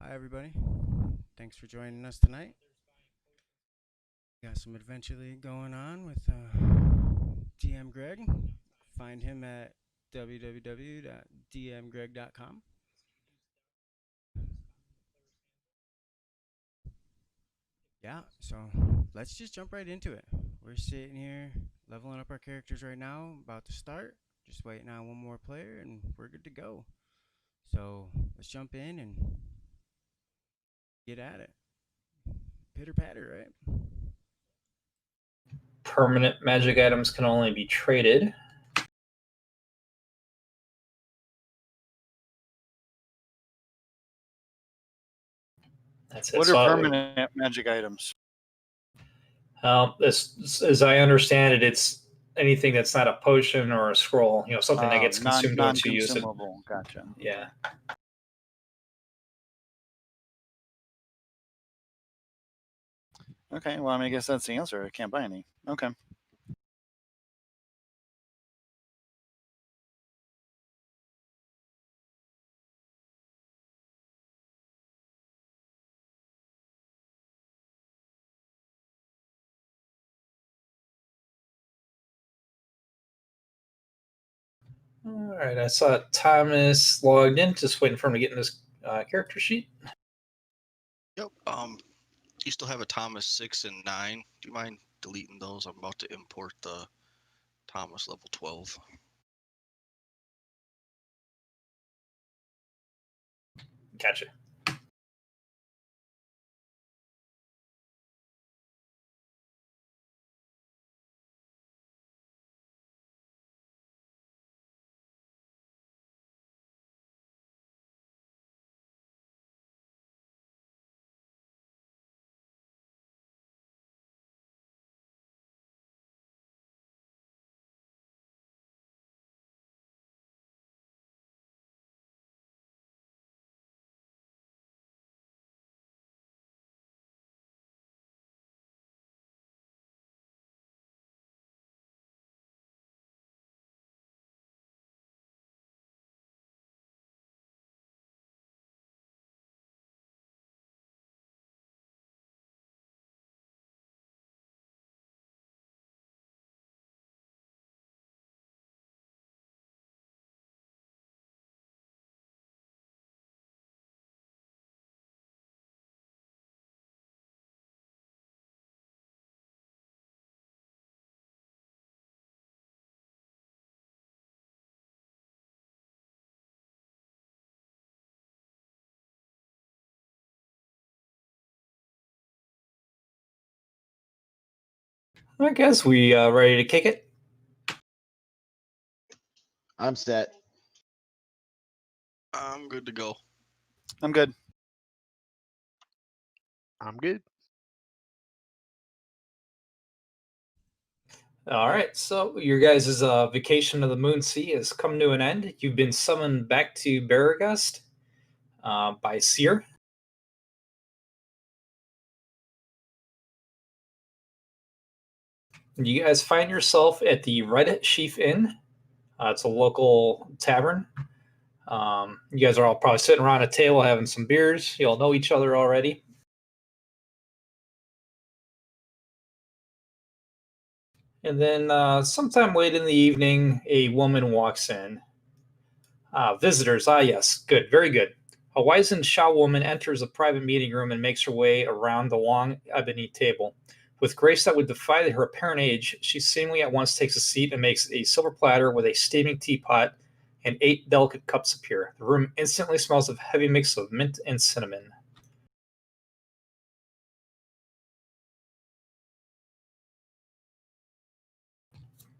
Hi, everybody. Thanks for joining us tonight. Got some Adventure League going on with DM Greg. Find him at www.dmgreg.com. Yeah, so let's just jump right into it. We're sitting here leveling up our characters right now, about to start. Just waiting on one more player, and we're good to go. So let's jump in and get at it. Pitter patter, right? Permanent magic items can only be traded. That's it. What are permanent magic items? As I understand it, it's anything that's not a potion or a scroll. Something that gets consumed once you use it. Non-consumable. Gotcha. Yeah. Okay. Well, I guess that's the answer. I can't buy any. Okay. All right. I saw Thomas logged in. Just waiting for him to get in this character sheet. Yep. You still have a Thomas 6 and 9. Do you mind deleting those? I'm about to import the Thomas level 12. Gotcha. I guess we ready to kick it. I'm set. I'm good to go. I'm good. I'm good. All right, so your guys' vacation of the Moon Sea has come to an end. You've been summoned back to Beregost by SEER. You guys find yourself at the Red Sheaf Inn. It's a local tavern. You guys are all probably sitting around a table having some beers. You all know each other already. And then sometime late in the evening, a woman walks in. Visitors, yes, good, very good. A wizened Shao woman enters a private meeting room and makes her way around the long ebony table. With grace that would defy her apparent age, she seemingly at once takes a seat and makes a silver platter with a steaming teapot and 8 delicate cups appear. The room instantly smells of heavy mix of mint and cinnamon.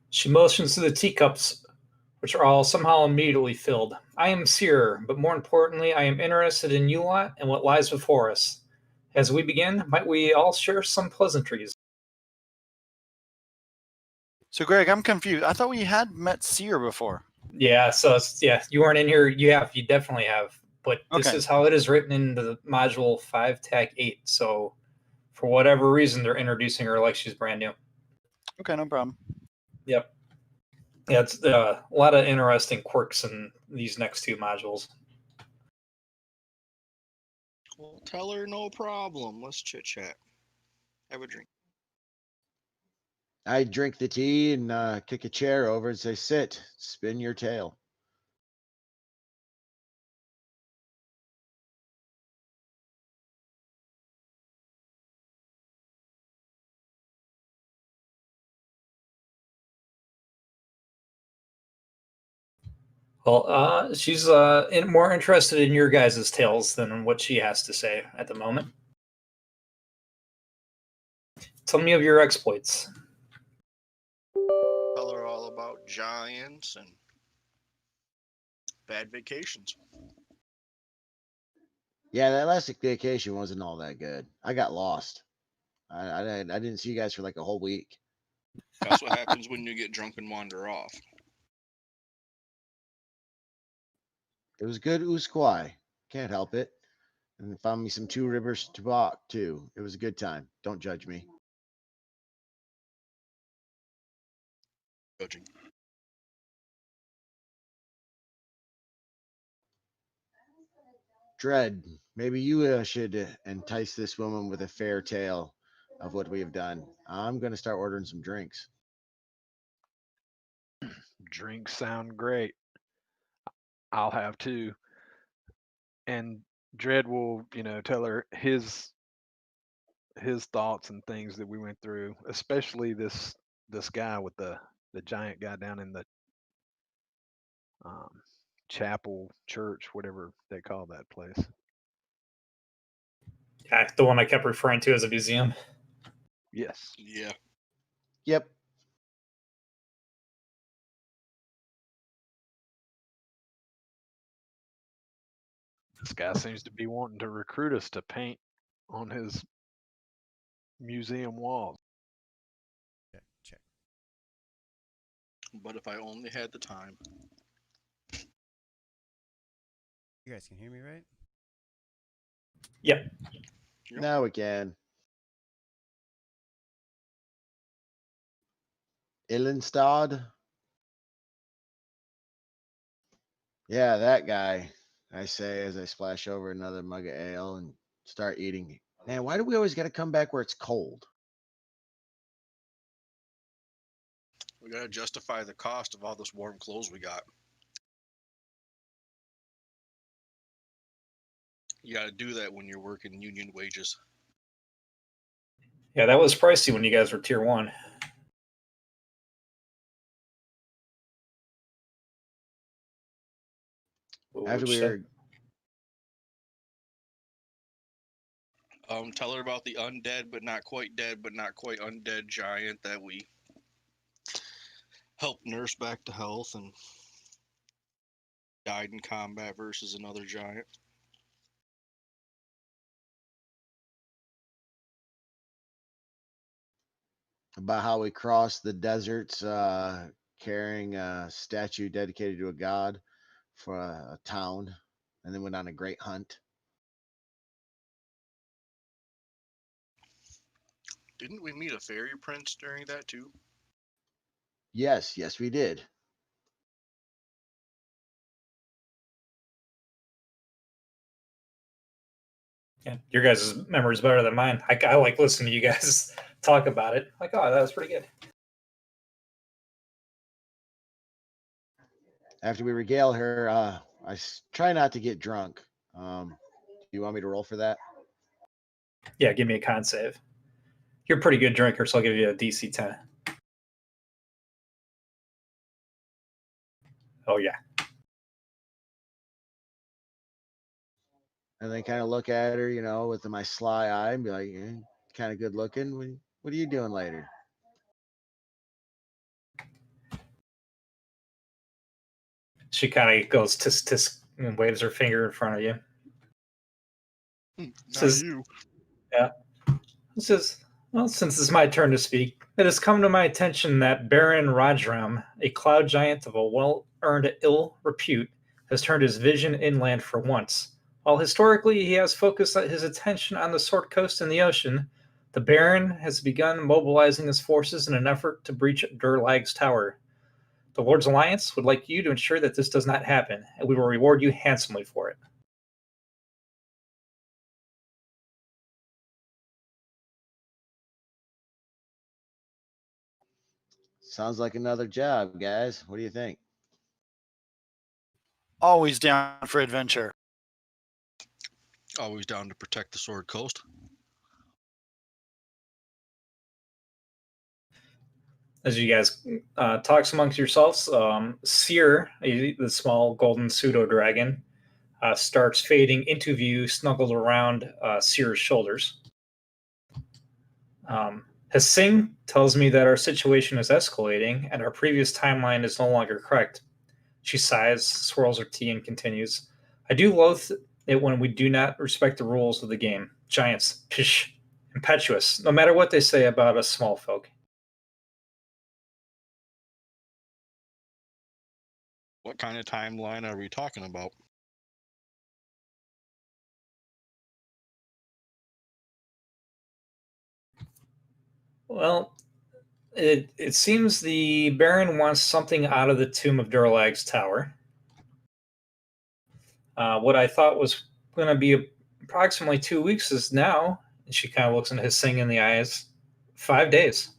She motions to the teacups, which are all somehow immediately filled. I am SEER, but more importantly, I am interested in you lot and what lies before us. As we begin, might we all share some pleasantries? So, Greg, I'm confused. I thought we had met SEER before. Yeah, so you weren't in here. You definitely have. But this is how it is written in the module 5 tag 8. So for whatever reason, they're introducing her like she's brand new. Okay, no problem. Yep. Yeah, it's a lot of interesting quirks in these next 2 modules. Well, tell her no problem. Let's chit chat. Have a drink. I drink the tea and kick a chair over and say, sit, spin your tail. Well, she's more interested in your guys' tales than what she has to say at the moment. Tell me of your exploits. Tell her all about giants and bad vacations. Yeah, that last vacation wasn't all that good. I got lost. I didn't see you guys for like a whole week. That's what happens when you get drunk and wander off. It was good usquai. Can't help it. And found me some Two Rivers tobacco too. It was a good time. Don't judge me. Judging. Dread, maybe you should entice this woman with a fair tale of what we have done. I'm going to start ordering some drinks. Drinks sound great. I'll have two. And Dredd will, tell her his thoughts and things that we went through, especially this guy with the giant guy down in the um, chapel, church, whatever they call that place. Yeah, the one I kept referring to as a museum. Yes. Yeah. Yep. This guy seems to be wanting to recruit us to paint on his museum walls. Check, check. But if I only had the time. You guys can hear me, right? Yep. Yep. Now we can. Illenstad? Yeah, that guy, I say as I splash over another mug of ale and start eating. Man, why do we always got to come back where it's cold? We gotta justify the cost of all this warm clothes we got. You gotta do that when you're working union wages. Yeah, that was pricey when you guys were tier 1. After we were, Tell her about the undead but not quite dead but not quite undead giant that we helped nurse back to health and died in combat versus another giant. about how we crossed the deserts carrying a statue dedicated to a god for a town and then went on a great hunt. Didn't we meet a fairy prince during that too? Yes, yes, we did. Yeah, your guys' memory is better than mine. I like listening to you guys talk about it. Like, oh, that was pretty good. After we regale her, try not to get drunk. Do you want me to roll for that? Yeah, give me a con save. You're a pretty good drinker, so I'll give you a DC 10. Oh, yeah. And then kind of look at her, with my sly eye and be like, kind of good looking. What are you doing later? She kind of goes tisk tisk and waves her finger in front of you. Not Says- you. Yeah. It says, well, since it's my turn to speak, it has come to my attention that Baron Rajiram, a cloud giant of a well-earned ill repute, has turned his vision inland for once. While historically he has focused his attention on the Sword Coast and the ocean, the Baron has begun mobilizing his forces in an effort to breach Durlag's tower. The Lord's Alliance would like you to ensure that this does not happen, and we will reward you handsomely for it. Sounds like another job, guys. What do you think? Always down for adventure. Always down to protect the Sword Coast. As you guys talk amongst yourselves, SEER, the small golden pseudo dragon, starts fading into view, snuggled around SEER's shoulders. Hassing tells me that our situation is escalating and our previous timeline is no longer correct. She sighs, swirls her tea, and continues. I do loathe it when we do not respect the rules of the game. Giants, pish, impetuous, no matter what they say about us small folk. What kind of timeline are we talking about? Well, it seems the Baron wants something out of the tomb of Durlag's tower. What I thought was going to be approximately 2 weeks is now, and she kind of looks into his thing in the eyes, 5 days.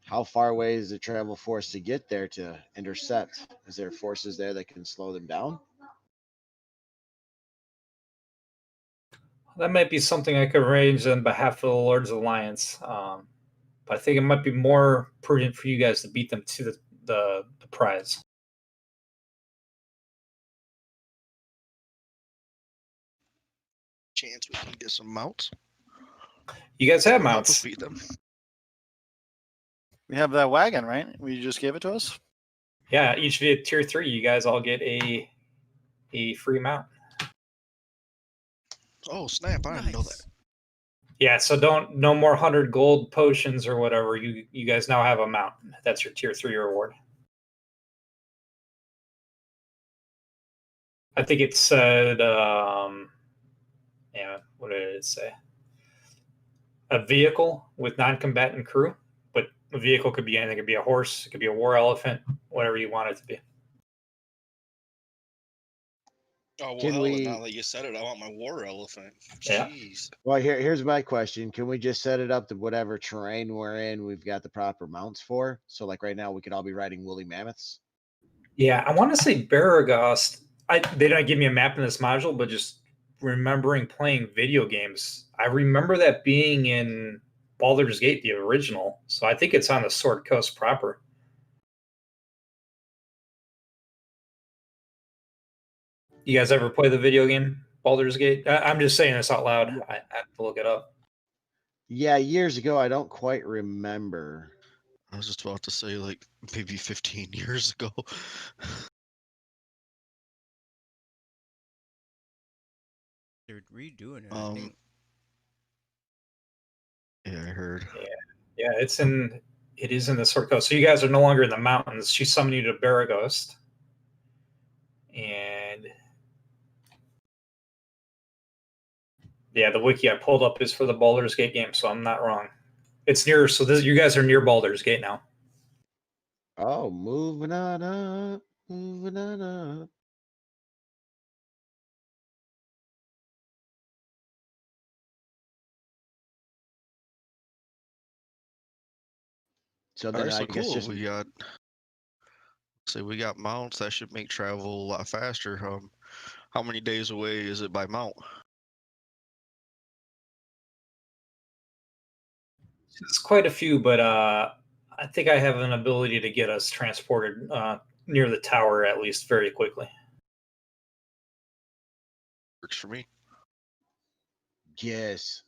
How far away is the travel force to get there to intercept? Is there forces there that can slow them down? That might be something I could arrange on behalf of the Lord's Alliance. But I think it might be more prudent for you guys to beat them to the prize. Chance we can get some mounts. You guys have Help us mounts. beat them. We have that wagon, right? You just gave it to us? Yeah, each of you tier 3, you guys all get a free mount. Oh snap! I didn't know that. Yeah, so no more 100 gold potions or whatever. You guys now have a mount. That's your tier 3 reward. I think it said, yeah, what did it say? A vehicle with non-combatant crew, but a vehicle could be anything. It could be a horse, it could be a war elephant, whatever you want it to be. Oh well, Can hell, we- now that you said it, I want my war elephant. Yeah. Jeez. Well, here's my question. Can we just set it up to whatever terrain we're in, we've got the proper mounts for? So like right now we could all be riding woolly mammoths. Yeah, I want to say Beregost. They don't give me a map in this module, but just remembering playing video games, I remember that being in Baldur's Gate, the original. So I think it's on the Sword Coast proper. You guys ever play the video game Baldur's Gate? I'm just saying this out loud. I have to look it up. Yeah, years ago, I don't quite remember. I was just about to say like maybe 15 years ago. They're redoing it. I think. Yeah, I heard. Yeah, it is in the Sword Coast. So you guys are no longer in the mountains. She summoned you to Beregost. And yeah, the wiki I pulled up is for the Baldur's Gate game, so I'm not wrong. It's near, so you guys are near Baldur's Gate now. Oh, moving on up, moving on up. So All then right, so I guess cool. just We got mounts. That should make travel a lot faster. How many days away is it by mount? It's quite a few, but I think I have an ability to get us transported near the tower at least very quickly. Works for me. yes.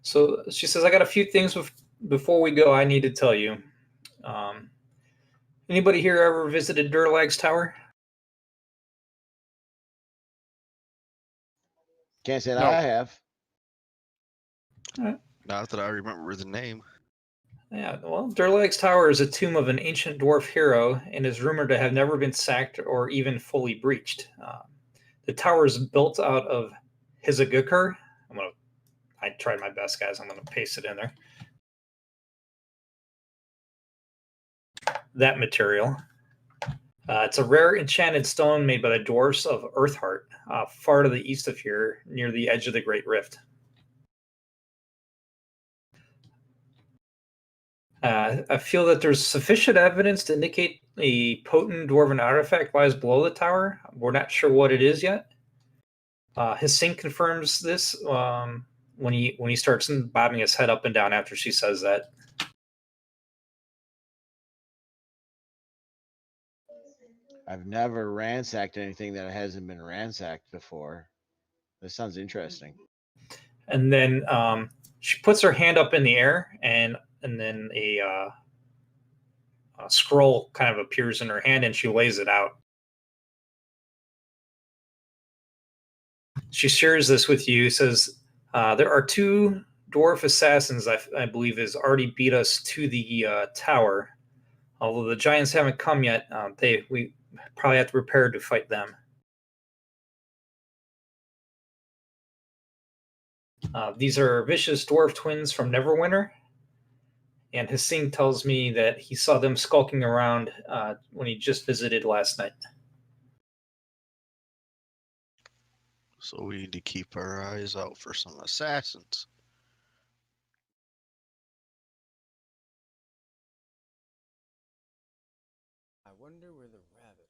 So she says, I got a few things before we go I need to tell you. Anybody here ever visited Durlag's tower? Can't say that No. I have. Not that I remember the name. Yeah, well, Durlag's tower is a tomb of an ancient dwarf hero and is rumored to have never been sacked or even fully breached. The tower is built out of Hizagukar. I tried my best, guys. I'm going to paste it in there. That material. It's a rare enchanted stone made by the dwarfs of Earthheart, far to the east of here, near the edge of the Great Rift. I feel that there's sufficient evidence to indicate a potent dwarven artifact lies below the tower. We're not sure what it is yet. His sync confirms this when he starts bobbing his head up and down after she says that. I've never ransacked anything that hasn't been ransacked before. This sounds interesting. And then she puts her hand up in the air, and then a scroll kind of appears in her hand, and she lays it out. She shares this with you. Says there are 2 dwarf assassins I believe has already beat us to the tower. Although the giants haven't come yet, we probably have to prepare to fight them. These are vicious dwarf twins from Neverwinter, and Hissing tells me that he saw them skulking around when he just visited last night. So we need to keep our eyes out for some assassins. I wonder where the rabbit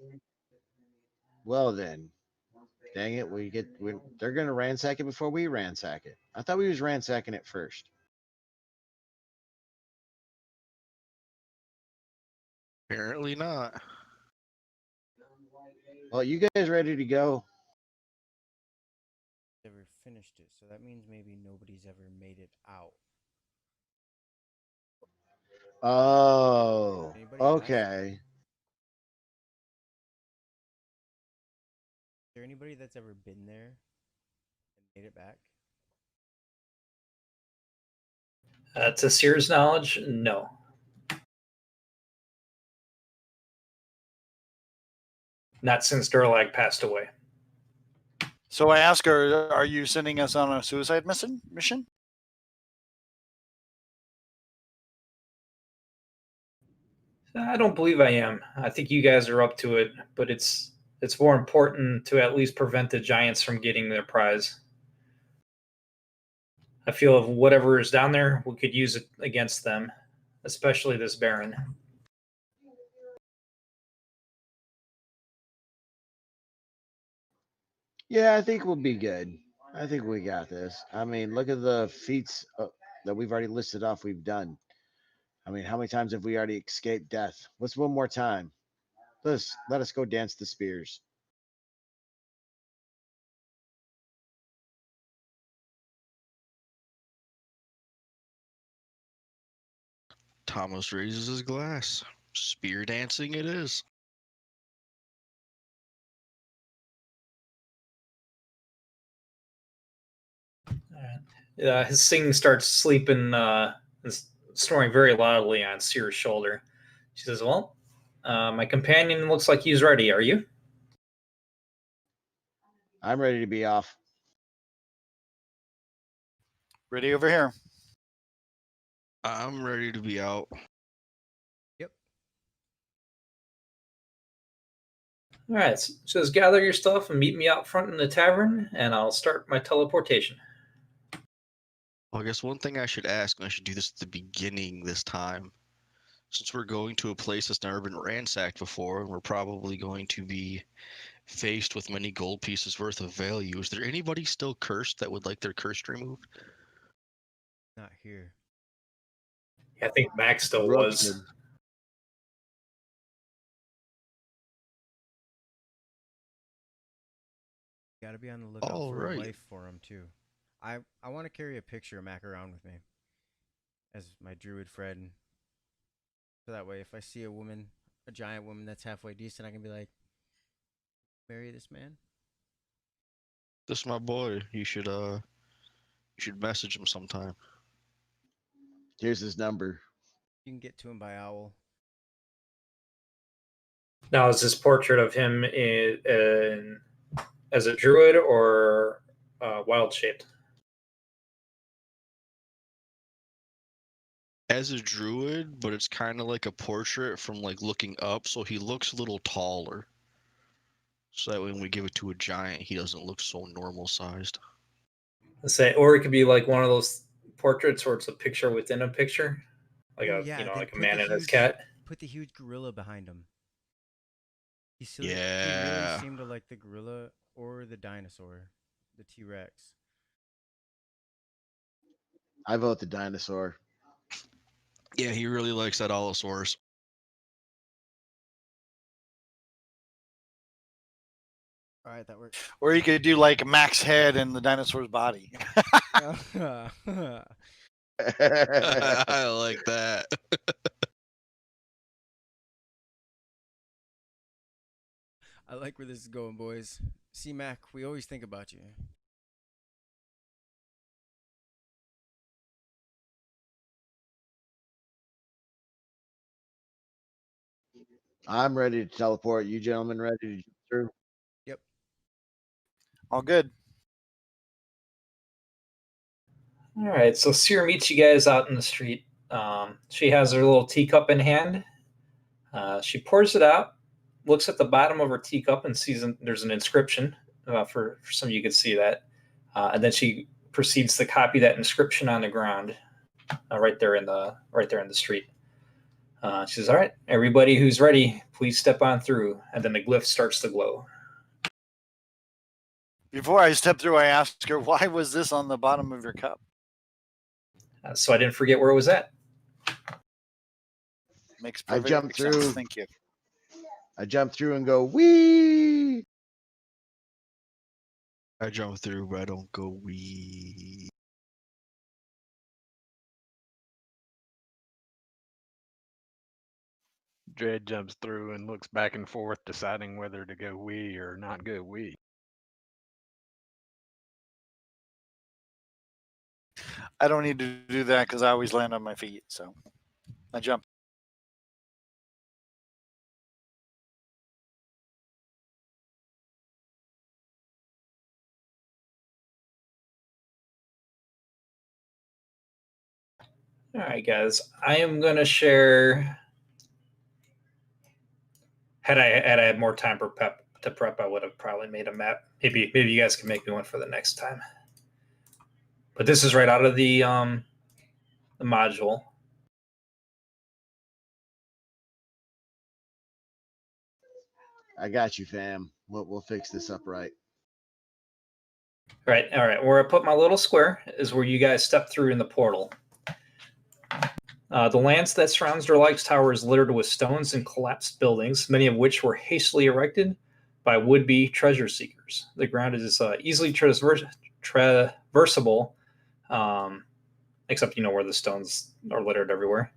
hole is. Well then, dang it, they're gonna ransack it before we ransack it. I thought we was ransacking it first. Apparently not. Well, you guys ready to go? Ever finished it, so that means maybe nobody's ever made it out. Oh, Anybody has? okay. Is there anybody that's ever been there and made it back? To Seer's knowledge, no. Not since Durlag passed away. So I ask her, are you sending us on a suicide mission? I don't believe I am. I think you guys are up to it, but it's more important to at least prevent the giants from getting their prize. I feel if whatever is down there, we could use it against them, especially this Baron. Yeah, I think we'll be good. I think we got this. I mean, look at the feats that we've already listed off we've done. I mean, how many times have we already escaped death? What's one more time? Let us go dance the spears. Thomas raises his glass. Spear dancing it is. His Sing starts sleeping, snoring very loudly on Seer's shoulder. She says, "Well, my companion looks like he's ready. Are you?" I'm ready to be off. Ready over here. I'm ready to be out. Yep. All right. Says, gather your stuff and meet me out front in the tavern, and I'll start my teleportation. Well, I guess one thing I should ask, and I should do this at the beginning this time, since we're going to a place that's never been ransacked before, and we're probably going to be faced with many gold pieces worth of value, is there anybody still cursed that would like their curse removed? Not here. I think Max still Brooks was. did. Got to be on the lookout All for a right. wife for him too. I want to carry a picture of Mac around with me as my druid friend. So that way, if I see a woman, a giant woman that's halfway decent, I can be like, marry this man. This is my boy. You should message him sometime. Here's his number. You can get to him by owl. Now, is this portrait of him as a druid or wild shaped? As a druid, but it's kind of like a portrait from like looking up, so he looks a little taller. So that when we give it to a giant, he doesn't look so normal sized. Let's say, or it could be like one of those portraits where it's a picture within a picture, like Oh a yeah, then like a put the man and his huge cat. put the huge gorilla behind him. He really Yeah. seemed to like the gorilla or the dinosaur, the T-Rex. I vote the dinosaur. Yeah, he really likes that Allosaurus. All right, that works. Or you could do like Mac's head and the dinosaur's body. I like that. I like where this is going, boys. See, Mac, we always think about you. I'm ready to teleport. You gentlemen ready to jump through? Yep. All good. All right, so SEER meets you guys out in the street. She has her little teacup in hand. She pours it out, looks at the bottom of her teacup, and sees there's an inscription. For some of you could see that, and then she proceeds to copy that inscription on the ground, right there in the street. She says, "All right, everybody who's ready, please step on through." And then the glyph starts to glow. Before I step through, I asked her, why was this on the bottom of your cup? So I didn't forget where it was at. Makes I perfect jumped sense. through. Thank you. I jump through and go, wee! I jump through, but I don't go wee. Dread jumps through and looks back and forth, deciding whether to go wee or not go wee. I don't need to do that because I always land on my feet. So I jump. All right, guys. I am gonna share. Had I had more time to prep, I would have probably made a map. Maybe you guys can make me one for the next time. But this is right out of the module. I got you, fam. We'll fix this up right. All right. Where I put my little square is where you guys step through in the portal. The lands that surrounds Durlag Tower is littered with stones and collapsed buildings, many of which were hastily erected by would-be treasure seekers. The ground is easily traversable, except where the stones are littered everywhere.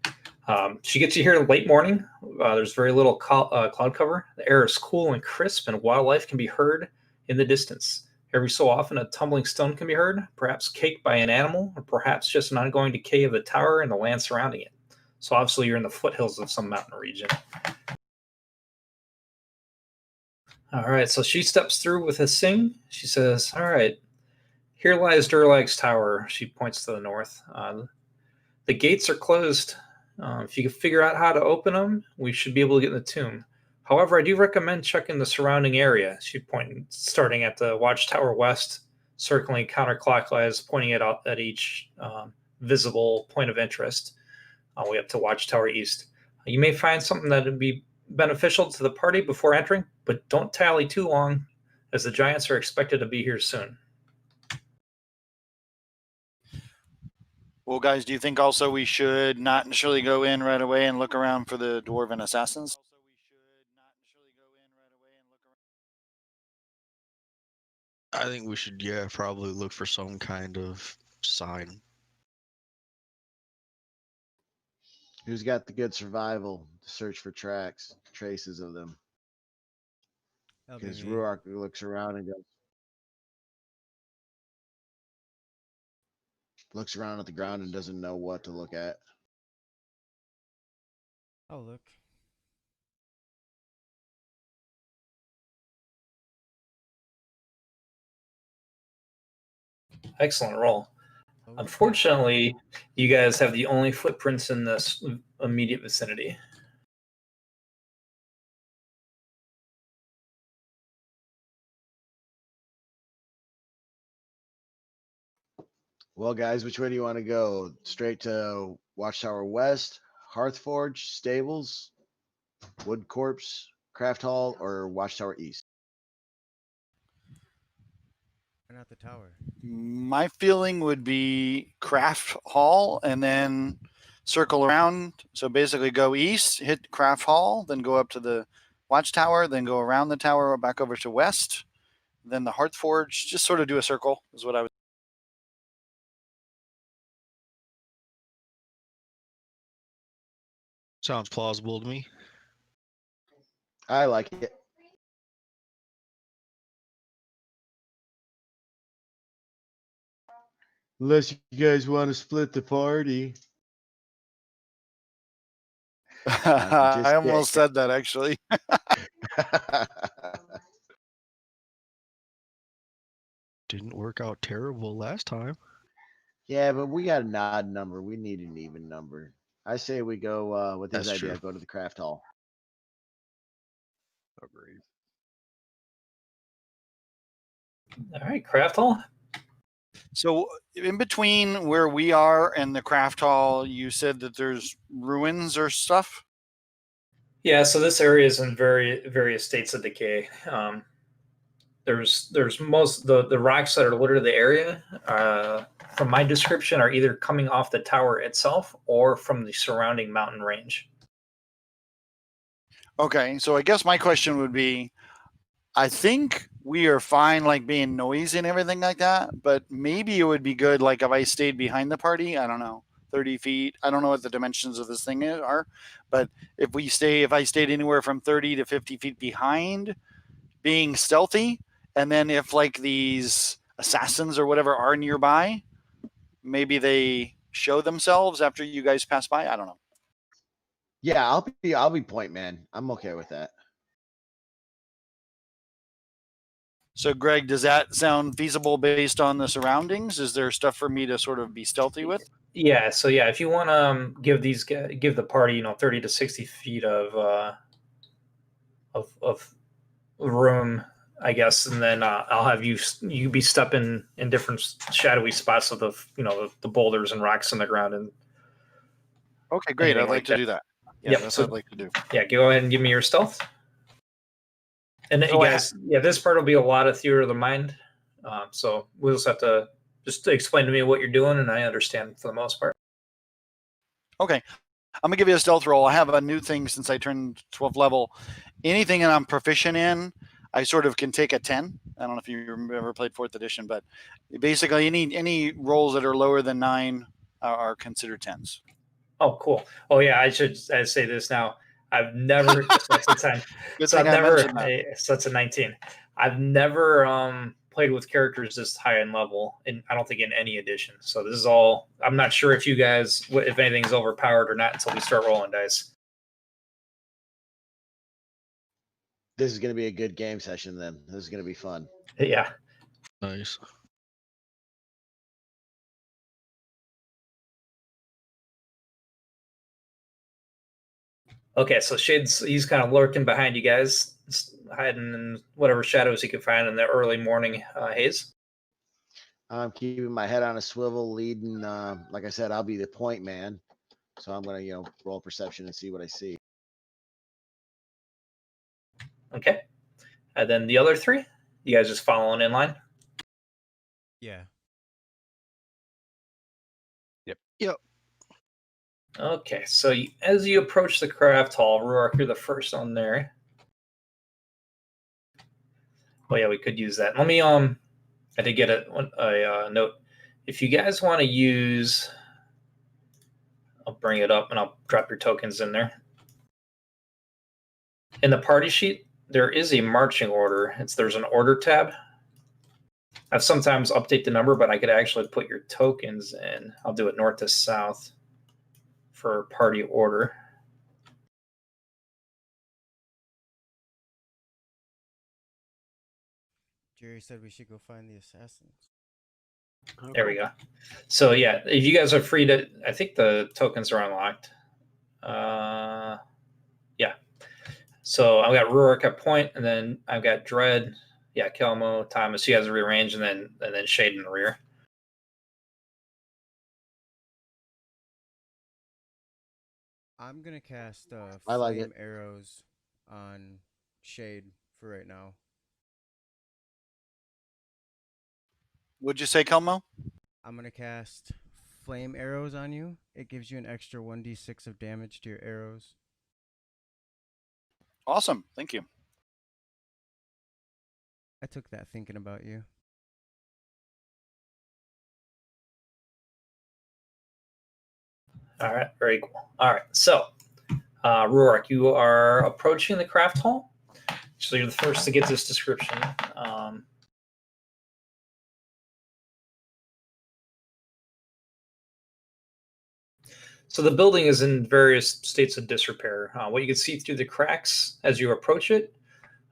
She gets you here in late morning. There's very little cloud cover. The air is cool and crisp, and wildlife can be heard in the distance. Every so often, a tumbling stone can be heard, perhaps caked by an animal, or perhaps just an ongoing decay of the tower and the land surrounding it. So obviously, you're in the foothills of some mountain region. All right, so she steps through with a sing. She says, "All right, here lies Durlag's Tower." She points to the north. The gates are closed. If you can figure out how to open them, we should be able to get in the tomb. However, I do recommend checking the surrounding area. She pointed, starting at the Watchtower West, circling counterclockwise, pointing it out at each visible point of interest, all the way up to Watchtower East. You may find something that would be beneficial to the party before entering, but don't tally too long, as the giants are expected to be here soon. Well, guys, do you think also we should not necessarily go in right away and look around for the dwarven assassins? I think we should, probably look for some kind of sign. Who's got the good survival to search for traces of them? That'll be Because me. Ruark looks around and looks around at the ground and doesn't know what to look at. Oh, look. Excellent roll. Oh, Unfortunately, you guys have the only footprints in this immediate vicinity. Well, guys, which way do you want to go? Straight to Watchtower West, Hearthforge, Stables, Wood Corpse, Craft Hall, or Watchtower East? Why not the tower? My feeling would be Craft Hall and then circle around. So basically go east, hit Craft Hall, then go up to the Watchtower, then go around the tower back over to west, then the Hearthforge. Just sort of do a circle is what I would. Sounds plausible to me. I like it. Unless you guys want to split the party. I almost said that actually. Didn't work out terrible last time. Yeah, but we got an odd number. We need an even number. I say we go with his That's idea. true. Go to the Craft Hall. Agreed. All right, Craft Hall. So in between where we are and the Craft Hall, you said that there's ruins or stuff. Yeah, so this area is in various states of decay. There's most the rocks that are littered the area. From my description, are either coming off the tower itself or from the surrounding mountain range. Okay, so I guess my question would be, I think we are fine, like being noisy and everything like that, but maybe it would be good, like if I stayed behind the party. I don't know, 30 feet. I don't know what the dimensions of this thing are, but if I stayed anywhere from 30 to 50 feet behind, being stealthy, and then if like these assassins or whatever are nearby, maybe they show themselves after you guys pass by. I don't know. Yeah, I'll be point man. I'm okay with that. So, Greg, does that sound feasible based on the surroundings? Is there stuff for me to sort of be stealthy with? Yeah, so yeah, if you want to give the party 30 to 60 feet of room, I guess, and then I'll have you be stepping in different shadowy spots of the boulders and rocks in the ground and Okay, great. I'd like to that. do that. Yeah, Yep, that's so what I'd like to do. yeah, go ahead and give me your stealth. And So you guys, this part will be a lot of theater of the mind. So we'll just have to just explain to me what you're doing, and I understand for the most part. Okay, I'm gonna give you a stealth roll. I have a new thing since I turned 12th level. Anything that I'm proficient in, I sort of can take a 10. I don't know if you ever played 4th edition, but basically any rolls that are lower than 9 are considered 10s. Oh, cool. Oh, yeah. I say this now. I've never. So that's a 10. Good So thing I've I never. mentioned that. So that's a 19. I've never played with characters this high in level, and I don't think in any edition. So this is all. I'm not sure if you guys, if anything's overpowered or not until we start rolling dice. This is going to be a good game session. Then this is going to be fun. Yeah. Nice. Okay, so he's kind of lurking behind you guys, hiding in whatever shadows he could find in the early morning haze. I'm keeping my head on a swivel, leading. Like I said, I'll be the point man. So I'm going to roll perception and see what I see. Okay, and then the other three, you guys just following in line. Yeah. Yep. Okay, so as you approach the craft hall, Ruark, you're the first on there. Oh yeah, we could use that. Let me I did get a note. If you guys want to use, I'll bring it up and I'll drop your tokens in there. In the party sheet, there is a marching order. There's an order tab. I've sometimes update the number, but I could actually put your tokens in. I'll do it north to south for party order. Jerry said we should go find the assassins. There we go. So yeah, if you guys are free to, I think the tokens are unlocked. Yeah. So I've got Ruark at point, and then I've got Dread. Yeah, Kelmo, Thomas. You guys are rearranged, and then Shade in the rear. I'm gonna cast I like flame it. arrows on Shade for right now. Would you say, Kelmo? I'm gonna cast flame arrows on you. It gives you an extra 1d6 of damage to your arrows. Awesome. Thank you. I took that thinking about you. All right, very cool. All right, so Ruark, you are approaching the craft hall. So you're the first to get this description. So the building is in various states of disrepair. What you can see through the cracks as you approach it,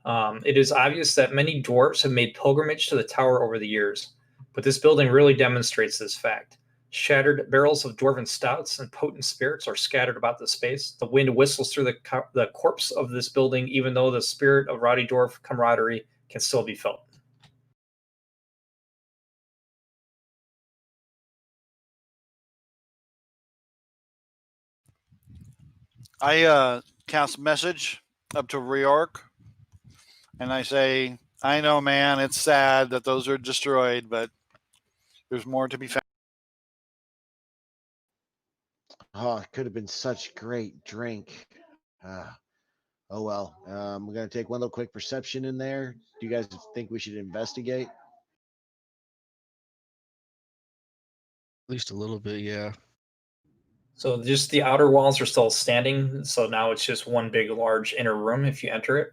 it is obvious that many dwarves have made pilgrimage to the tower over the years, but this building really demonstrates this fact. Shattered barrels of dwarven stouts and potent spirits are scattered about the space. The wind whistles through the corpse of this building, even though the spirit of rowdy dwarf camaraderie can still be felt. I cast message up to Reork, and I say, I know, man, it's sad that those are destroyed, but there's more to be found. Oh, it could have been such great drink. Uh, oh well. We're gonna take one little quick perception in there. Do you guys think we should investigate? At least a little bit, yeah. So just the outer walls are still standing. So now it's just one big, large inner room if you enter it.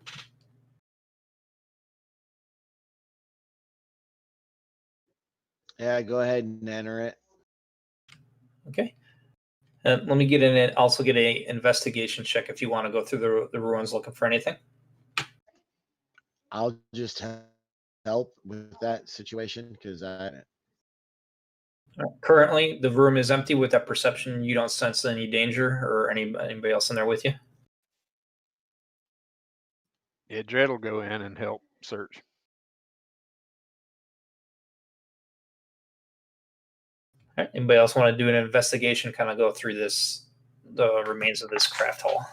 Yeah, go ahead and enter it. Okay. Let me get in it. Also get a investigation check if you want to go through the ruins looking for anything. I'll just help with that situation because Currently, the room is empty. With that perception, you don't sense any danger or anybody else in there with you. Yeah, Dredd will go in and help search. All right. Anybody else want to do an investigation? Kind of go through the remains of this craft hall.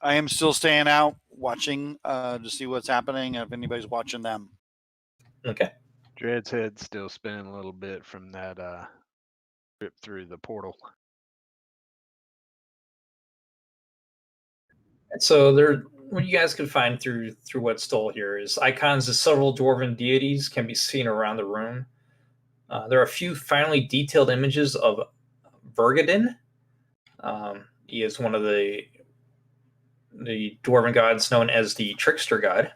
I am still staying out watching to see what's happening, if anybody's watching them. Okay. Dredd's head's still spinning a little bit from that trip through the portal. So there, what you guys can find through what's stole here is icons of several dwarven deities can be seen around the room. There are a few finely detailed images of Vergadin. He is one of the dwarven gods known as the trickster god.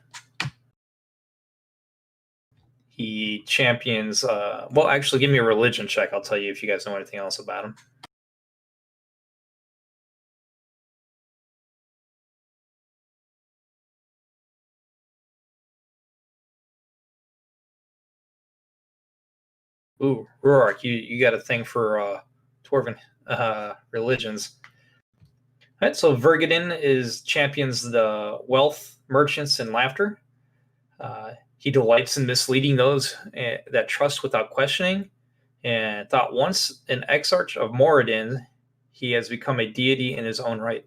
He champions. Well, actually, give me a religion check. I'll tell you if you guys know anything else about him. Ooh, Rourke, you got a thing for dwarven religions. All right, so Vergadin is champions the wealth, merchants, and laughter. He delights in misleading those that trust without questioning, and thought once an exarch of Moradin, he has become a deity in his own right.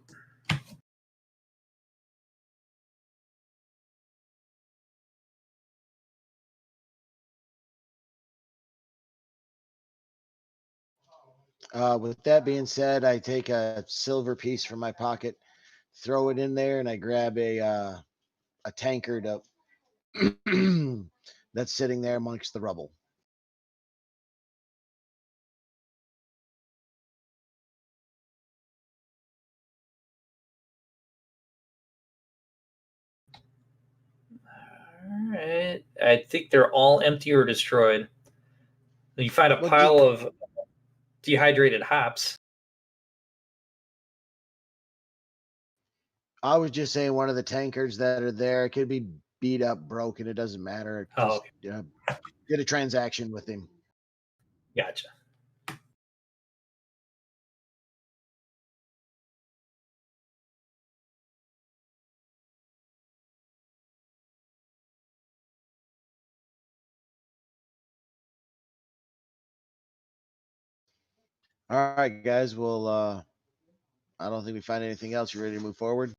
with that being said, I take a silver piece from my pocket, throw it in there, and I grab a tankard of that's sitting there amongst the rubble. All right, I think they're all empty or destroyed. You find a Well, pile of dehydrated hops. I was just saying one of the tankards that are there, it could be beat up, broken. It doesn't matter. Oh, Just okay. get a transaction with him. Gotcha. All right, guys. Well, I don't think we find anything else. You ready to move forward?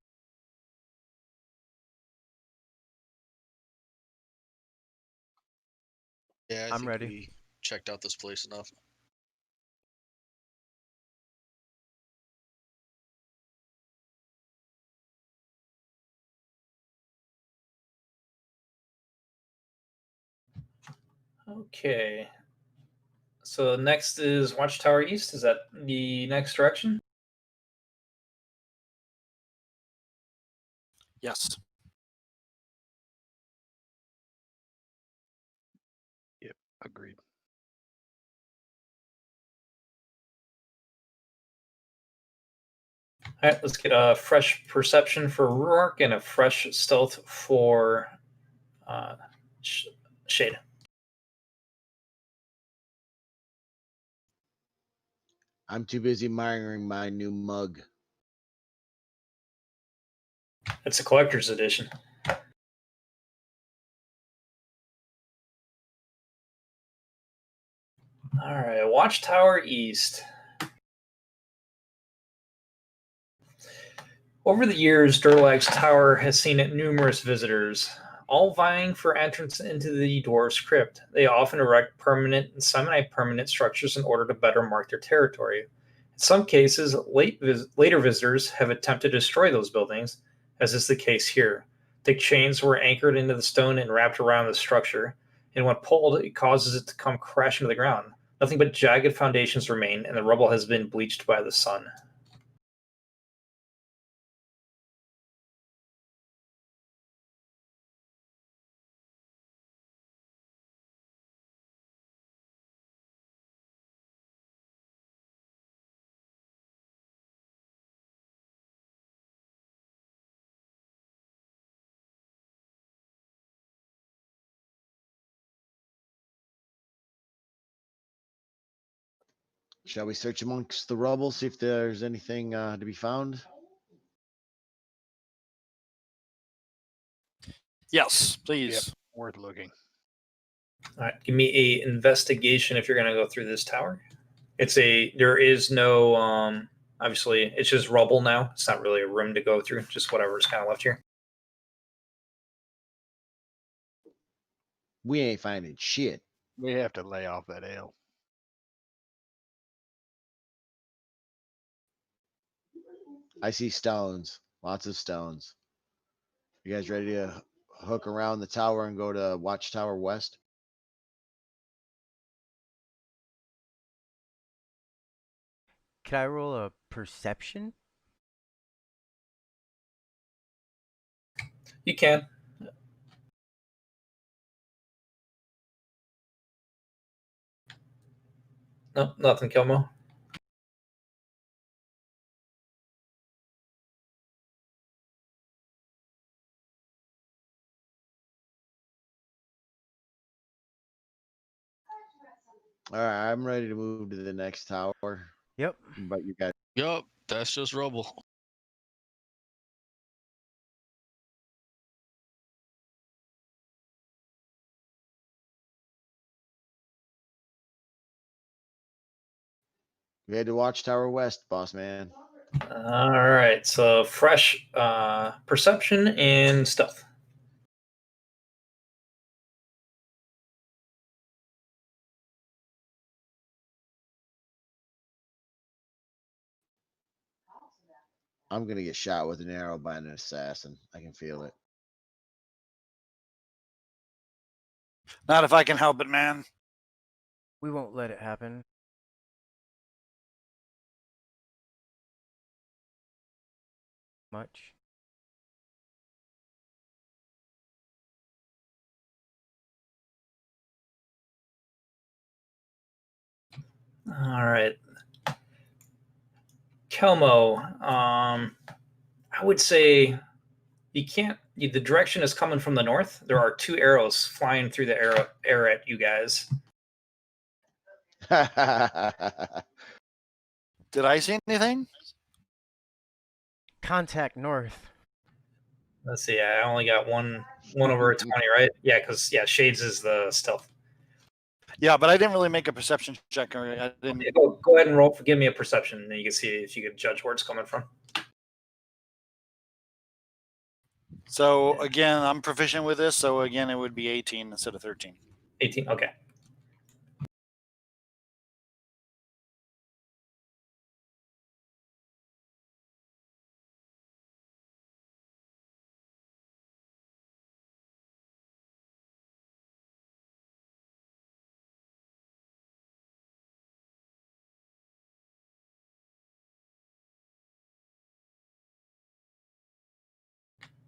Yeah, I I'm think ready. we checked out this place enough. Okay. So next is Watchtower East. Is that the next direction? Yes. Agreed. All right, let's get a fresh perception for Rourke and a fresh stealth for Shade. I'm too busy admiring my new mug. It's a collector's edition. All right, Watchtower East. Over the years, Durlag's tower has seen numerous visitors, all vying for entrance into the dwarves' crypt. They often erect permanent and semi-permanent structures in order to better mark their territory. In some cases, later visitors have attempted to destroy those buildings, as is the case here. Thick chains were anchored into the stone and wrapped around the structure, and when pulled, it causes it to come crashing to the ground. Nothing but jagged foundations remain, and the rubble has been bleached by the sun. Shall we search amongst the rubble, see if there's anything to be found? Yes, please. Yep. Worth looking. All right, give me a investigation if you're going to go through this tower. There is no obviously it's just rubble now. It's not really a room to go through, just whatever's kind of left here. We ain't finding shit. We have to lay off that ale. I see stones, lots of stones. You guys ready to hook around the tower and go to Watchtower West? Can I roll a perception? You can. No, nothing, Kilmo. All right, I'm ready to move to the next tower. Yep. But you guys, Yup, that's just rubble. we had to Watchtower West, boss man. All right, so fresh perception and stealth. I'm gonna get shot with an arrow by an assassin. I can feel it. Not if I can help it, man. We won't let it happen. Much. All right, Kelmo. I would say you can't. The direction is coming from the north. There are two arrows flying through the air at you guys. Did I see anything? Contact north. Let's see. I only got one over a 20, right? Yeah, because Shades is the stealth. Yeah, but I didn't really make a perception check. Or I didn't. Yeah, go ahead and roll. Give me a perception, and then you can see if you can judge where it's coming from. So again, I'm proficient with this. So again, it would be 18 instead of 13. 18. Okay.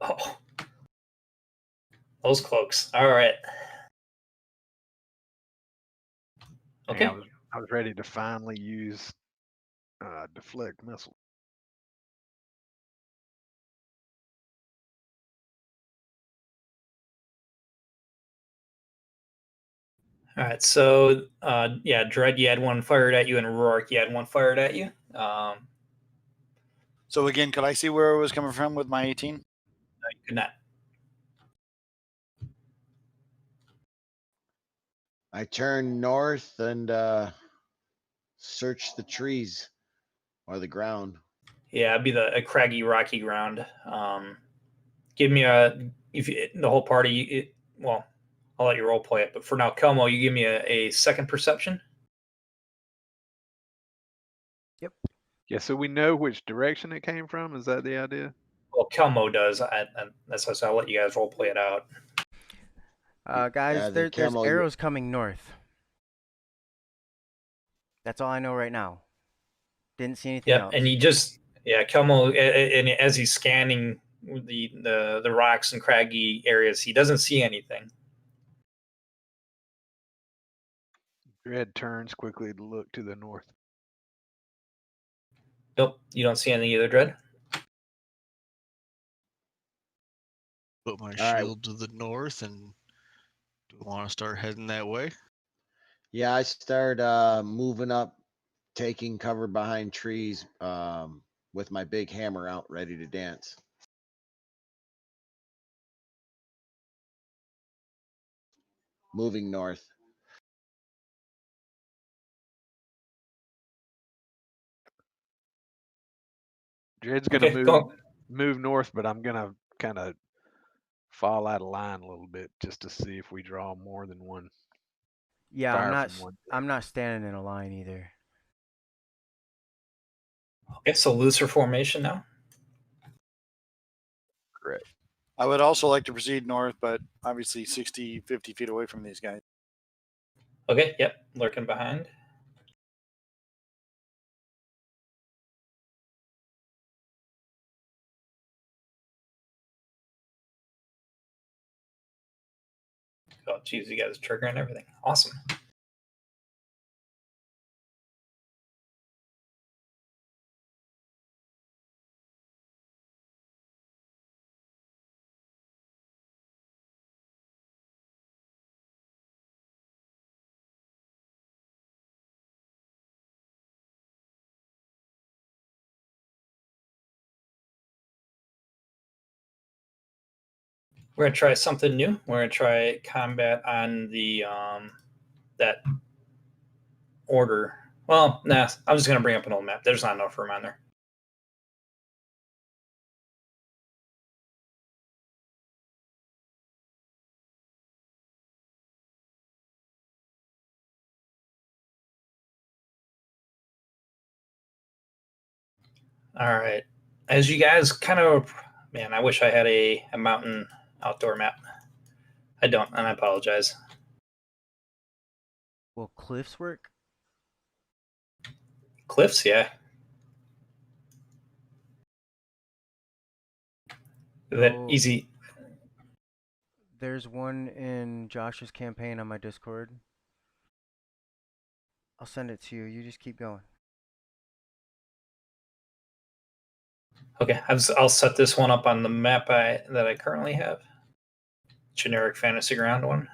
Oh, those cloaks. All right. Dang, Okay. I was ready to finally use deflect missile. All right. So, yeah, Dread, you had one fired at you, and Rourke, you had one fired at you. So again, could I see where it was coming from with my 18? You could not. I turn north and search the trees or the ground. Yeah, it'd be a craggy, rocky ground. Give me the whole party. Well, I'll let you role play it, but for now, Kelmo, you give me a second perception. Yeah, so we know which direction it came from. Is that the idea? Well, Kelmo does. That's why I said I'll let you guys role play it out. Guys, Yeah, then there's Camel, arrows coming north. That's all I know right now. Didn't see anything Yep, else. and Kelmo, and as he's scanning the rocks and craggy areas, he doesn't see anything. Dread turns quickly to look to the north. Nope, you don't see anything either, Dread. Put my right. shield to the north, and do I want to start heading that way? Yeah, I start moving up, taking cover behind trees with my big hammer out, ready to dance. Moving north. Dread's gonna Okay, go. move north, but I'm gonna kind of fall out of line a little bit just to see if we draw more than one Yeah, fire from one. I'm not standing in a line either. Okay, so looser formation now. Correct. I would also like to proceed north, but obviously 60, 50 feet away from these guys. Okay, yep, lurking behind. Oh, geez, you guys trigger and everything. Awesome. We're gonna try something new. We're gonna try combat on the that order. Well, nah, I'm just gonna bring up an old map. There's not enough room on there. All right. As you guys kind of, man, I wish I had a mountain outdoor map. I don't, and I apologize. Will cliffs work? Cliffs, yeah. That Oh. easy. There's one in Josh's campaign on my Discord. I'll send it to you. You just keep going. Okay, I'll set this one up on the map that I currently have. Generic fantasy ground one.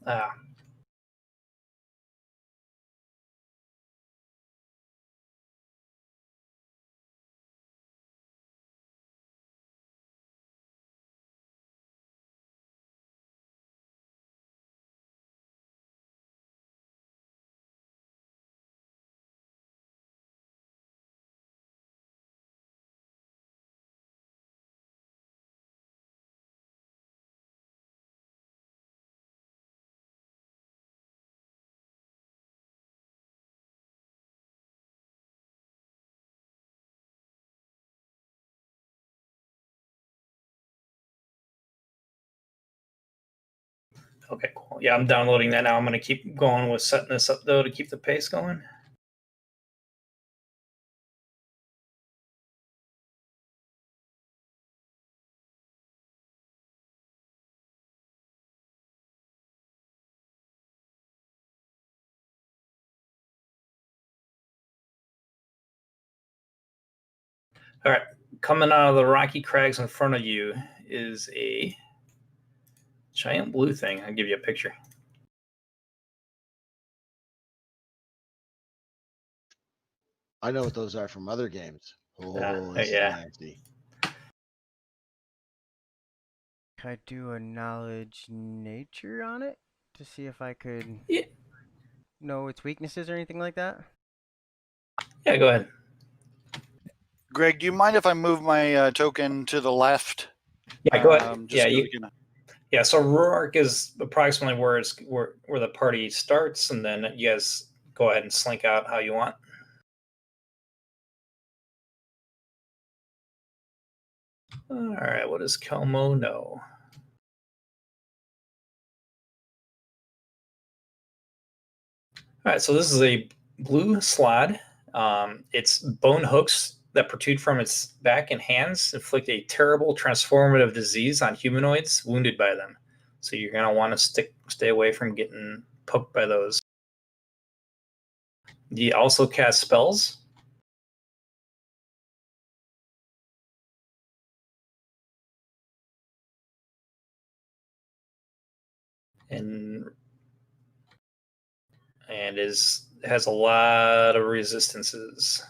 Ah, Okay, cool. Yeah, I'm downloading that now. I'm going to keep going with setting this up, though, to keep the pace going. All right, coming out of the rocky crags in front of you is a giant blue thing. I'll give you a picture. I know what those are from other games. Oh, this yeah. is nasty. Can I do a knowledge nature on it to see if I could Yeah. know its weaknesses or anything like that? Yeah, go ahead. Greg, do you mind if I move my token to the left? Yeah, go ahead. Just Yeah, so we can- yeah. So Ruark is approximately where the party starts, and then you guys go ahead and slink out how you want. All right, what does Kelmo know? All right, so this is a blue slide. Its bone hooks that protrude from its back and hands inflict a terrible transformative disease on humanoids wounded by them. So you're going to want to stay away from getting poked by those. He also casts spells. And has a lot of resistances.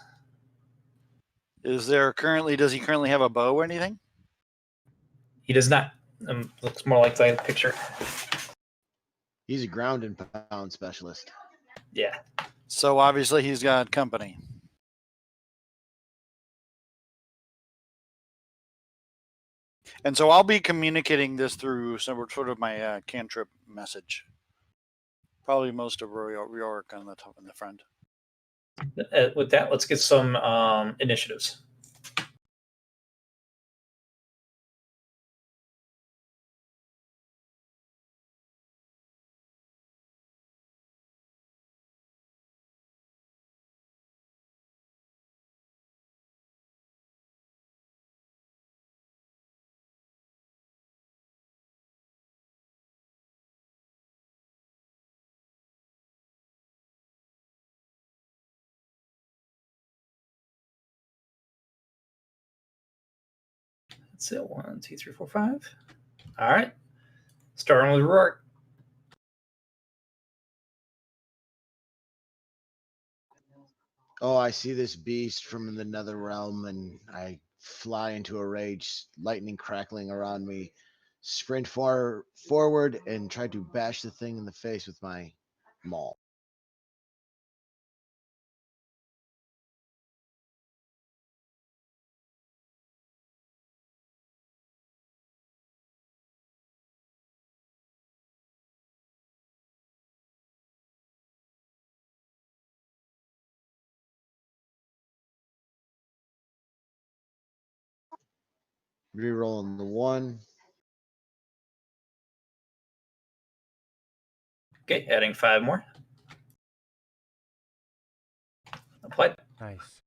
does he currently have a bow or anything? He does not. Looks more like the picture. He's a ground and pound specialist. Yeah. So obviously he's got company. And so I'll be communicating this through sort of my cantrip message. Probably most of Rourke on the top and the front. With that, let's get some initiatives. That's it. 1, 2, 3, 4, 5. All right. Starting with Rourke. Oh, I see this beast from the nether realm, and I fly into a rage, lightning crackling around me, sprint forward, and try to bash the thing in the face with my maul. Rerolling the 1. Okay, adding 5 more. Applied. Nice.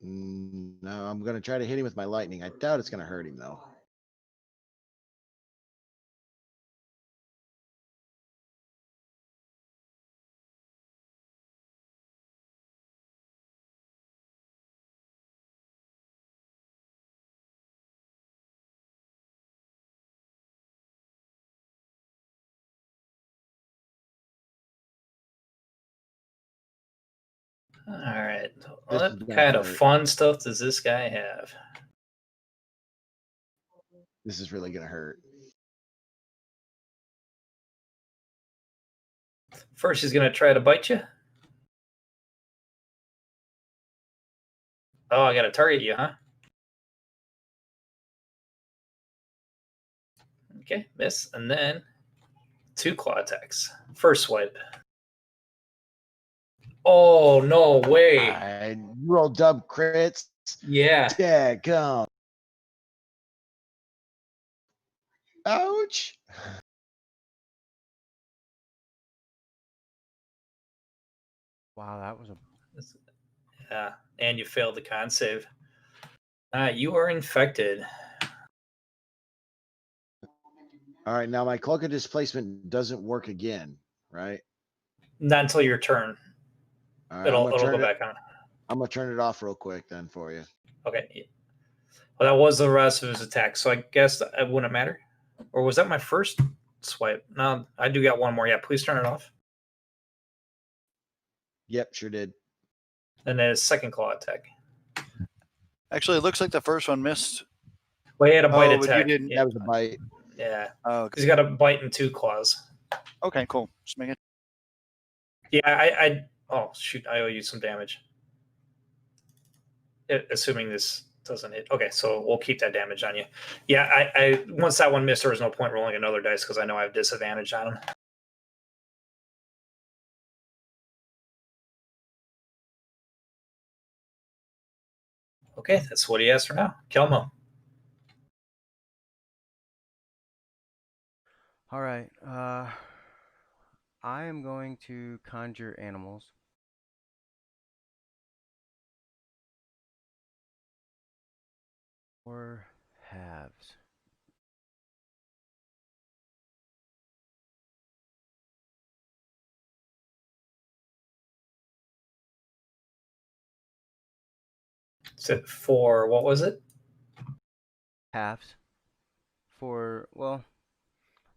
No, I'm going to try to hit him with my lightning. I doubt it's going to hurt him, though. All right. This is What gonna kind of hurt. fun stuff does this guy have? This is really going to hurt. First, he's going to try to bite you. Oh, I got to target you, huh? Okay, miss. And then 2 claw attacks. First swipe. Oh, no way. I roll dub crits. Yeah. Daggum. Ouch. Wow, that was a Yeah, and you failed the con save. You are infected. All right, now my cloak of displacement doesn't work again, right? Not until your turn. All right, It'll go back on. I'm gonna turn it off real quick then for you. Okay. Well, that was the rest of his attack, so I guess it wouldn't matter. Or was that my first swipe? No, I do got one more. Yeah, please turn it off. Yep, sure did. And then his second claw attack. Actually, it looks like the first one missed. Well, he had a bite Oh, but you attack. didn't. Yeah. That was a bite. Yeah. Oh, He's got a bite and 2 claws. okay, cool. Just make it. Yeah, I oh shoot, I owe you some damage. Assuming this doesn't hit. Okay, so we'll keep that damage on you. Yeah, I once that one missed, there was no point rolling another dice because I know I have disadvantage on him. Okay, that's what he has for now. Kelmo. all right. I am going to conjure animals. Or halves. For what was it? Halves. For, well,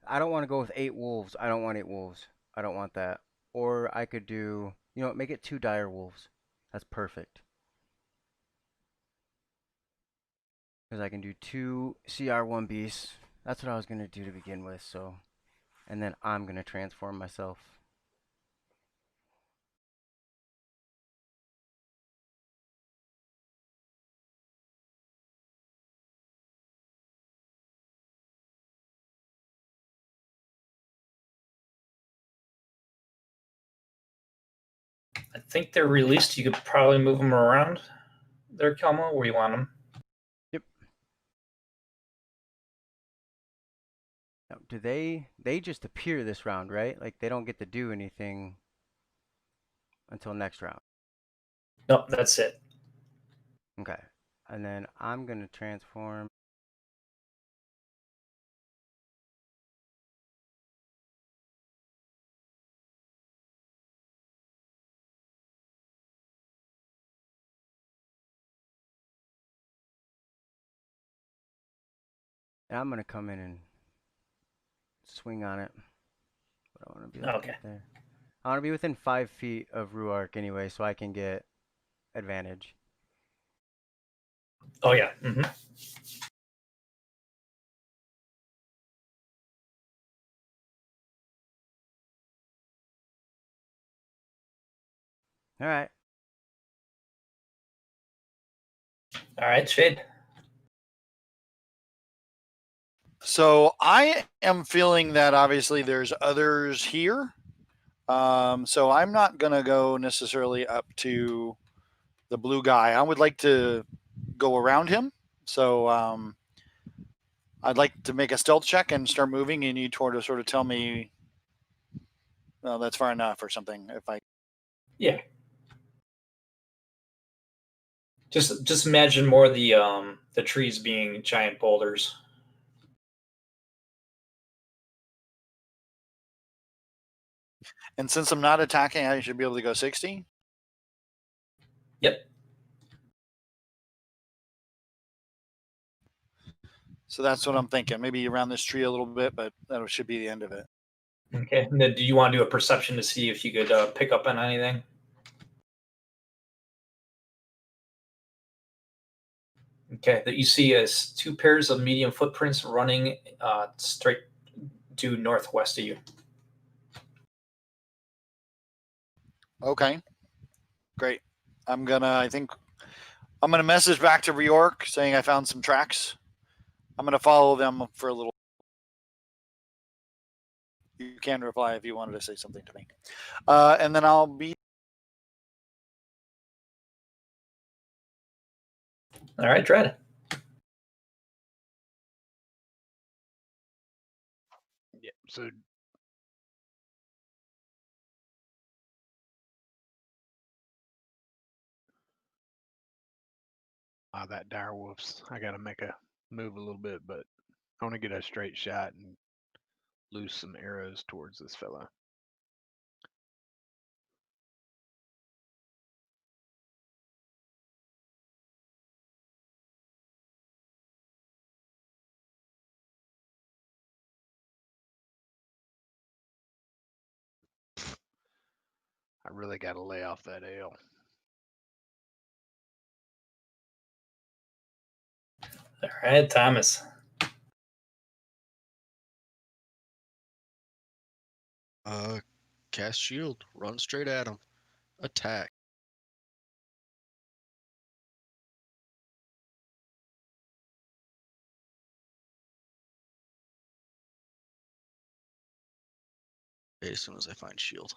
I don't want to go with 8 wolves. I don't want 8 wolves. I don't want that. Or I could do, you know what, make it 2 dire wolves. That's perfect. Because I can do 2 CR1 beasts. That's what I was going to do to begin with, so. And then I'm going to transform myself. I think they're released. You could probably move them around there, Kelmo, where you want them. Yep. Now, do they just appear this round, right? Like they don't get to do anything until next round. Nope, that's it. Okay. And then I'm going to transform. And I'm going to come in and swing on it. But I want to be like Okay. right there. I want to be within 5 feet of Ruark anyway, so I can get advantage. Oh yeah. Mm-hmm. All right. All right, Shade. So I am feeling that obviously there's others here. So I'm not gonna go necessarily up to the blue guy. I would like to go around him. So I'd like to make a stealth check and start moving, and you sort of tell me, well, that's far enough or something. If I Yeah. Just imagine more the trees being giant boulders. and since I'm not attacking, I should be able to go 60. Yep. So that's what I'm thinking. Maybe around this tree a little bit, but that should be the end of it. Okay. And then do you want to do a perception to see if you could pick up on anything? Okay. That you see is 2 pairs of medium footprints running straight due northwest of you. Okay, great. I think I'm gonna message back to Reork saying I found some tracks. I'm gonna follow them for a little. You can reply if you wanted to say something to me, and then I'll be. All right, Dread. Yeah. So that dire wolf's. I got to make a move a little bit, but I want to get a straight shot and loose some arrows towards this fella. I really got to lay off that ale. All right, Thomas. Cast shield. Run straight at him. Attack. Okay, as soon as I find shield.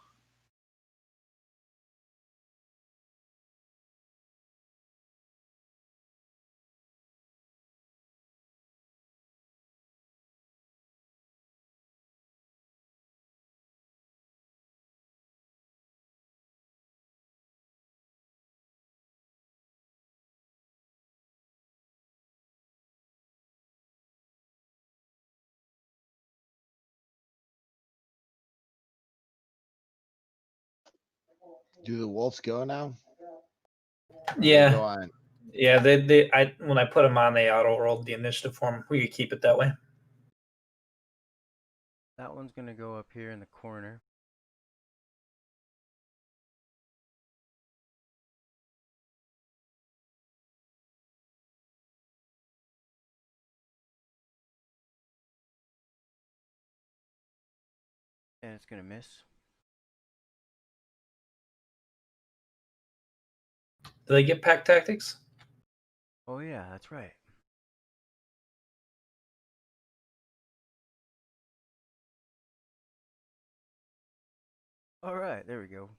Do the wolves go now? Or Yeah. they go on. Yeah, when I put them on, they auto rolled the initiative form. We could keep it that way. That one's gonna go up here in the corner. And it's gonna miss. Do they get pack tactics? Oh yeah, that's right. All right, there we go.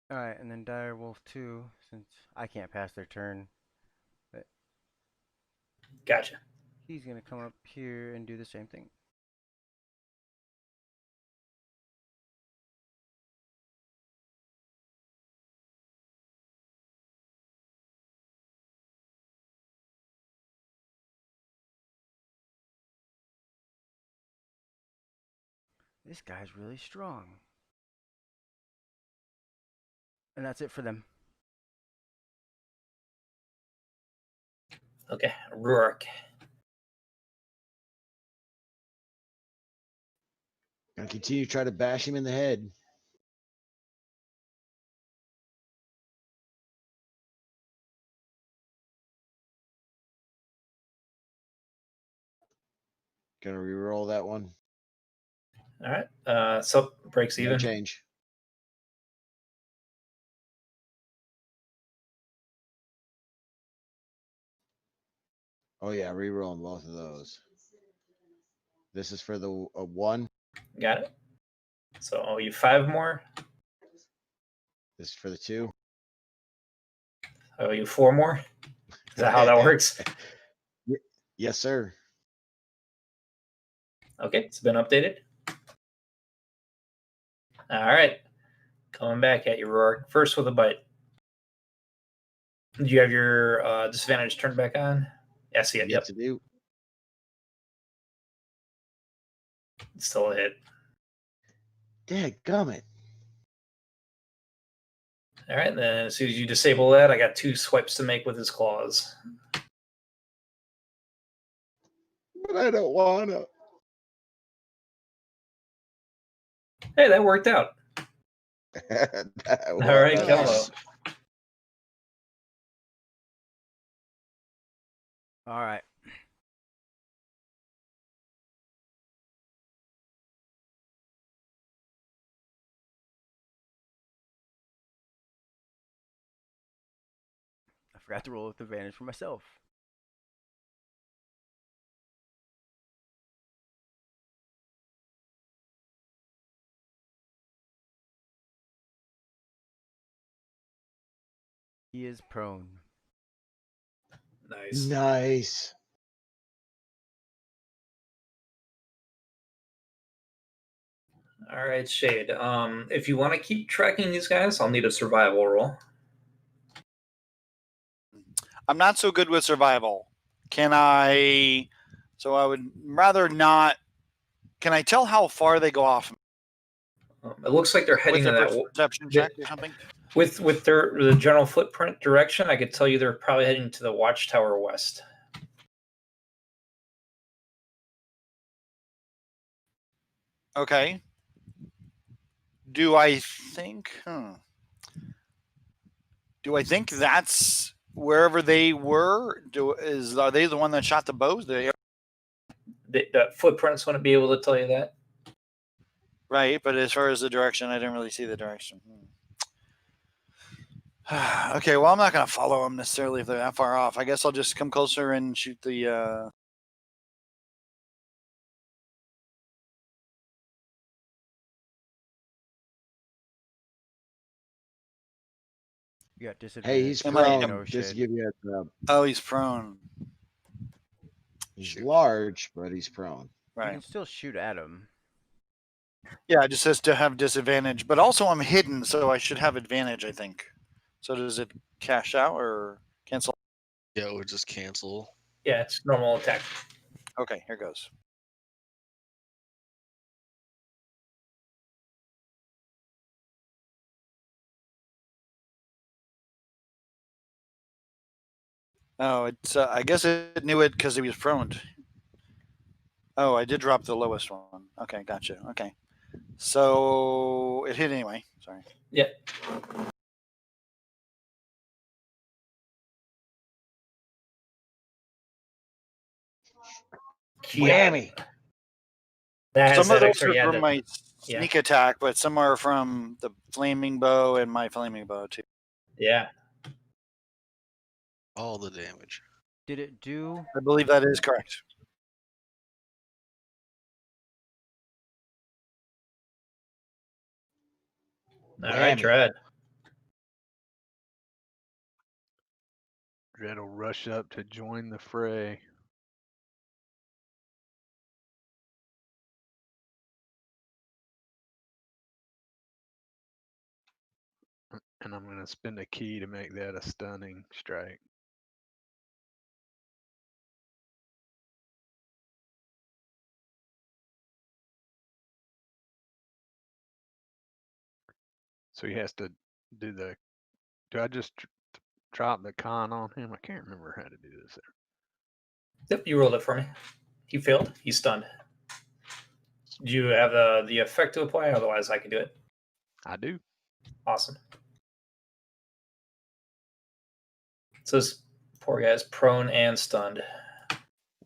All right, and then dire wolf 2, since I can't pass their turn, but Gotcha. he's gonna come up here and do the same thing. This guy's really strong. And that's it for them. Okay, Rourke. Gonna continue to try to bash him in the head. Gonna re-roll that one. All right. So breaks No even. change. Oh yeah, re-rolling both of those. This is for the 1. Got it. So you 5 more. This is for the 2. Oh, you 4 more. Is that how that works? Yes, sir. Okay, it's been updated. All right. Coming back at you, Rourke. First with a bite. Do you have your disadvantage turned back on? Yeah, see it. Yet Yep. to do. It's still a hit. Dadgummit. All right, then as soon as you disable that, I got 2 swipes to make with his claws. But I don't wanna. Hey, that worked out. All right, Kelmo. All right. I forgot to roll with advantage for myself. He is prone. Nice. Nice. All right, Shade. If you want to keep tracking these guys, I'll need a survival roll. I'm not so good with survival. Can I? So I would rather not. Can I tell how far they go off It looks like they're heading with in a that perception check or something? with the general footprint direction. I could tell you they're probably heading to the Watchtower West. Okay. Do I think? Do I think that's wherever they were? Are they the one that shot the bows? The footprints wouldn't be able to tell you that. Right, but as far as the direction, I didn't really see the direction. Okay, well, I'm not going to follow them necessarily if they're that far off. I guess I'll just come closer and shoot the. You got disadvantage. Hey, he's Am I- prone. No Just to shit. give you a Oh, he's prone. He's Shoot. large, but he's prone. You Right. can still shoot at him. Yeah, it just says to have disadvantage, but also I'm hidden, so I should have advantage, I think. So does it cash out or cancel? Yeah, it would just cancel. Yeah, it's normal attack. Okay, here goes. Oh, it's. I guess it knew it because he was prone. Oh, I did drop the lowest one. Okay, gotcha. Okay, so it hit anyway. Sorry. Yeah. Whammy. That has Some of that those extra. are Yeah, from my sneak attack, but some are from the flaming bow and my flaming bow too. yeah. All the damage. Did it do? I believe that is correct. All right, Whammy. Dread. Dread will rush up to join the fray. And I'm going to spend a key to make that a stunning strike. So he has to do the. Do I just drop the con on him? I can't remember how to do this. Yep, you rolled it for me. He failed. He's stunned. Do you have the effect to apply? Otherwise, I can do it. I do. Awesome. So this poor guy's prone and stunned.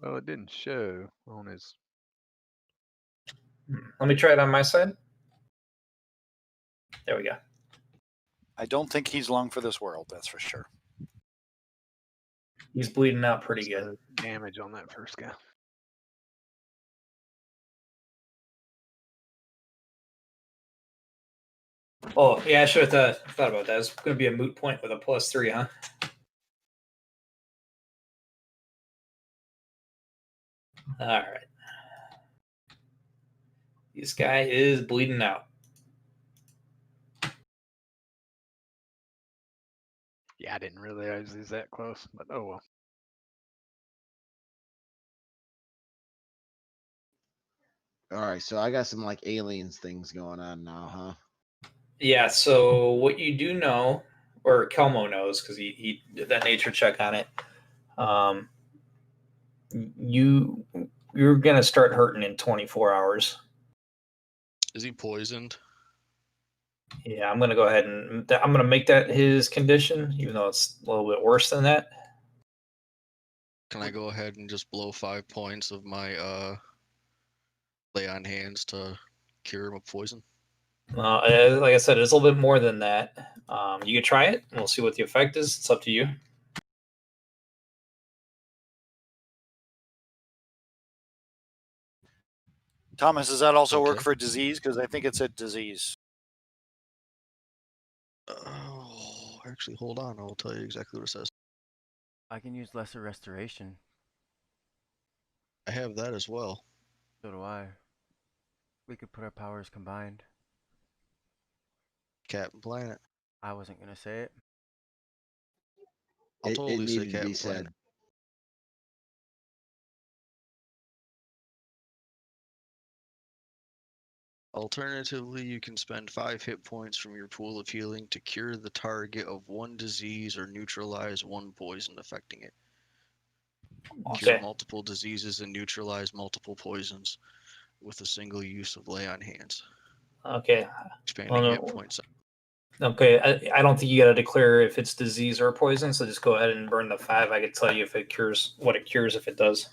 Well, it didn't show on his. Let me try it on my side. There we go. I don't think he's long for this world. That's for sure. He's bleeding out pretty good. Damage on that first guy. Oh, yeah, I should have thought about that. It's going to be a moot point with a +3, huh? All right. This guy is bleeding out. Yeah, I didn't realize he's that close, but oh well. All right, so I got some like aliens things going on now, huh? Yeah, so what you do know, or Kelmo knows, because he did that nature check on it, you're going to start hurting in 24 hours. Is he poisoned? Yeah, I'm going to go ahead and I'm going to make that his condition, even though it's a little bit worse than that. Can I go ahead and just blow 5 points of my lay on hands to cure him of poison? Like I said, it's a little bit more than that. You can try it. We'll see what the effect is. It's up to you. Thomas, does that also work Okay. for disease? Because I think it's a disease. Oh, where Actually, hold on. I will tell you exactly what it says. I can use lesser restoration. I have that as well. So do I. We could put our powers combined. Captain Planet. I wasn't gonna say it. I'll It totally say needed to be Captain Planet. said. Alternatively, you can spend 5 hit points from your pool of healing to cure the target of 1 disease or neutralize 1 poison affecting it. Cure Okay. multiple diseases and neutralize multiple poisons with a single use of lay on hands. Okay. Expanding Well, hit points. Okay. I don't think you got to declare if it's disease or poison. So just go ahead and burn the 5. I could tell you if it cures, what it cures if it does.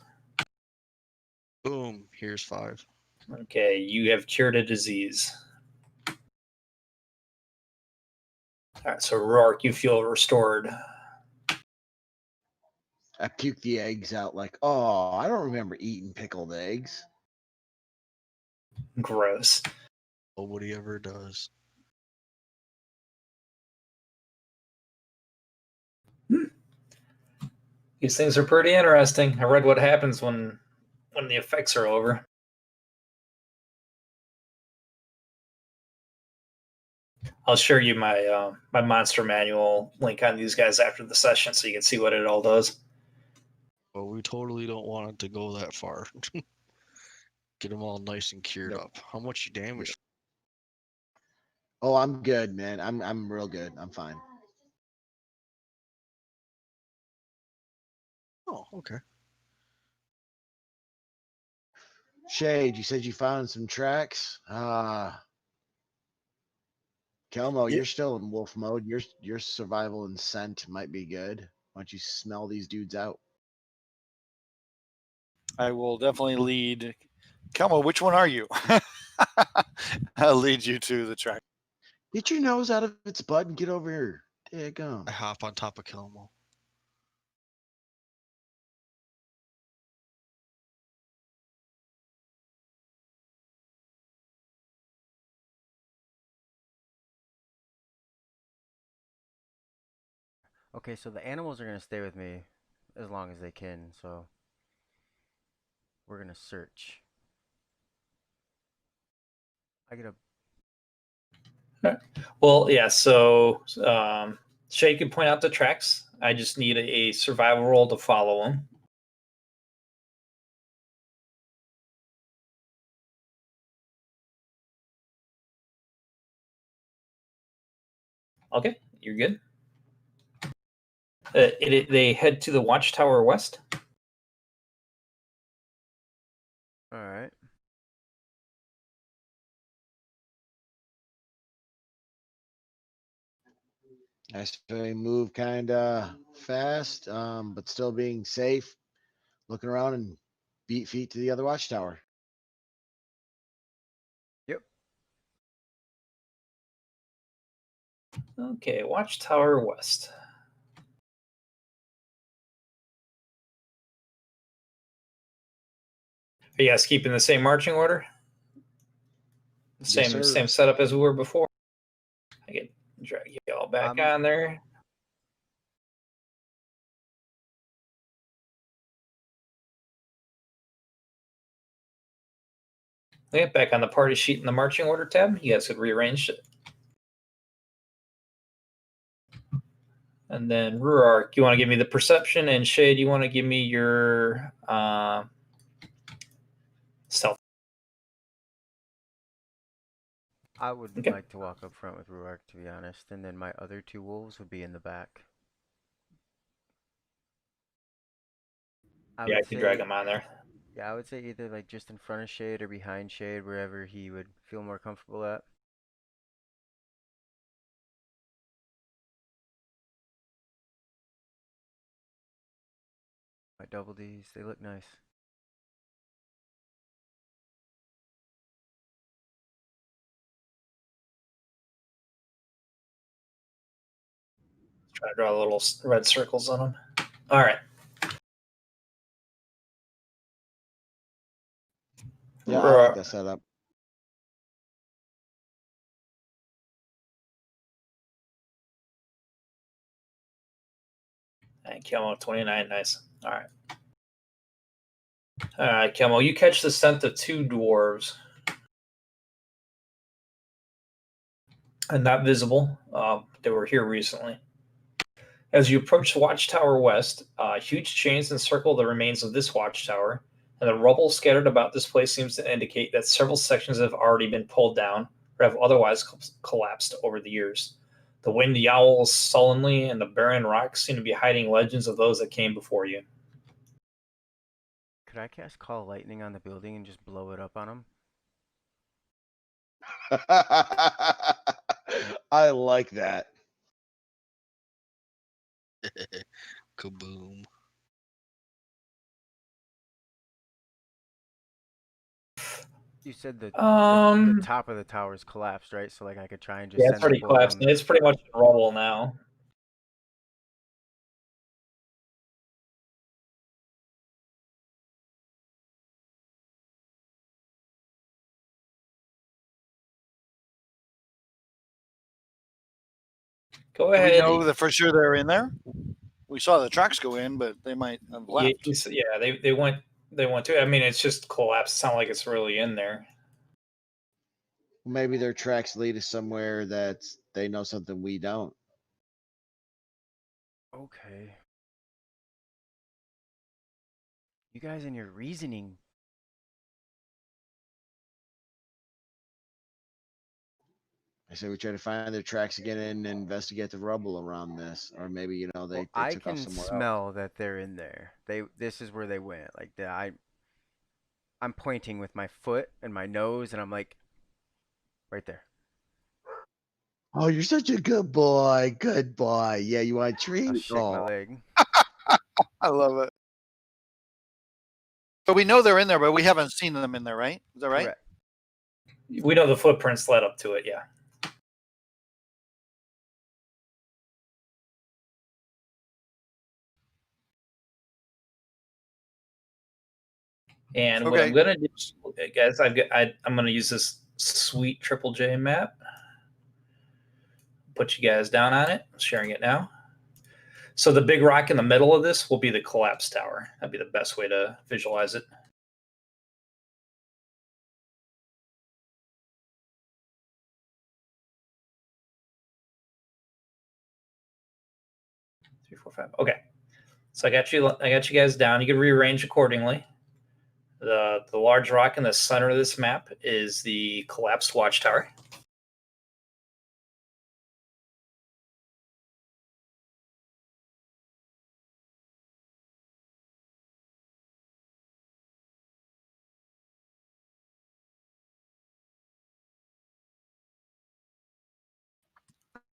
Boom. Here's 5. Okay. You have cured a disease. All right. So Rourke, you feel restored. I puked the eggs out like, oh, I don't remember eating pickled eggs. Gross. Nobody ever does. These things are pretty interesting. I read what happens when the effects are over. I'll share you my my monster manual link on these guys after the session, so you can see what it all does. But we totally don't want it to go that far. Get them all nice and cured Nope. up. How much you damage? Oh, I'm good, man. I'm real good. I'm fine. Oh, okay. Shade, you said you found some tracks. Kelmo, Yeah. you're still in wolf mode. Your survival and scent might be good. Why don't you smell these dudes out? I will definitely lead. Kelmo, which one are you? I'll lead you to the track. Get your nose out of its butt and get over here. Daggum. I hop on top of Kelmo. Okay, so the animals are gonna stay with me as long as they can, so we're gonna search. I get a Well, yeah. So Shay can point out the tracks. I just need a survival roll to follow them. Okay, you're good. They head to the watchtower west. all right. I say move kind of fast, but still being safe. Looking around and beat feet to the other watchtower. Yep. Okay, watchtower west. Are you guys keeping the same marching order? Yes, Same sir. setup as we were before. I can drag you all back I'm on there. Okay, back on the party sheet in the marching order tab. You guys could rearrange it. And then Ruark, you want to give me the perception, and Shade, you want to give me your stealth. I would Okay. like to walk up front with Ruark, to be honest, and then my other 2 wolves would be in the back. I Yeah, I would can drag say, them on there. yeah, I would say either like just in front of Shade or behind Shade, wherever he would feel more comfortable at. My double Ds, they look nice. Try to draw little red circles on them. All right. Yeah, I like that setup. And Camo 29, nice. All right. All right, Camo, you catch the scent of two dwarves. And not visible. They were here recently. As you approach the Watchtower West, huge chains encircle the remains of this watchtower, and the rubble scattered about this place seems to indicate that several sections have already been pulled down or have otherwise collapsed over the years. The wind yowls sullenly, and the barren rocks seem to be hiding legends of those that came before you. Could I cast Call Lightning on the building and just blow it up on them? I like that. Kaboom. You said the Um, top of the tower's collapsed, right? So like I could try and just yeah, it's send a pretty bolt collapsed. on. It's pretty much in rubble now. Go Do we ahead. know that for sure they're in there? We saw the tracks go in, but they might have Yeah, left. they went to. I mean, it's just collapsed. It's not like it's really in there. Maybe their tracks lead us somewhere that they know something we don't. Okay. You guys and your reasoning. I say we try to find their tracks again and investigate the rubble around this, or maybe they Well, they I took off can somewhere else. smell that they're in there. This is where they went. Like I'm pointing with my foot and my nose, and I'm like, right there. Oh, you're such a good boy. Good boy. Yeah, you want a treat? I'll shake my Oh, leg. I love it. But we know they're in there, but we haven't seen them in there, right? Is that right? Correct. We know the footprints led up to it. Yeah. And what I'm Okay. gonna do, guys, I'm gonna use this sweet Triple J map. Put you guys down on it. I'm sharing it now. So the big rock in the middle of this will be the collapse tower. That'd be the best way to visualize it. Three, four, five. Okay. So I got you guys down. You can rearrange accordingly. The large rock in the center of this map is the collapsed watchtower.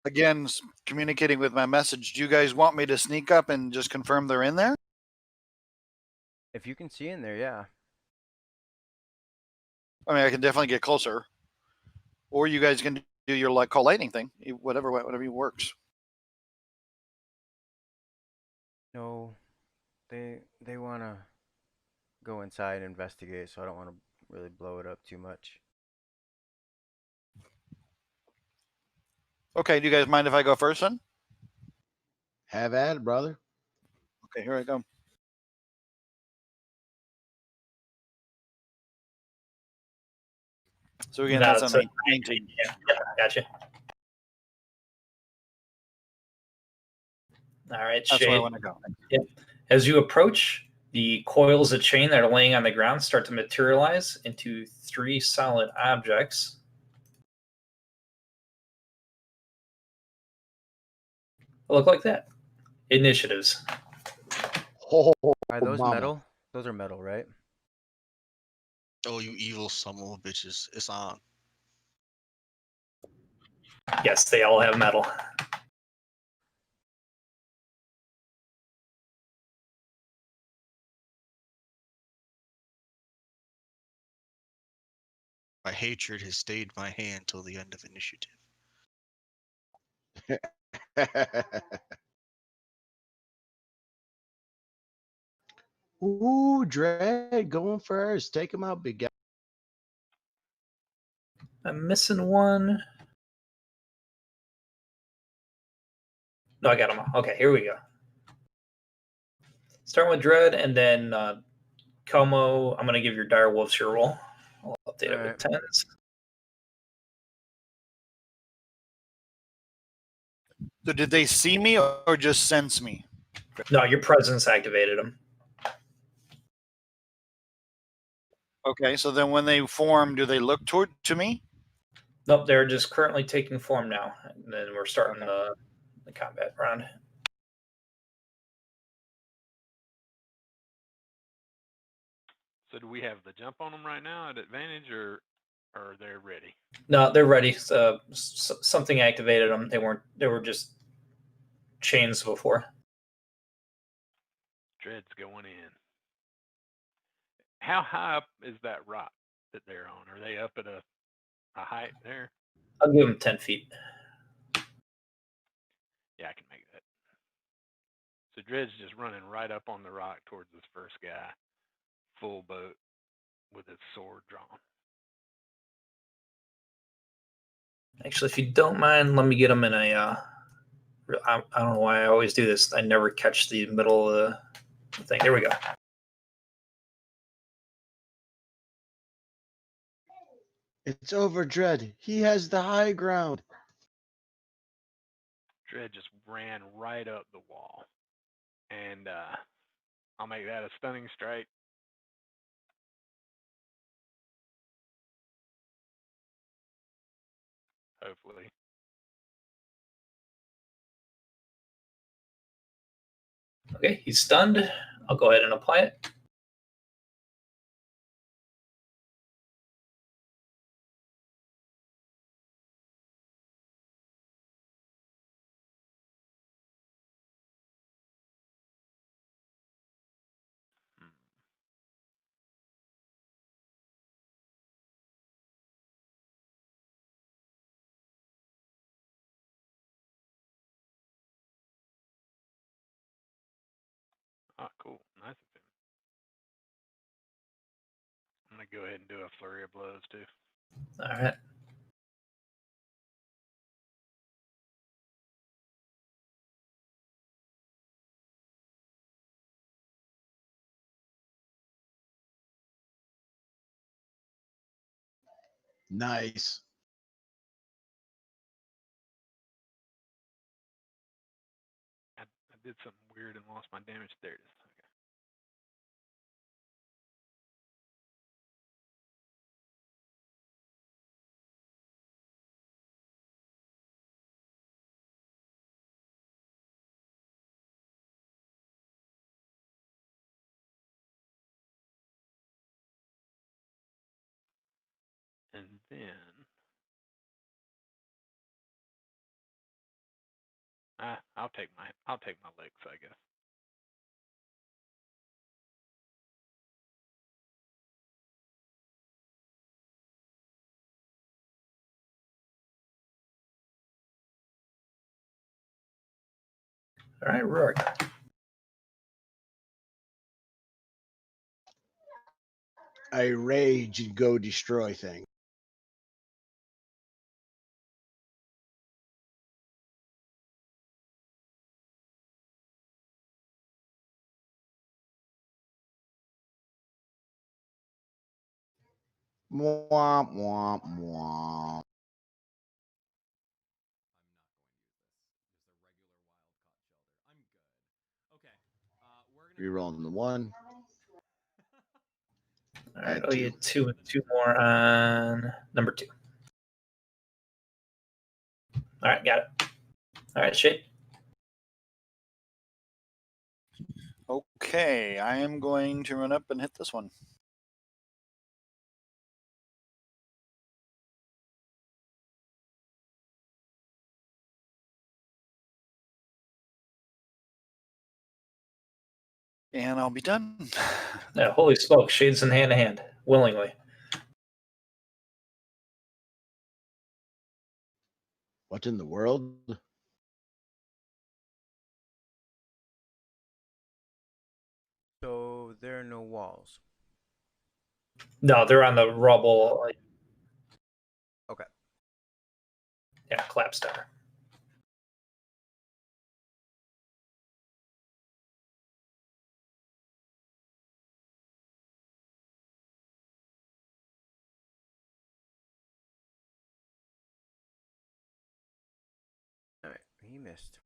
Again, communicating with my message. Do you guys want me to sneak up and just confirm they're in there? If you can see in there, yeah. I mean, I can definitely get closer. Or you guys can do your call lightning thing. Whatever works. No, they want to go inside and investigate, so I don't want to really blow it up too much. Okay, do you guys mind if I go first then? have at it, brother. Okay, here I go. So again, No, that's it's on a 19. Yeah, gotcha. All right, That's where I Shade. want to go. Yep. As you approach, the coils of chain that are laying on the ground start to materialize into three solid objects. They look like that. Initiatives. Oh, Are those mama. metal? Those are metal, right? Oh, you evil son of a bitches. It's on. Yes, they all have metal. My hatred has stayed my hand till the end of initiative. Ooh, Dread going first. Take him out, big guy. I'm missing one. No, I got them all. Okay, here we go. Starting with Dread, and then Como, I'm going to give your Dire Wolves your roll. I'll update it with 10s. So did they see me or just sense me? No, your presence activated them. Okay, so then when they form, do they look to me? Nope, they're just currently taking form now. And then we're starting the combat round. So do we have the jump on them right now at advantage, or they're ready? No, they're ready. So, something activated them. They weren't. They were just chains before. Dread's going in. How high up is that rock that they're on? Are they up at a height there? I'll give them 10 feet. Yeah, I can make that. So Dread's just running right up on the rock towards this first guy, full boat, with his sword drawn. Actually, if you don't mind, let me get them in a. I don't know why I always do this. I never catch the middle of the thing. There we go. It's over, Dread. He has the high ground. Dread just ran right up the wall, and I'll make that a stunning strike. Hopefully. Okay, he's stunned. I'll go ahead and apply it. Oh, cool. Nice of him. I'm going to go ahead and do a flurry of blows, too. All right. Nice. I did something weird and lost my damage. There it is. Okay. And then I'll take my legs, I guess. All right, Rourke. I rage and go destroy things. Womp, womp, womp. Rerolling the 1. All right, Add I'll get 2. 2 and 2 more on number 2. All right, got it. All right, Shade. Okay, I am going to run up and hit this one. And I'll be done. Yeah, holy smoke, Shade's in hand to hand, willingly. What in the world? So there are no walls. No, they're on the rubble. Okay. Yeah, Clapstar. he missed.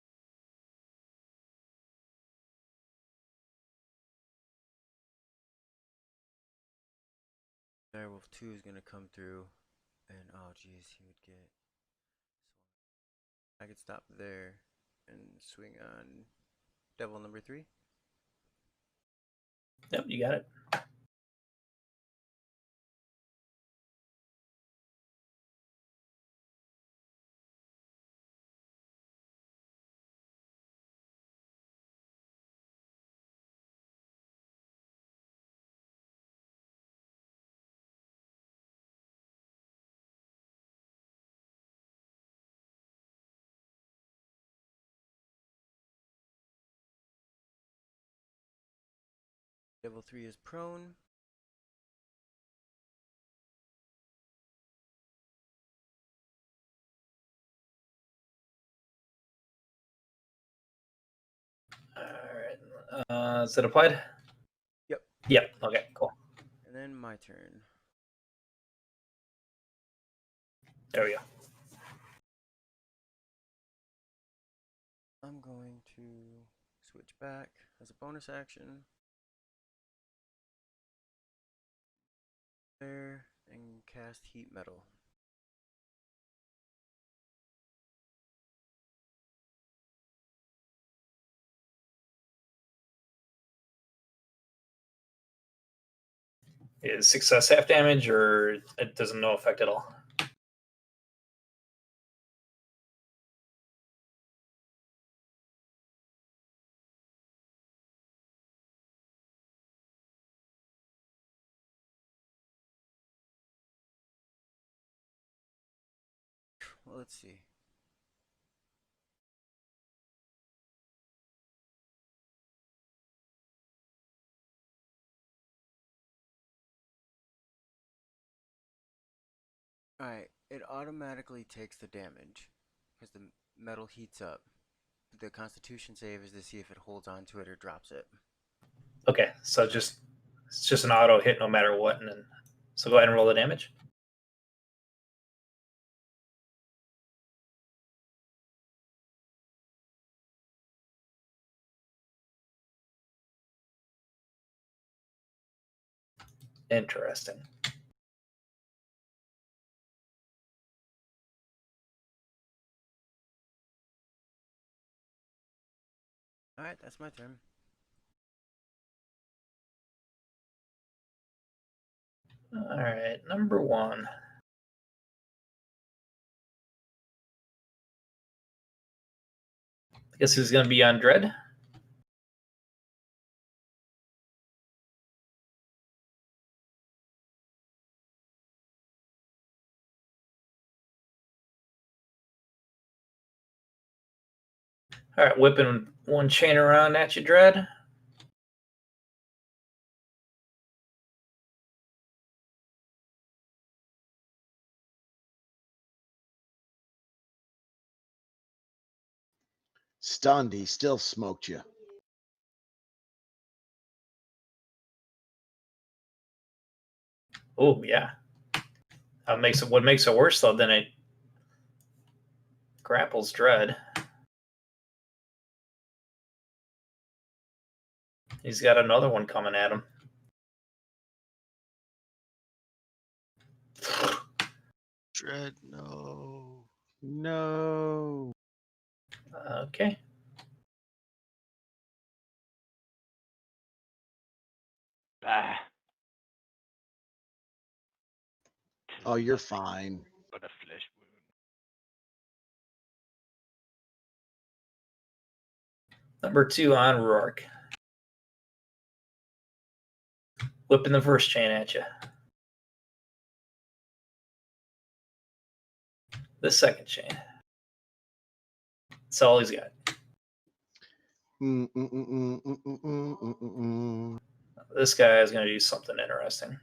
Direwolf 2 is gonna come through, and oh geez, he would get. I could stop there and swing on devil number 3. Yep, you got it. Devil 3 is prone. All right. Is it applied? Yep. Yep. Okay, cool. And then my turn. There we go. I'm going to switch back as a bonus action. There and cast heat metal. Is success half damage, or it doesn't no effect at all? Well, let's see. Alright, it automatically takes the damage because the metal heats up. The constitution save is to see if it holds on to it or drops it. Okay, so it's just an auto hit no matter what, and then so go ahead and roll the damage. Interesting. Alright, that's my turn. All right, number 1. I guess he's going to be on Dread. All right, whipping one chain around at you, Dread. Stunned, he still smoked you. Oh yeah. What makes it worse though? Then it grapples Dread. He's got another one coming at him. Dread, no. No. Okay. Ah, Oh, you're fine. but a flesh wound. Number 2 on Rourke. Whipping the first chain at you. The second chain. That's all he's got. This guy is going to do something interesting.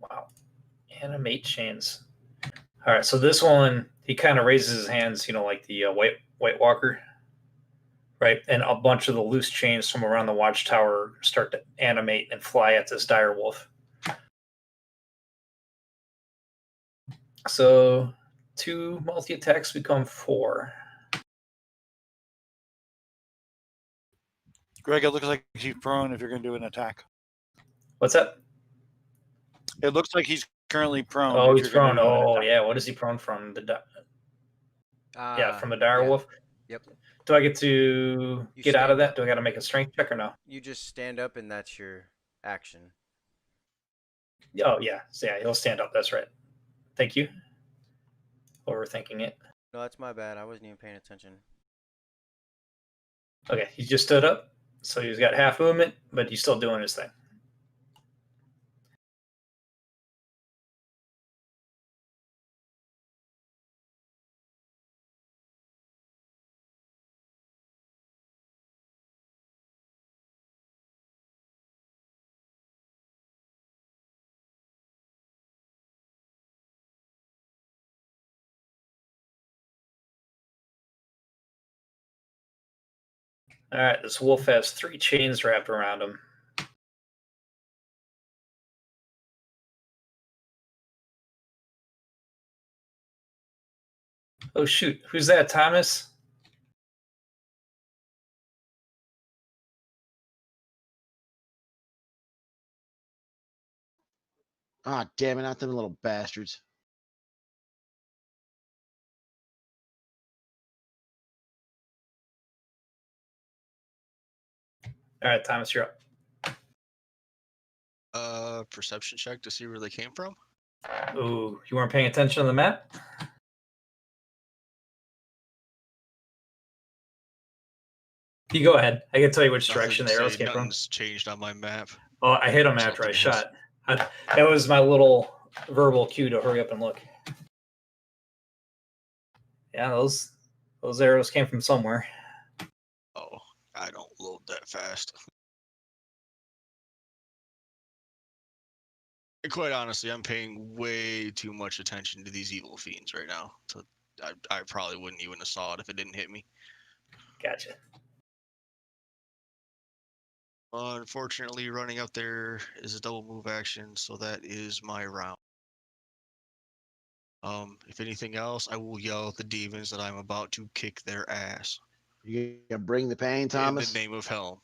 Wow. Animate chains. All right, so this one, he kind of raises his hands, like the White Walker, right? And a bunch of the loose chains from around the watchtower start to animate and fly at this dire wolf. So 2 multi-attacks become 4. Greg, it looks like he's prone if you're going to do an attack. What's that? It looks like he's currently prone. Oh, if he's you're gonna prone. do an Oh, attack. yeah. What is he prone from? From the dire Yeah. wolf. Yep. Do I get to You get out of stand that? up. Do I got to make a strength check or no? You just stand up, and that's your action. Oh, yeah. So, yeah, he'll stand up. That's right. Thank you. Overthinking it. No, that's my bad. I wasn't even paying attention. Okay, he just stood up. So he's got half movement, but he's still doing his thing. All right, this wolf has 3 chains wrapped around him. Oh, shoot. Who's that, Thomas? Ah, damn it, not them little bastards. All right, Thomas, you're up. Perception check to see where they came from. Ooh, you weren't paying attention to the map? You go ahead. I can tell you which direction the arrows came from. Nothing's changed on my map. Oh, I hit him after I Something else. shot. That was my little verbal cue to hurry up and look. Yeah, those arrows came from somewhere. Oh, I don't load that fast. And quite honestly, I'm paying way too much attention to these evil fiends right now. So I probably wouldn't even have saw it if it didn't hit me. Gotcha. Unfortunately, running out there is a double move action, so that is my round. If anything else, I will yell at the demons that I'm about to kick their ass. You gonna bring the pain, Thomas? In the name of Helm.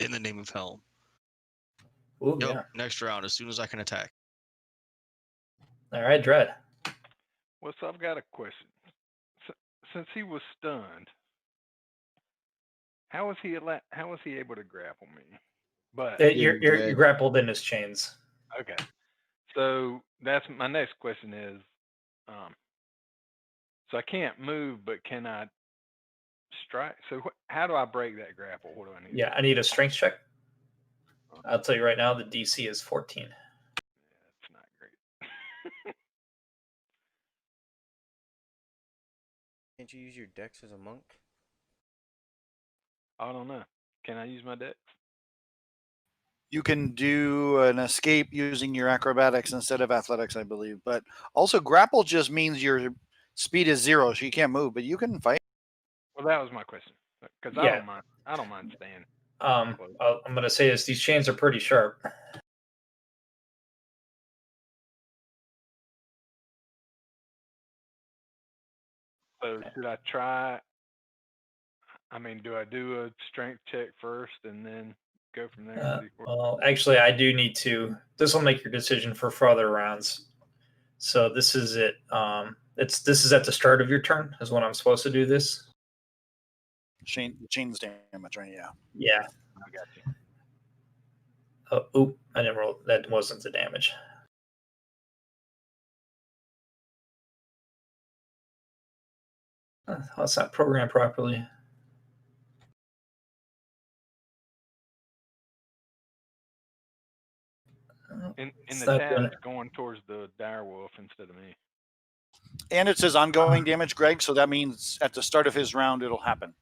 In the name of Helm. Ooh, Yep, yeah. next round, as soon as I can attack. All right, Dread. Well, so I've got a question. Since he was stunned, how was he able to grapple me? But You're grappled in his chains. okay, so that's my next question is, so I can't move, but can I strike? So how do I break that grapple? What do I need? Yeah, I need a strength check. I'll tell you right now, the DC is 14. That's not great. Can't you use your dex as a monk? I don't know. Can I use my dex? You can do an escape using your acrobatics instead of athletics, I believe. But also, grapple just means your speed is 0, so you can't move, but you can fight. Well, that was my question. Because Yeah. I don't mind staying. I'm going to say this. These chains are pretty sharp. So should I try? I mean, do I do a strength check first and then go from there? Well, actually, I do need to. This will make your decision for further rounds. So this is it. This is at the start of your turn. Is when I'm supposed to do this. Chains damage, right? Yeah. Yeah. I got you. Oh, oop! I didn't roll. That wasn't the damage. That's not programmed properly. In the tab, it's going towards the direwolf instead of me. And it says ongoing damage, Greg, so that means at the start of his round it'll happen.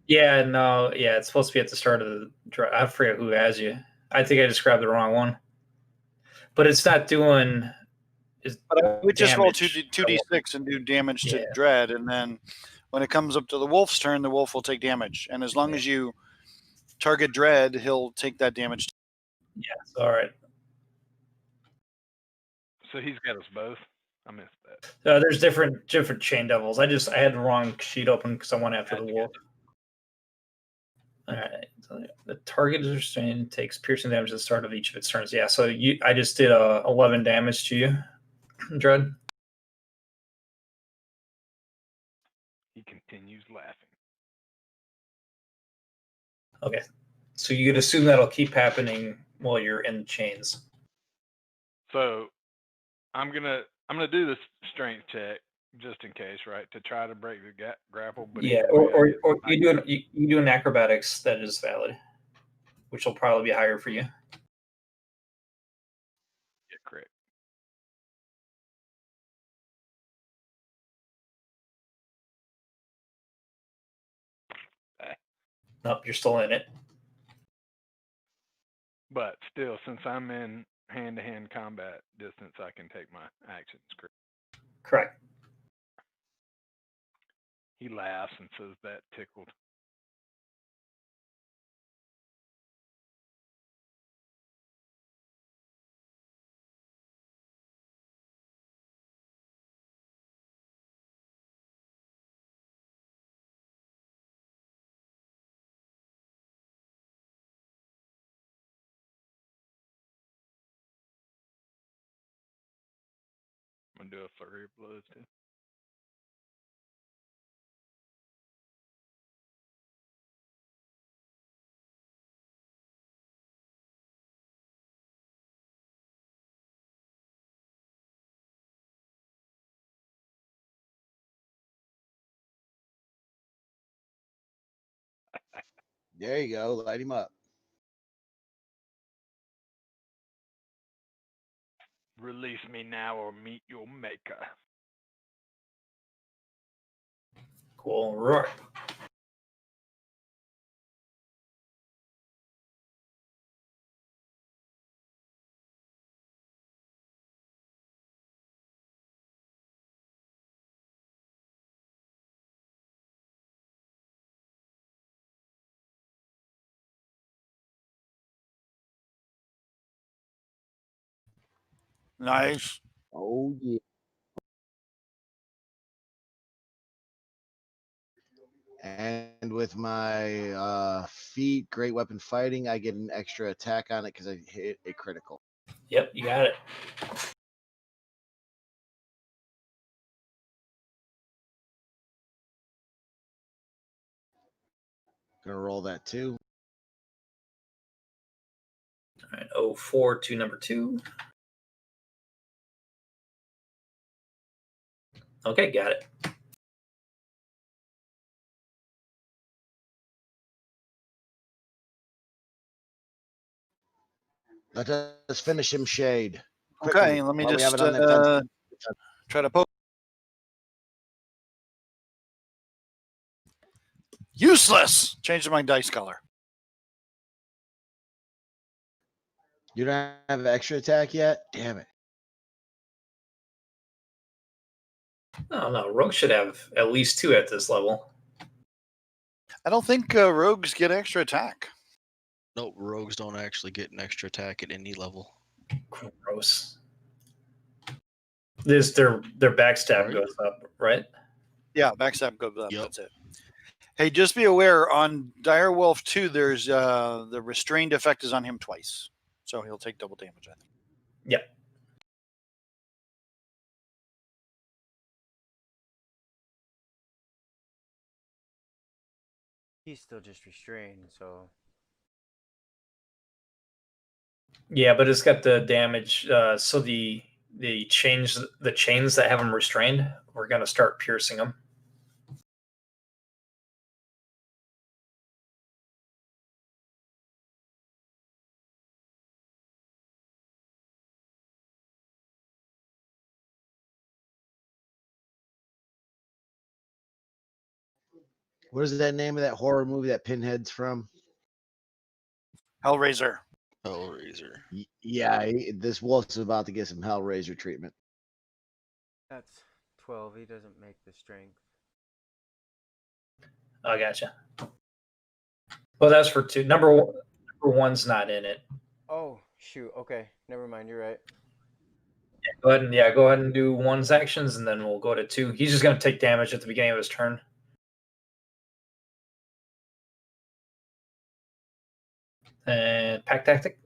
Yeah, no, yeah, it's supposed to be at the start of the. I forget who has you. I think I just grabbed the wrong one. but it's not doing. But I would just roll damage. 2d6 and do damage to Yeah. Dread, and then when it comes up to the wolf's turn, the wolf will take damage. And as long as you target Dread, he'll take that damage. Yeah. All right. So he's got us both. I missed that. There's different chain devils. I had the wrong sheet open because I went after the wolf. All right. So the target is restrained, takes piercing damage at the start of each of its turns. Yeah. So I just did 11 damage to you, Dread. He continues laughing. Okay. So you could assume that'll keep happening while you're in the chains. So I'm gonna do this strength check just in case, right, to try to break the grapple. But Yeah, or you do an acrobatics that is valid, which will probably be higher for you. Yeah, correct. Nope, you're still in it. But still, since I'm in hand-to-hand combat distance, I can take my actions. Correct. He laughs and says that tickled. I'm gonna do a flurry of blows too. There you go. Light him up. Release me now or meet your maker. Cool. Roar. Nice. Oh yeah. And with my feat, great weapon fighting, I get an extra attack on it because I hit a critical. Yep, you got it. Gonna roll that too. All right, 04 to number 2. Okay, got it. Let us finish him, Shade. Okay, let me while we have just it on that 10. try to poke. Useless! Change my dice color. You don't have extra attack yet? Damn it. Oh no, Rogue should have at least 2 at this level. I don't think rogues get extra attack. Nope, rogues don't actually get an extra attack at any level. Gross. Their backstab Right. goes up, right? Yeah, backstab goes up. Yep. That's it. Hey, just be aware on Direwolf 2, there's the restrained effect is on him twice. So he'll take double damage, I think. Yep. He's still just restrained, so Yeah, but it's got the damage. So the chains that have him restrained, we're gonna start piercing them. What is that name of that horror movie that Pinhead's from? Hellraiser. Hellraiser. Yeah, this wolf's about to get some Hellraiser treatment. That's 12. He doesn't make the strength. I gotcha. Well, that's for 2. Number 1's not in it. Oh, shoot. Okay. Never mind. You're right. Go ahead and do 1's actions, and then we'll go to 2. He's just going to take damage at the beginning of his turn. And pack tactic.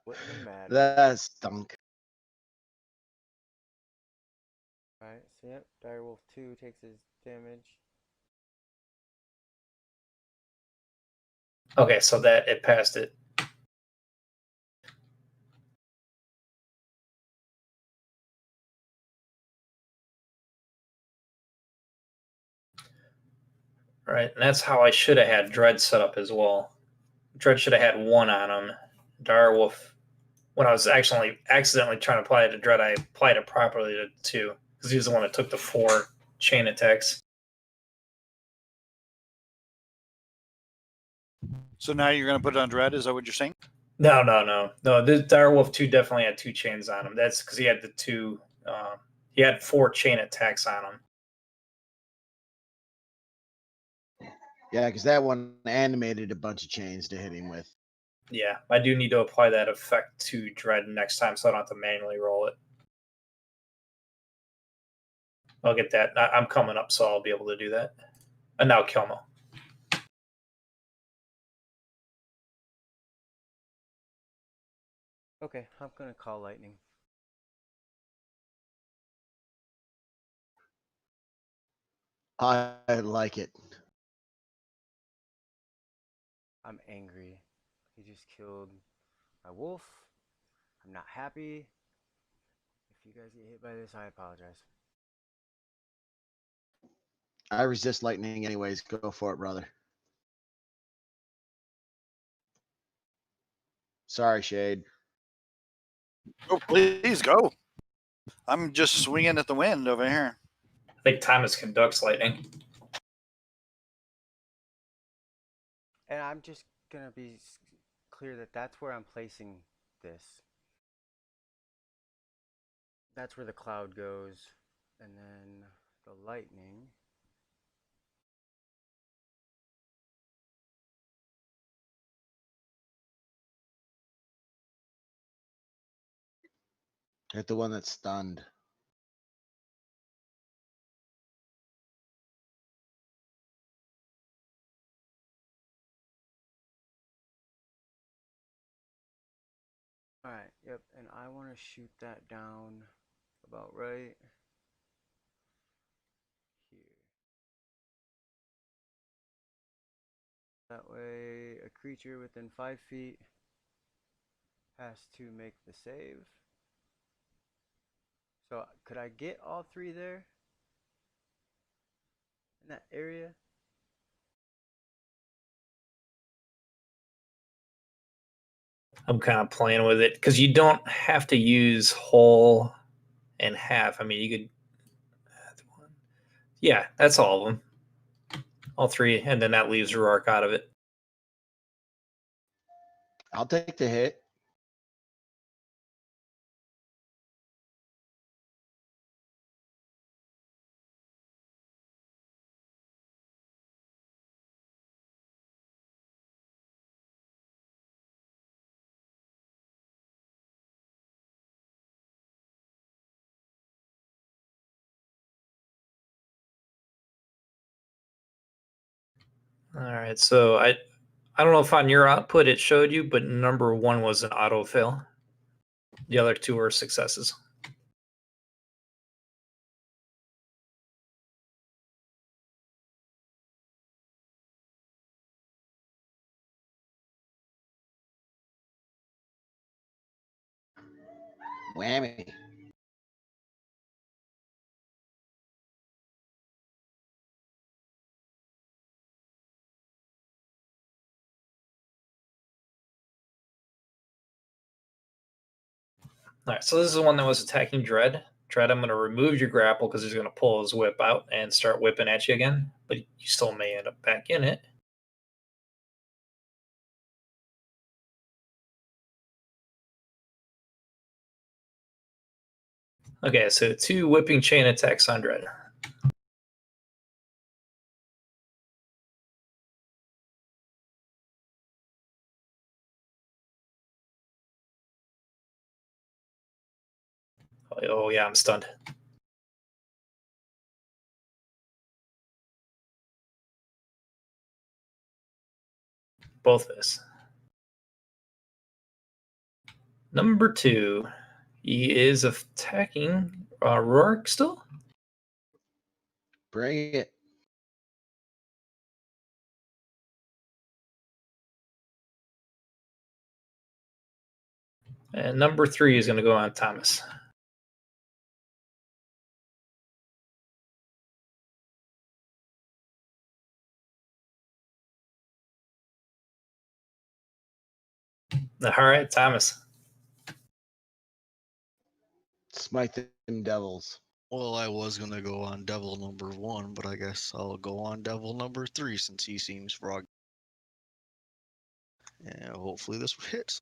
Wouldn't have mattered. That stunk. Alright, so yep, Direwolf 2 takes his damage. Okay, so that it passed it. Right, and that's how I should have had Dread set up as well. Dread should have had 1 on him. Direwolf, when I was actually accidentally trying to apply it to Dread, I applied it properly to 2 because he was the one that took the 4 chain attacks. So now you're going to put it on Dread? Is that what you're saying? No. This Direwolf 2 definitely had 2 chains on him. That's because he had the 2. He had 4 chain attacks on him. Yeah, because that one animated a bunch of chains to hit him with. Yeah, I do need to apply that effect to Dread next time so I don't have to manually roll it. I'll get that. I'm coming up, so I'll be able to do that. And now Kelmo. Okay, I'm gonna call lightning. I like it. I'm angry. He just killed my wolf. I'm not happy. If you guys get hit by this, I apologize. I resist lightning anyways. Go for it, brother. Sorry, Shade. Oh, please go. I'm just swinging at the wind over here. I think Thomas conducts lightning. And I'm just gonna be clear that that's where I'm placing this. That's where the cloud goes. And then the lightning. Hit the one that's stunned. Alright, yep, and I want to shoot that down about right here. That way, a creature within 5 feet has to make the save. So, could I get all 3 there? In that area? I'm kind of playing with it because you don't have to use whole and half. I mean, you could. Yeah, that's all of them. All 3, and then that leaves Ruark out of it. I'll take the hit. All right, so I don't know if on your output it showed you, but number 1 was an autofill. The other 2 were successes. Whammy. All right, so this is the one that was attacking Dread. Dread, I'm going to remove your grapple because he's going to pull his whip out and start whipping at you again, but you still may end up back in it. Okay, so 2 whipping chain attacks on Dread. Oh yeah, I'm stunned. Both miss. Number 2, he is attacking Rourke still. Bring it. And number 3 is going to go on Thomas. All right, Thomas. Smite them devils. Well, I was gonna go on devil number 1, but I guess I'll go on devil number 3 since he seems frog. And hopefully this hits.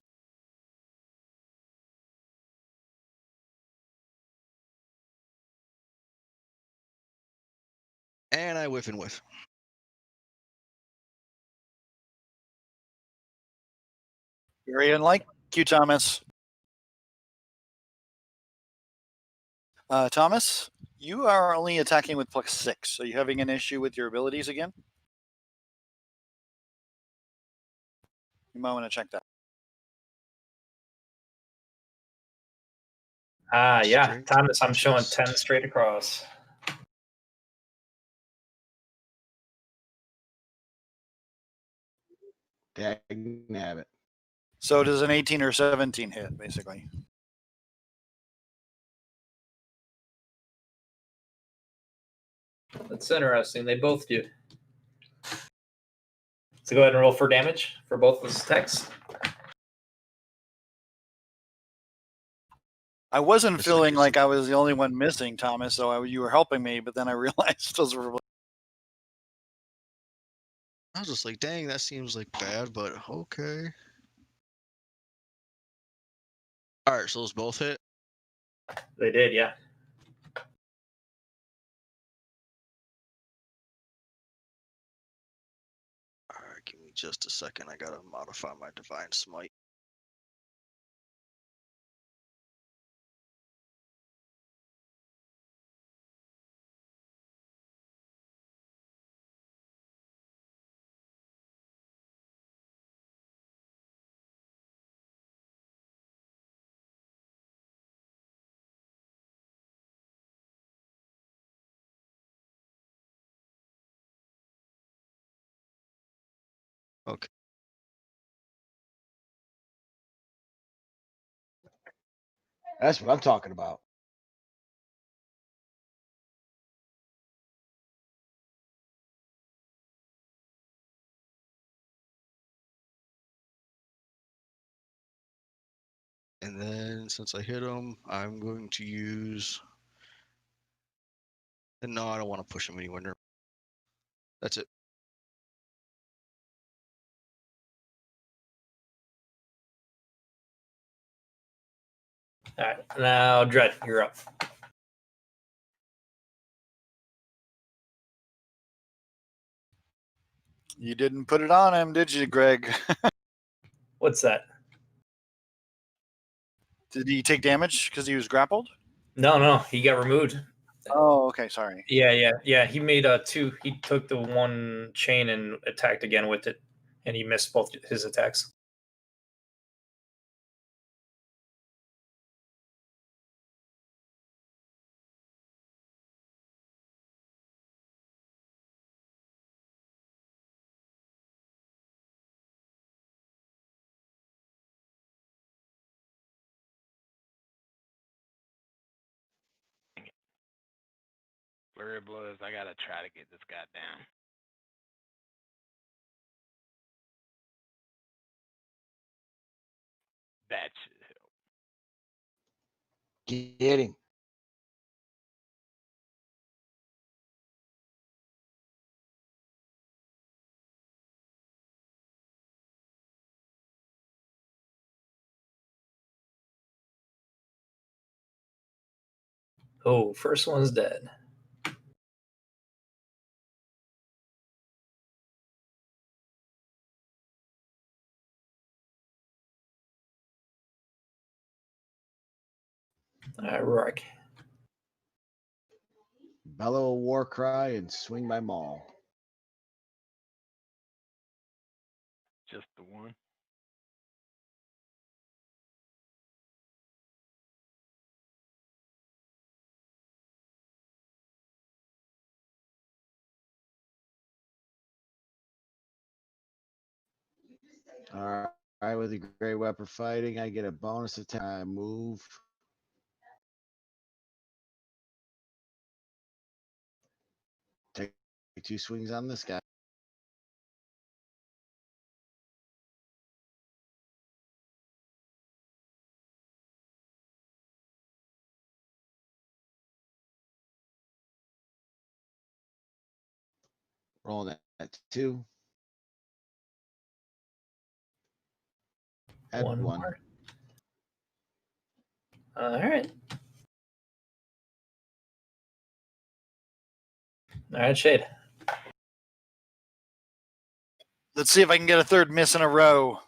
And I whiff and whiff. Very unlike you, Thomas. Thomas, you are only attacking with +6. Are you having an issue with your abilities again? You might want to check that. Yeah, Straight Thomas, I'm showing chest. 10 straight across. Dag nabbit. So does an 18 or 17 hit, basically? That's interesting. They both do. So go ahead and roll for damage for both those attacks. I wasn't It's feeling like like I was the only one missing, Thomas, so you were helping me, but then I realized those were... I was just like, dang, that seems like bad, but okay. Alright, so those both hit. They did, yeah. Alright, give me just a second. I gotta modify my divine smite. Okay. That's what I'm talking about. And then since I hit him, I'm going to use. And no, I don't want to push him anywhere near. That's it. All right, now Dread, you're up. You didn't put it on him, did you, Greg? What's that? Did he take damage because he was grappled? No, he got removed. Oh, okay, sorry. Yeah. He made a 2. He took the 1 chain and attacked again with it, and he missed both his attacks. Flurry of blows. I gotta try to get this guy down. That should help. Get him. Oh, first one's dead. All right, Rourke. Bellow a war cry and swing my maul. Just the one. All right, with the Grey Weapon fighting, I get a bonus attack. I move. Take 2 swings on this guy. Rolling at 2. Add One 1. more. All right. All right, Shade. Let's see if I can get a third miss in a row.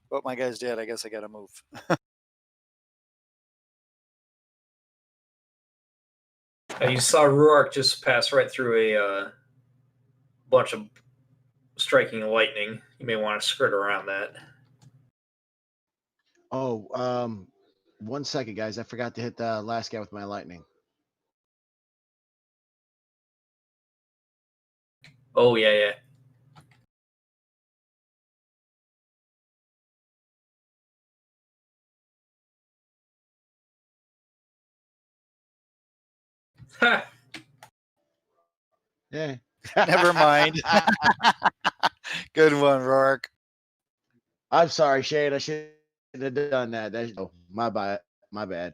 But my guy's dead. I guess I got to move. You saw Ruark just pass right through a bunch of striking lightning. You may want to skirt around that. Oh, 1 second, guys. I forgot to hit the last guy with my lightning. Oh, yeah. Ha! Yeah. Never mind. Good one, Rourke. I'm sorry, Shade. I should have done that. Oh, my bad. My bad.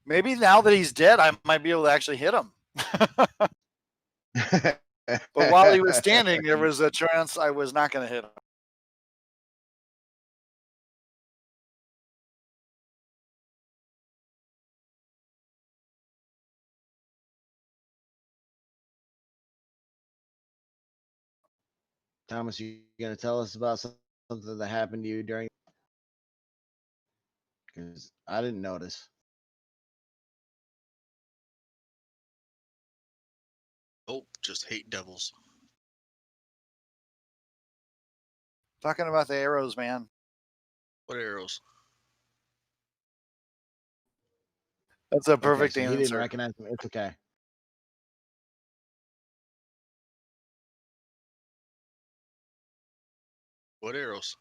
Maybe now that he's dead, I might be able to actually hit him. But while he was standing, there was a chance I was not going to hit him. Thomas, you gonna tell us about something that happened to you during? Because I didn't notice. Oh, just hate devils. Talking about the arrows, man. What arrows? That's a Okay, perfect so he didn't answer. recognize him. It's okay. What arrows?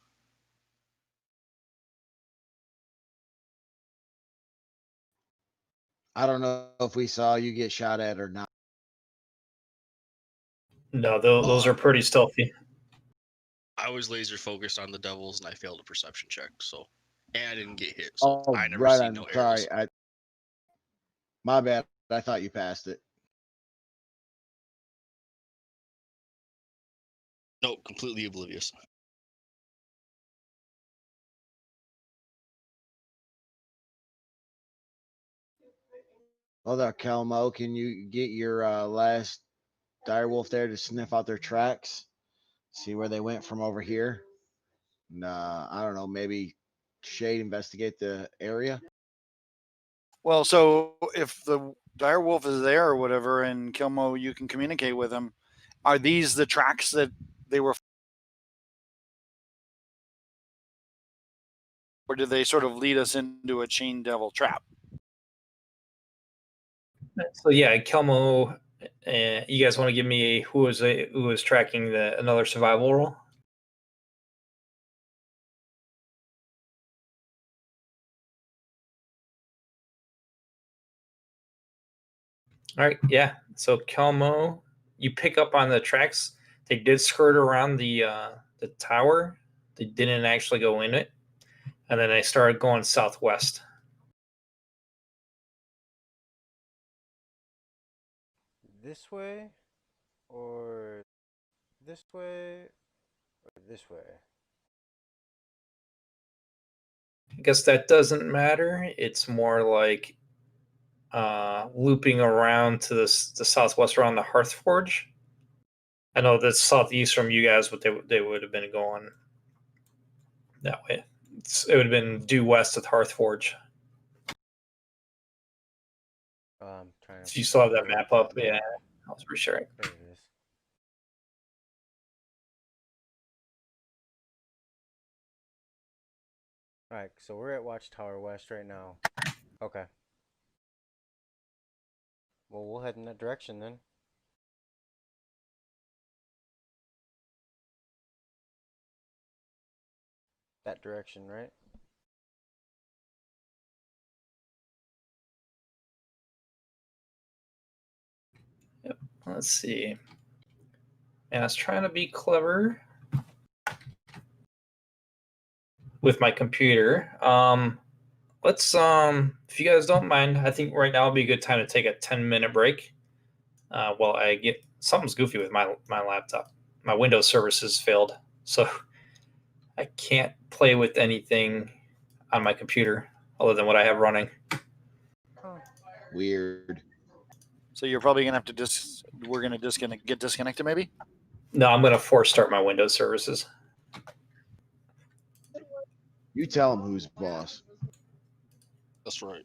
I don't know if we saw you get shot at or not. No, those are pretty stealthy. I was laser focused on the devils and I failed a perception check, so and I didn't get hit, so Oh, I never right see on. no arrows. Sorry, my bad. I thought you passed it. Nope, completely oblivious. Hold up, Kelmo. Can you get your last direwolf there to sniff out their tracks? See where they went from over here? Nah, I don't know. Maybe Shade investigate the area. Well, so if the dire wolf is there or whatever, and Kilmo, you can communicate with him. Are these the tracks that they were, or did they sort of lead us into a chain devil trap? So yeah, Kelmo, you guys want to give me who was tracking another survival roll? All right, yeah. So Kelmo, you pick up on the tracks. They did skirt around the tower. They didn't actually go in it, and then they started going southwest. This way, or this way, or this way? I guess that doesn't matter. It's more like looping around to the southwest around the Hearthforge. I know that's southeast from you guys, but they would have been going that way. It would have been due west of Hearthforge. Trying to So you still have that pull map up? Yeah, I was pretty sure. There it is. Alright, so we're at Watchtower West right now. Okay. Well, we'll head in that direction then. That direction, right? Let's see. And I was trying to be clever with my computer. Let's if you guys don't mind, I think right now would be a good time to take a 10-minute break. While I get something's goofy with my laptop. My Windows services failed, so I can't play with anything on my computer other than what I have running. Weird. So you're probably gonna have to we're gonna get disconnected maybe. No, I'm gonna force start my Windows services. You tell him who's boss. That's right.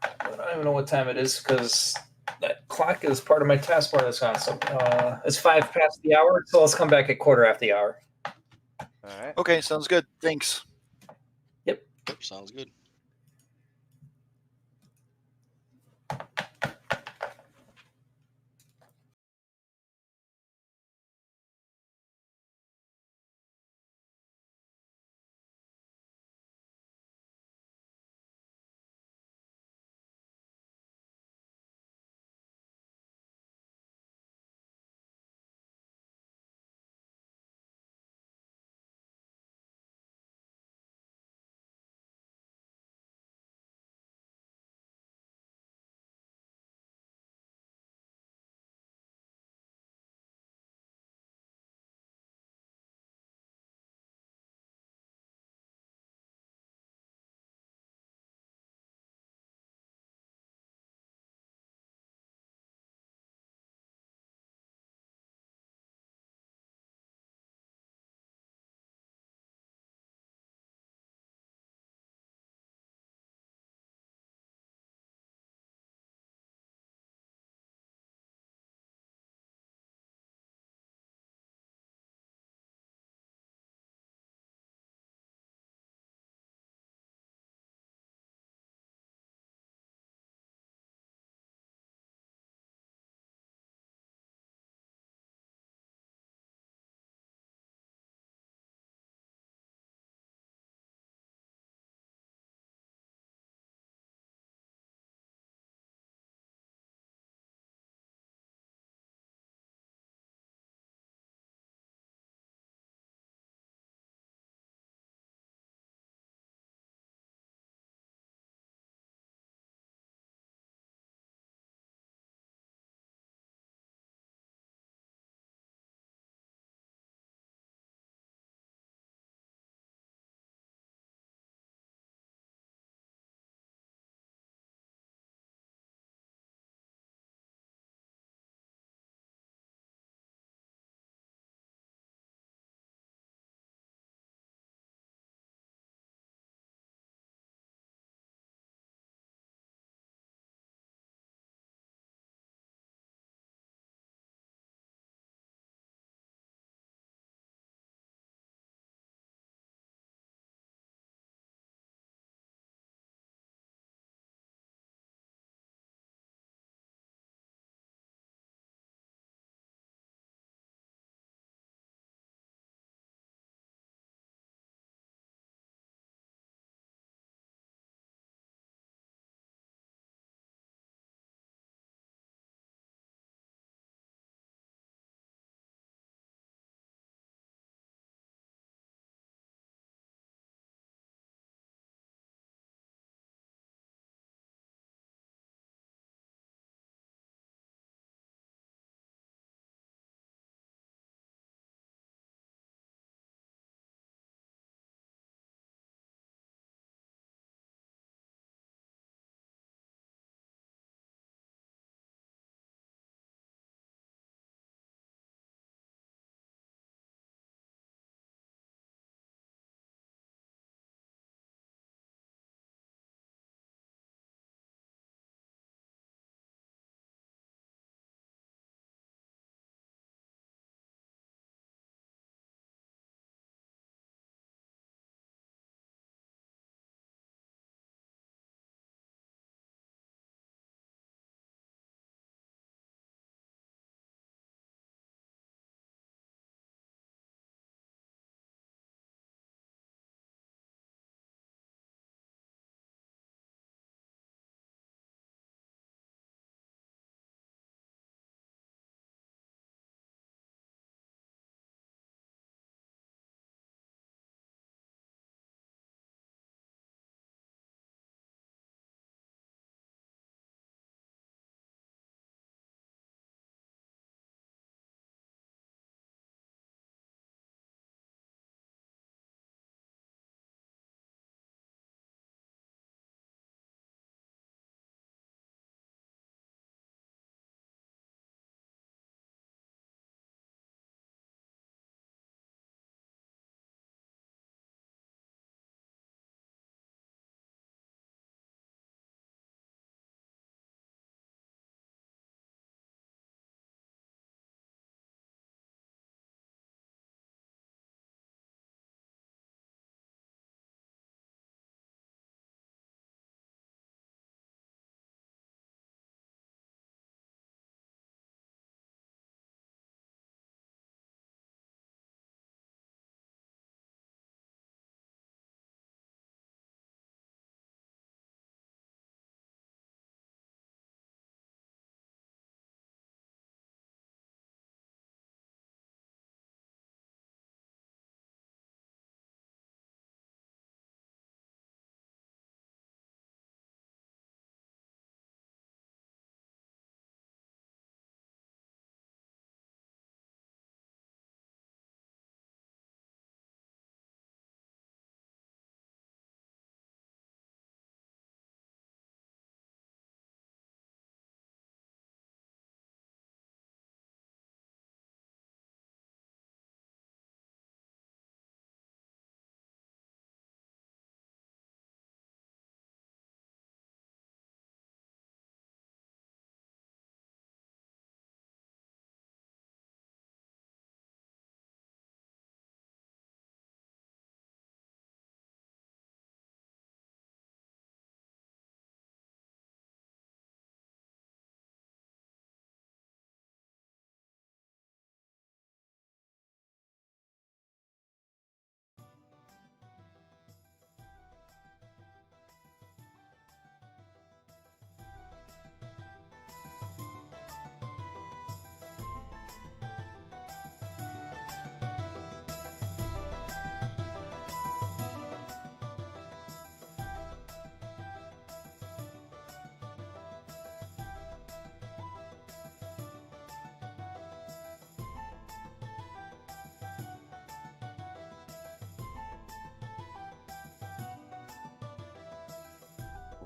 I don't even know what time it is because that clock is part of my taskbar that's on. So it's 5 past the hour, so let's come back at quarter after the hour. Alright. Okay, sounds good. Thanks. Yep. Yep, sounds good.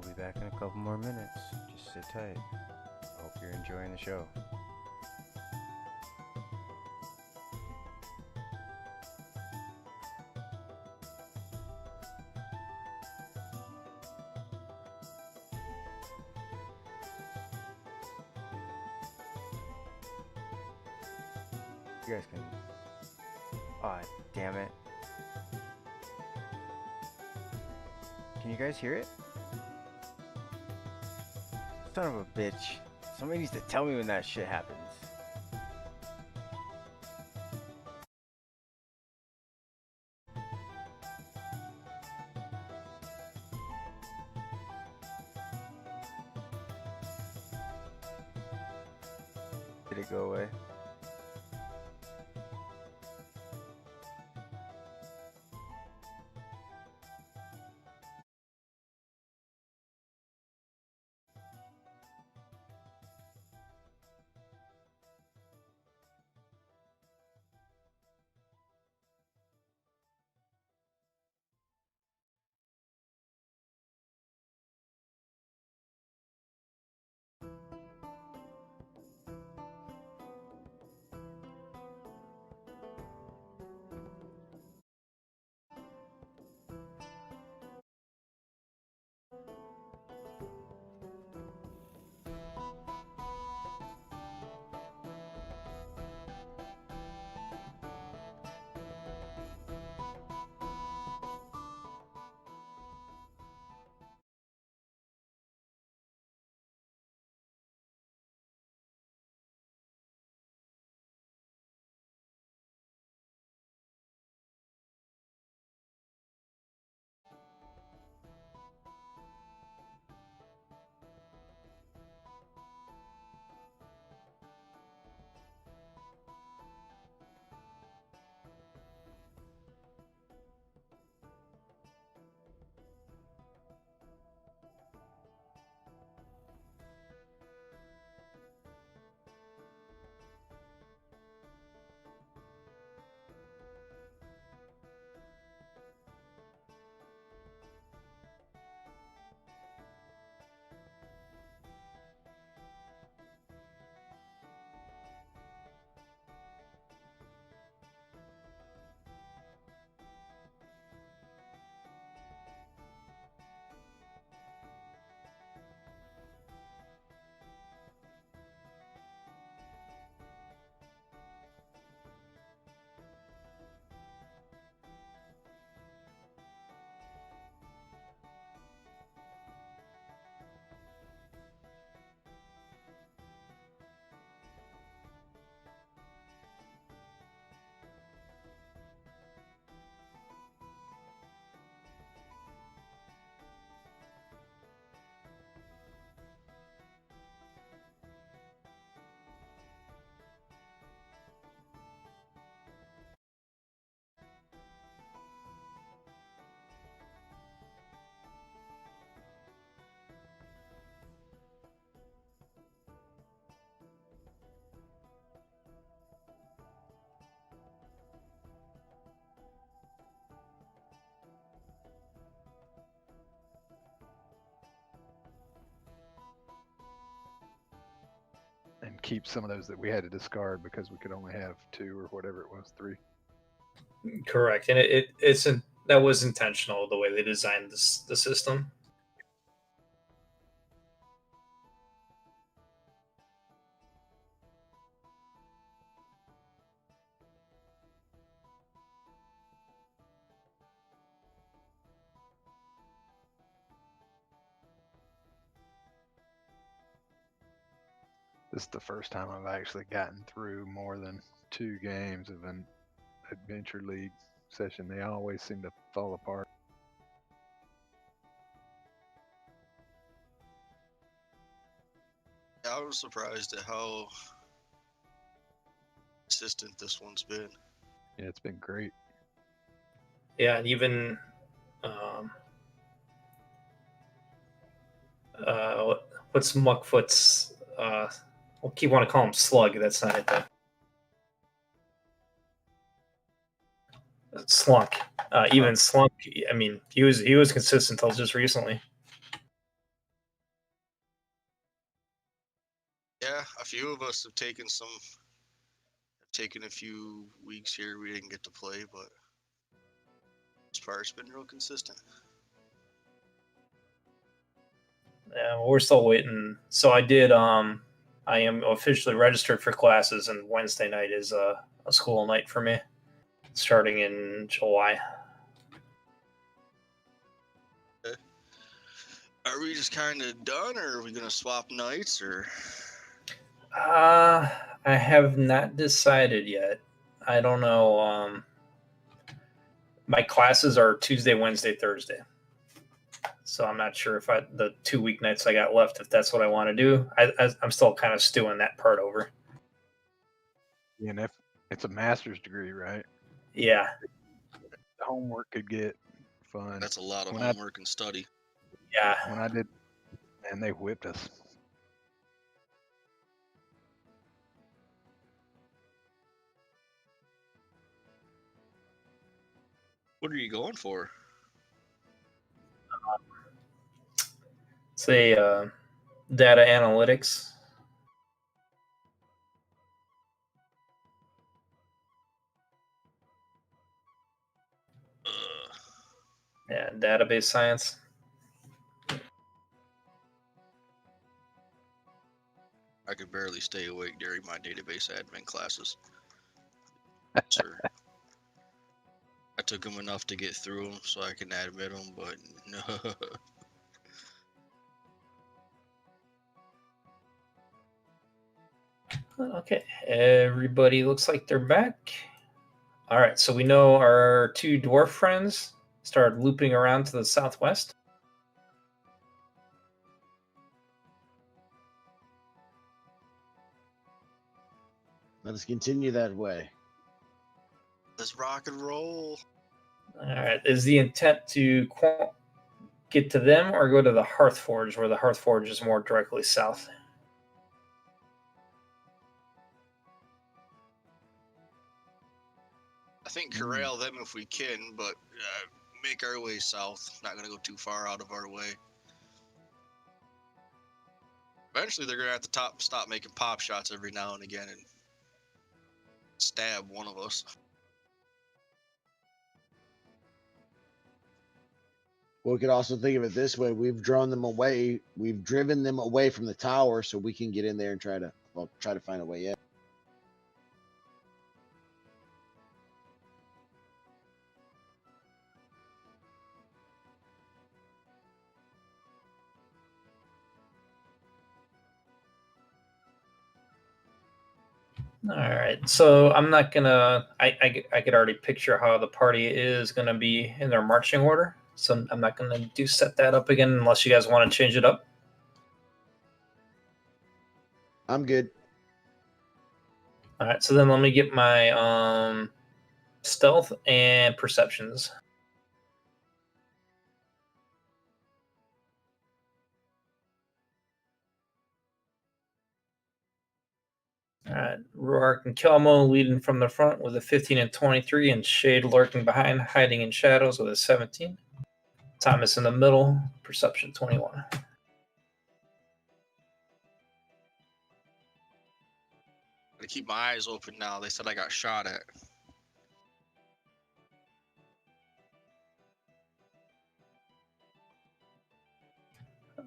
We'll be back in a couple more minutes. Just sit tight. Hope you're enjoying the show. You guys can. Aw, damn it. Can you guys hear it? Son of a bitch. Somebody needs to tell me when that shit happens. Did it go away? And keep some of those that we had to discard because we could only have 2 or whatever it was, 3. Correct, and that was intentional the way they designed the system. This is the first time I've actually gotten through more than 2 games of an Adventure League session. They always seem to fall apart. I was surprised at how consistent this one's been. Yeah, it's been great. Yeah, and even what's Muckfoot's? We'll keep want to call him Slug. That's not it though. Slunk. Even Slunk. I mean, he was consistent until just recently. few of us have taken a few weeks here. We didn't get to play, but this part's been real consistent. Yeah, we're still waiting. So I did. I am officially registered for classes, and Wednesday night is a school night for me, starting in July. Are we just kind of done, or are we gonna swap nights, or? I have not decided yet. I don't know. My classes are Tuesday, Wednesday, Thursday. So I'm not sure if the 2 weeknights I got left, if that's what I want to do. I'm still kind of stewing that part over. And if it's a master's degree, right? Yeah. The homework could get fun. That's a lot of When homework and study. Yeah. When I did, and they whipped us. What are you going for? Say data analytics. Yeah, database science. I could barely stay awake during my database admin classes. Sir. I took them enough to get through them so I can admit them, but no. Okay, everybody looks like they're back. All right, so we know our two dwarf friends started looping around to the southwest. Let us continue that way. Let's rock and roll. All right, is the intent to get to them or go to the Hearth Forge, where the Hearth Forge is more directly south? I think corral them if we can, but make our way south. Not gonna go too far out of our way. Eventually, they're gonna have to stop making pop shots every now and again and stab one of us. Well, we could also think of it this way: we've driven them away from the tower, so we can get in there and try to find a way in. All right, so I'm not gonna. I could already picture how the party is gonna be in their marching order, so I'm not gonna set that up again unless you guys want to change it up. I'm good. All right, so then let me get my stealth and perceptions. All right, Rourke and Kelmo leading from the front with a 15 and 23, and Shade lurking behind, hiding in shadows with a 17. Thomas in the middle, perception 21. I keep my eyes open now. They said I got shot at.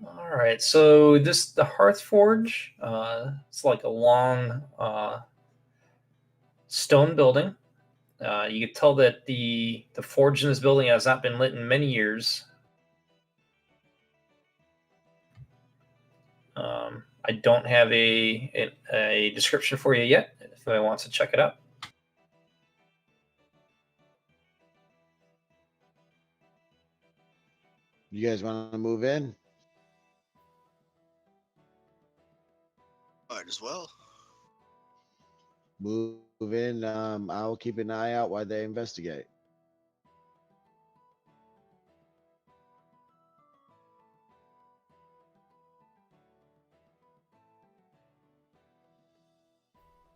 All right, so the Hearth Forge, it's like a long stone building. You can tell that the forge in this building has not been lit in many years. I don't have a description for you yet. If anyone wants to check it out. You guys want to move in? Might as well. Move in. I'll keep an eye out while they investigate.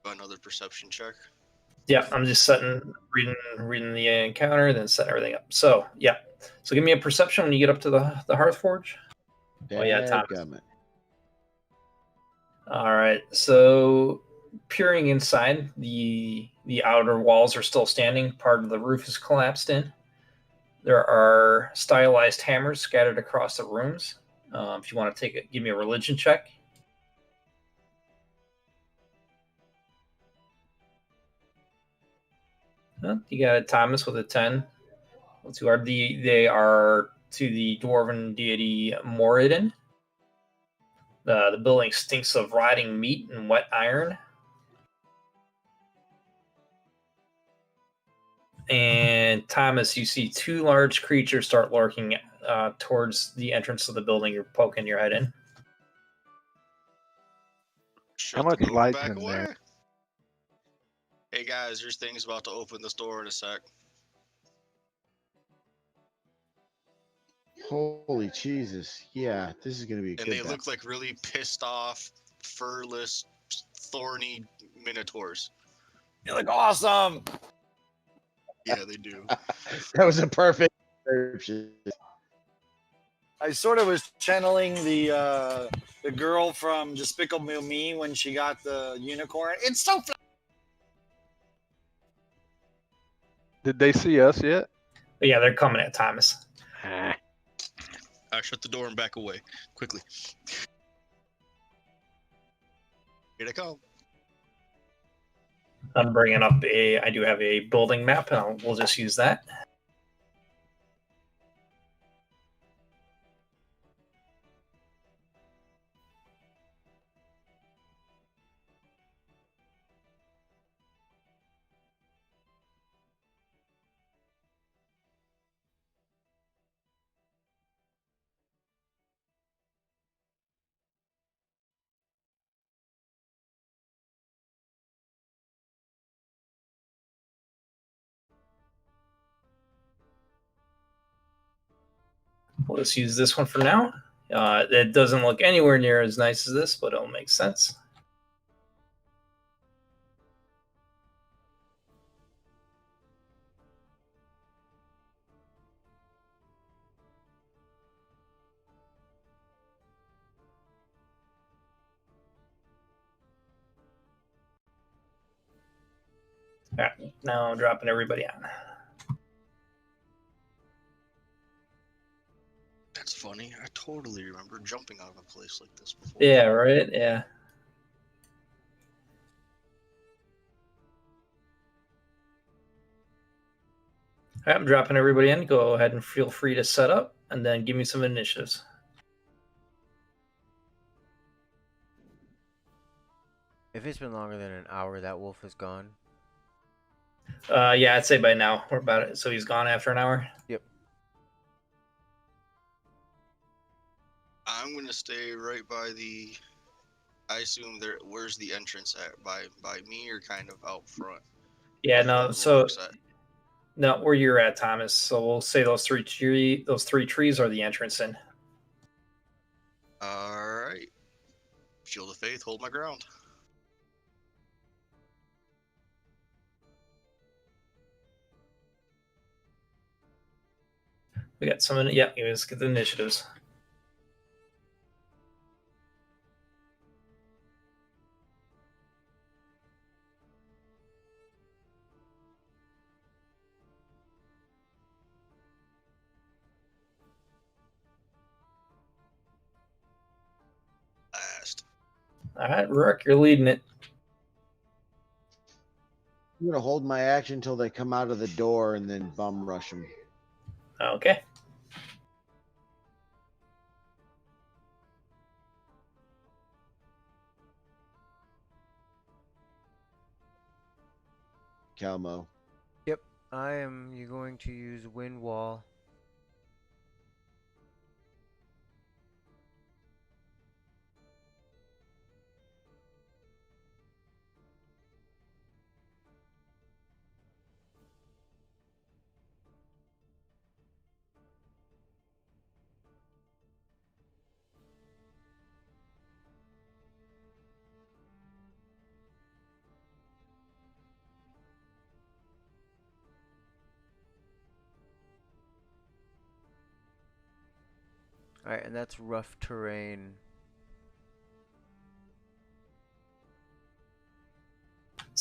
Another perception check. Yeah, I'm just reading the encounter, then set everything up. So yeah, so give me a perception when you get up to the Hearth Forge. Oh yeah, Thomas. All right. So peering inside, the outer walls are still standing. Part of the roof is collapsed in. There are stylized hammers scattered across the rooms. If you want to give me a religion check. You got a Thomas with a 10. They are to the dwarven deity Moradin. The building stinks of rotting meat and wet iron. And Thomas, you see two large creatures start lurking towards the entrance of the building. You're poking your head in. How Shut much the door light's back in there? away. Hey guys, there's things about to open this door in a sec. Holy Jesus. Yeah, this is going to be a And good they battle. look like really pissed off, furless, thorny minotaurs. You're like, awesome. Yeah, they do. That was a perfect description. I sort of was channeling the girl from Despicable Me when she got the unicorn. It's so Did they see us yet? But yeah, they're coming at Thomas. Ah, I shut the door and back away quickly. Here they come. I'm bringing up I do have a building map, and we'll just use that. We'll just use this one for now. It doesn't look anywhere near as nice as this, but it'll make sense. All right, now I'm dropping everybody on. That's funny. I totally remember jumping out of a place like this before. Yeah, right? Yeah. All right, I'm dropping everybody in. Go ahead and feel free to set up, and then give me some initiatives. If it's been longer than an hour, that wolf is gone. Yeah, I'd say by now we're about it. So he's gone after an hour. Yep. I'm gonna stay right by the. I assume there. Where's the entrance at? By me or kind of out front? Yeah, Of no. where the So rock's at? no, where you're at, Thomas. So we'll say those three trees are the entrance in. All right. Shield of faith. Hold my ground. We got some. Yeah, let's get the initiatives. Last. All right, Rourke, you're leading it. I'm going to hold my action until they come out of the door and then bum rush them. Okay. Calmo. Yep. I am going to use wind wall. Alright, and that's rough terrain.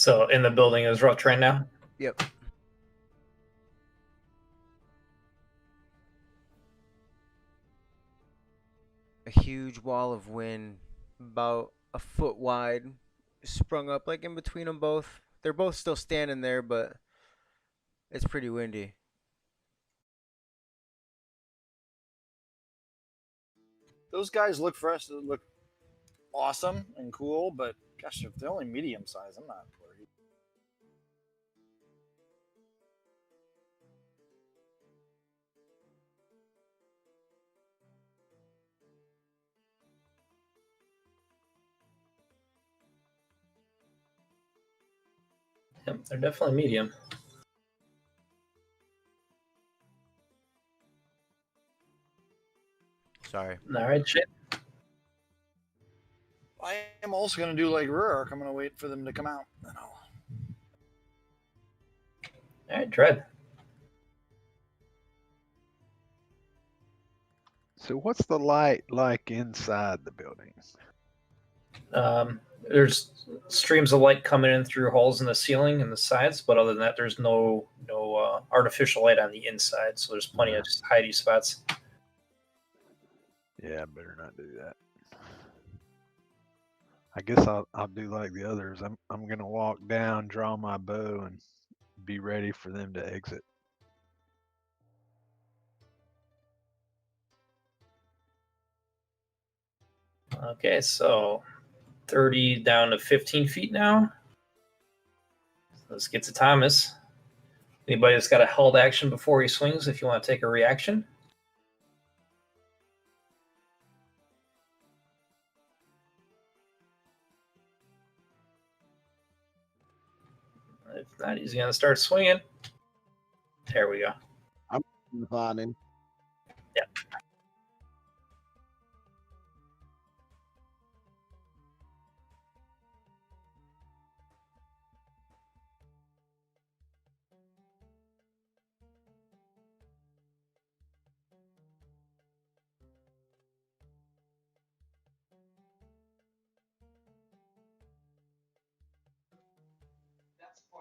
So in the building is rough terrain now. Yep. A huge wall of wind, about a foot wide, sprung up like in between them both. They're both still standing there, but it's pretty windy. Those guys look for us to look awesome and cool, but gosh, if they're only medium size, I'm not worried. Yep, they're definitely medium. Sorry. All right, shit. I am also going to do like Rurik. I'm going to wait for them to come out. All right, Dread. So what's the light like inside the building? There's streams of light coming in through holes in the ceiling and the sides, but other than that, there's no artificial light on the inside. So there's plenty of just hidey spots. Yeah, I better not do that. I guess I'll do like the others. I'm gonna walk down, draw my bow, and be ready for them to exit. Okay, so 30 down to 15 feet now. Let's get to Thomas. Anybody that's got a held action before he swings, if you want to take a reaction. If not, he's going to start swinging. There we go. I'm upon him. Yep.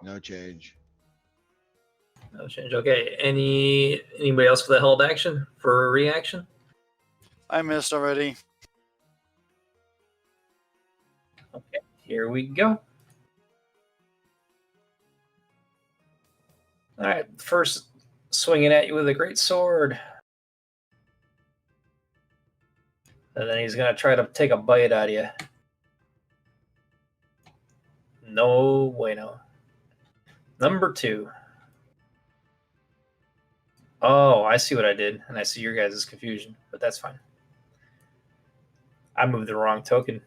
No change. No change. Okay. Anybody else for the held action for a reaction? I missed already. Okay. Here we go. All right. First, swinging at you with a great sword. And then he's going to try to take a bite out of you. No bueno. Number 2. Oh, I see what I did. And I see your guys' confusion, but that's fine. I moved the wrong token.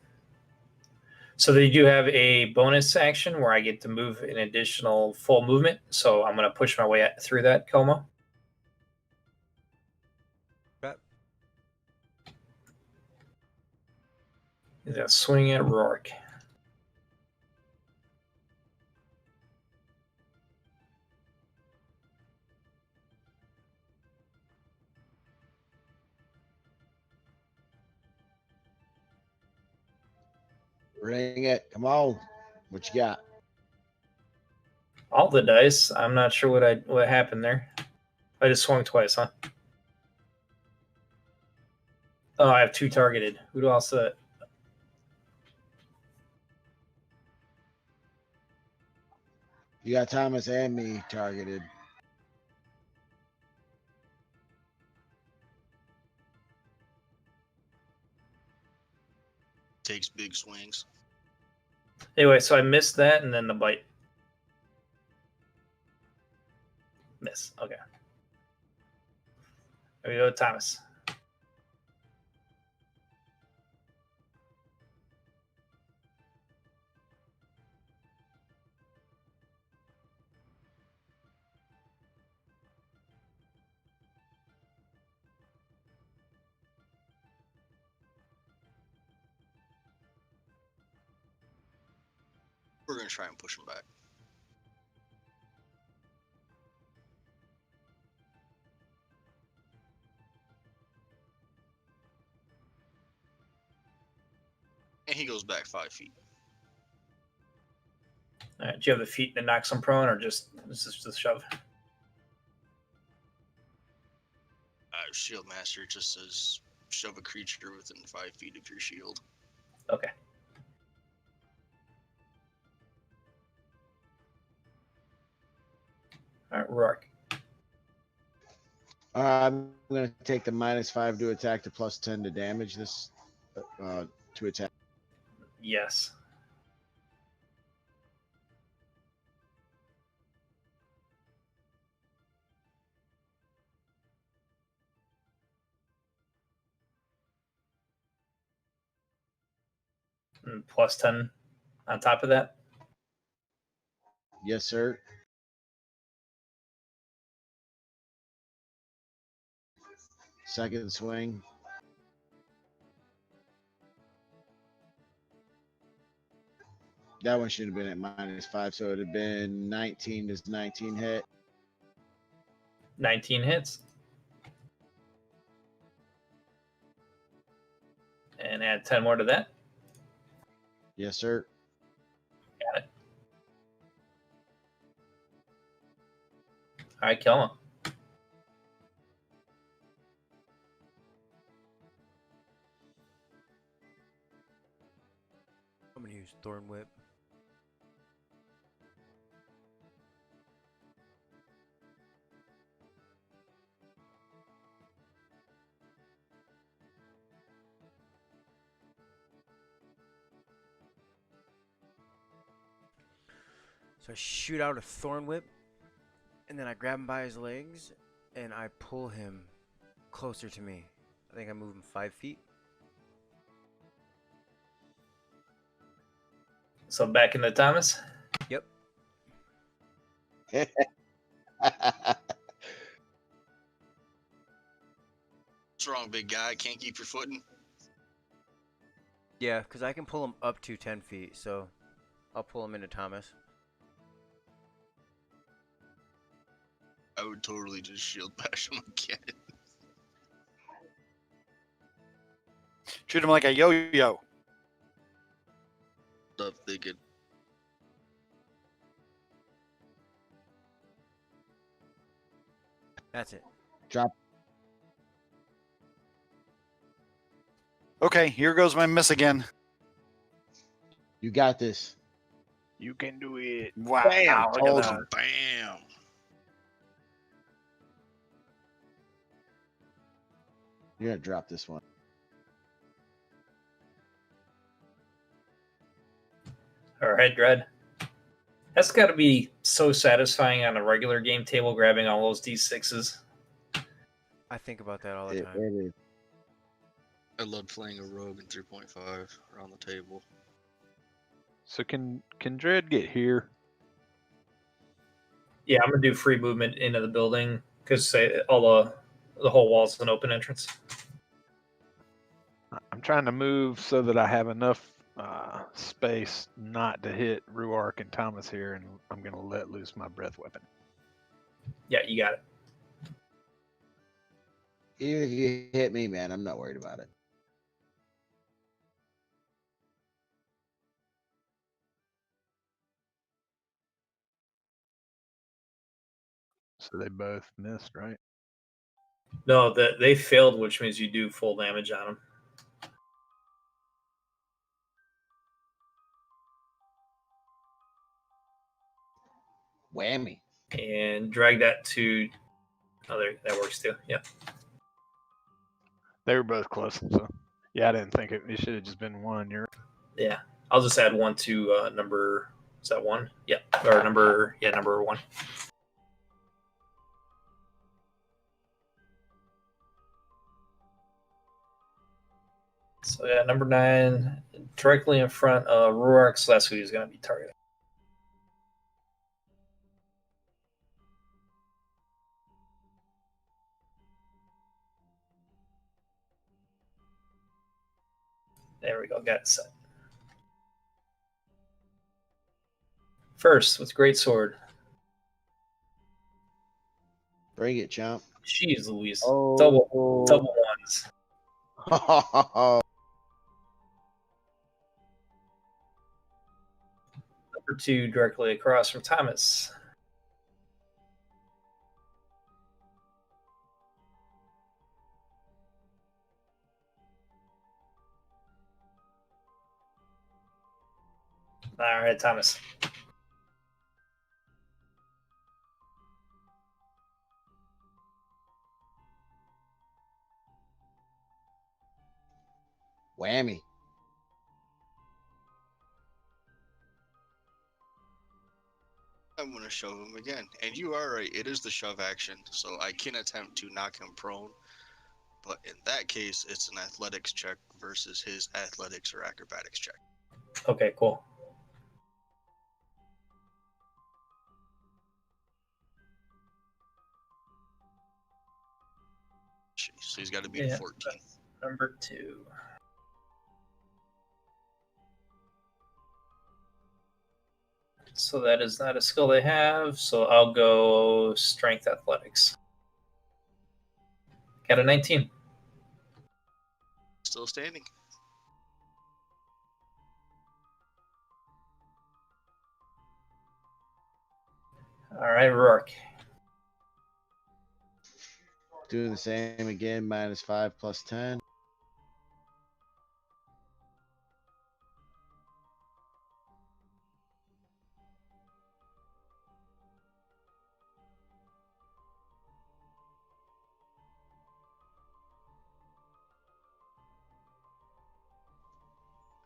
So they do have a bonus action where I get to move an additional full movement. So I'm going to push my way through that, Como. Yep. He's going to swing at Rourke. Ring it. Come on. What you got? All the dice. I'm not sure what happened there. I just swung twice, huh? Oh, I have 2 targeted. Who else? You got Thomas and me targeted. Takes big swings. Anyway, so I missed that and then the bite. Miss. Okay. There we go, Thomas. We're gonna try and push him back. And he goes back 5 feet. All right, do you have the feet that knocks him prone, or just this is just shove? Shield Master just says shove a creature within 5 feet of your shield. Okay. All right, Rourke. I'm going to take the -5 to attack, the +10 to damage this to attack. Yes. And +10 on top of that. Yes, sir. Second swing. That one should have been at -5, so it would have been 19. Does 19 hit? 19 hits. And add 10 more to that. Yes, sir. Got it. All right, kill him. I'm gonna use Thorn Whip. So I shoot out a Thorn Whip, and then I grab him by his legs, and I pull him closer to me. I think I move him 5 feet. So back into Thomas. Yep. What's wrong, big guy? Can't keep your footing? Yeah, because I can pull him up to 10 feet, so I'll pull him into Thomas. I would totally just shield bash him again. Shoot him like a yo-yo. Stuff thinking. That's it. Drop. Okay, here goes my miss again. You got this. You can do it. Wow. Bam! Look at told that. you. Bam! You're going to drop this one. All right, Dread. That's got to be so satisfying on a regular game table, grabbing all those D6s. I think about that all the It time. is. I love playing a rogue in 3.5 around the table. So can Dread get here? Yeah, I'm gonna do free movement into the building because all the whole wall's an open entrance. I'm trying to move so that I have enough space not to hit Ruark and Thomas here, and I'm gonna let loose my breath weapon. Yeah, you got it. Even if you hit me, man, I'm not worried about it. So they both missed, right? No, they failed, which means you do full damage on them. Whammy. And drag that to. Oh, there, that works too. Yeah. They were both close. So yeah, I didn't think it should have just been one. You're Yeah. I'll just add one to number. Is that one? Yeah. Or number. Yeah, number one. So yeah, number 9, directly in front of Ruark, so that's who he's going to be targeting. There we go, got it set. First, with great sword. Bring it, chump. Jeez Louise. Oh. Double ones. number 2 directly across from Thomas. All right, Thomas. Whammy. I'm going to shove him again. And you are right, it is the shove action, so I can attempt to knock him prone. But in that case, it's an athletics check versus his athletics or acrobatics check. Okay, cool. So he's got to beat a 14. Number 2. So that is not a skill they have, so I'll go strength athletics. Got a 19. Still standing. All right, Rourke. Doing the same again, -5 plus 10.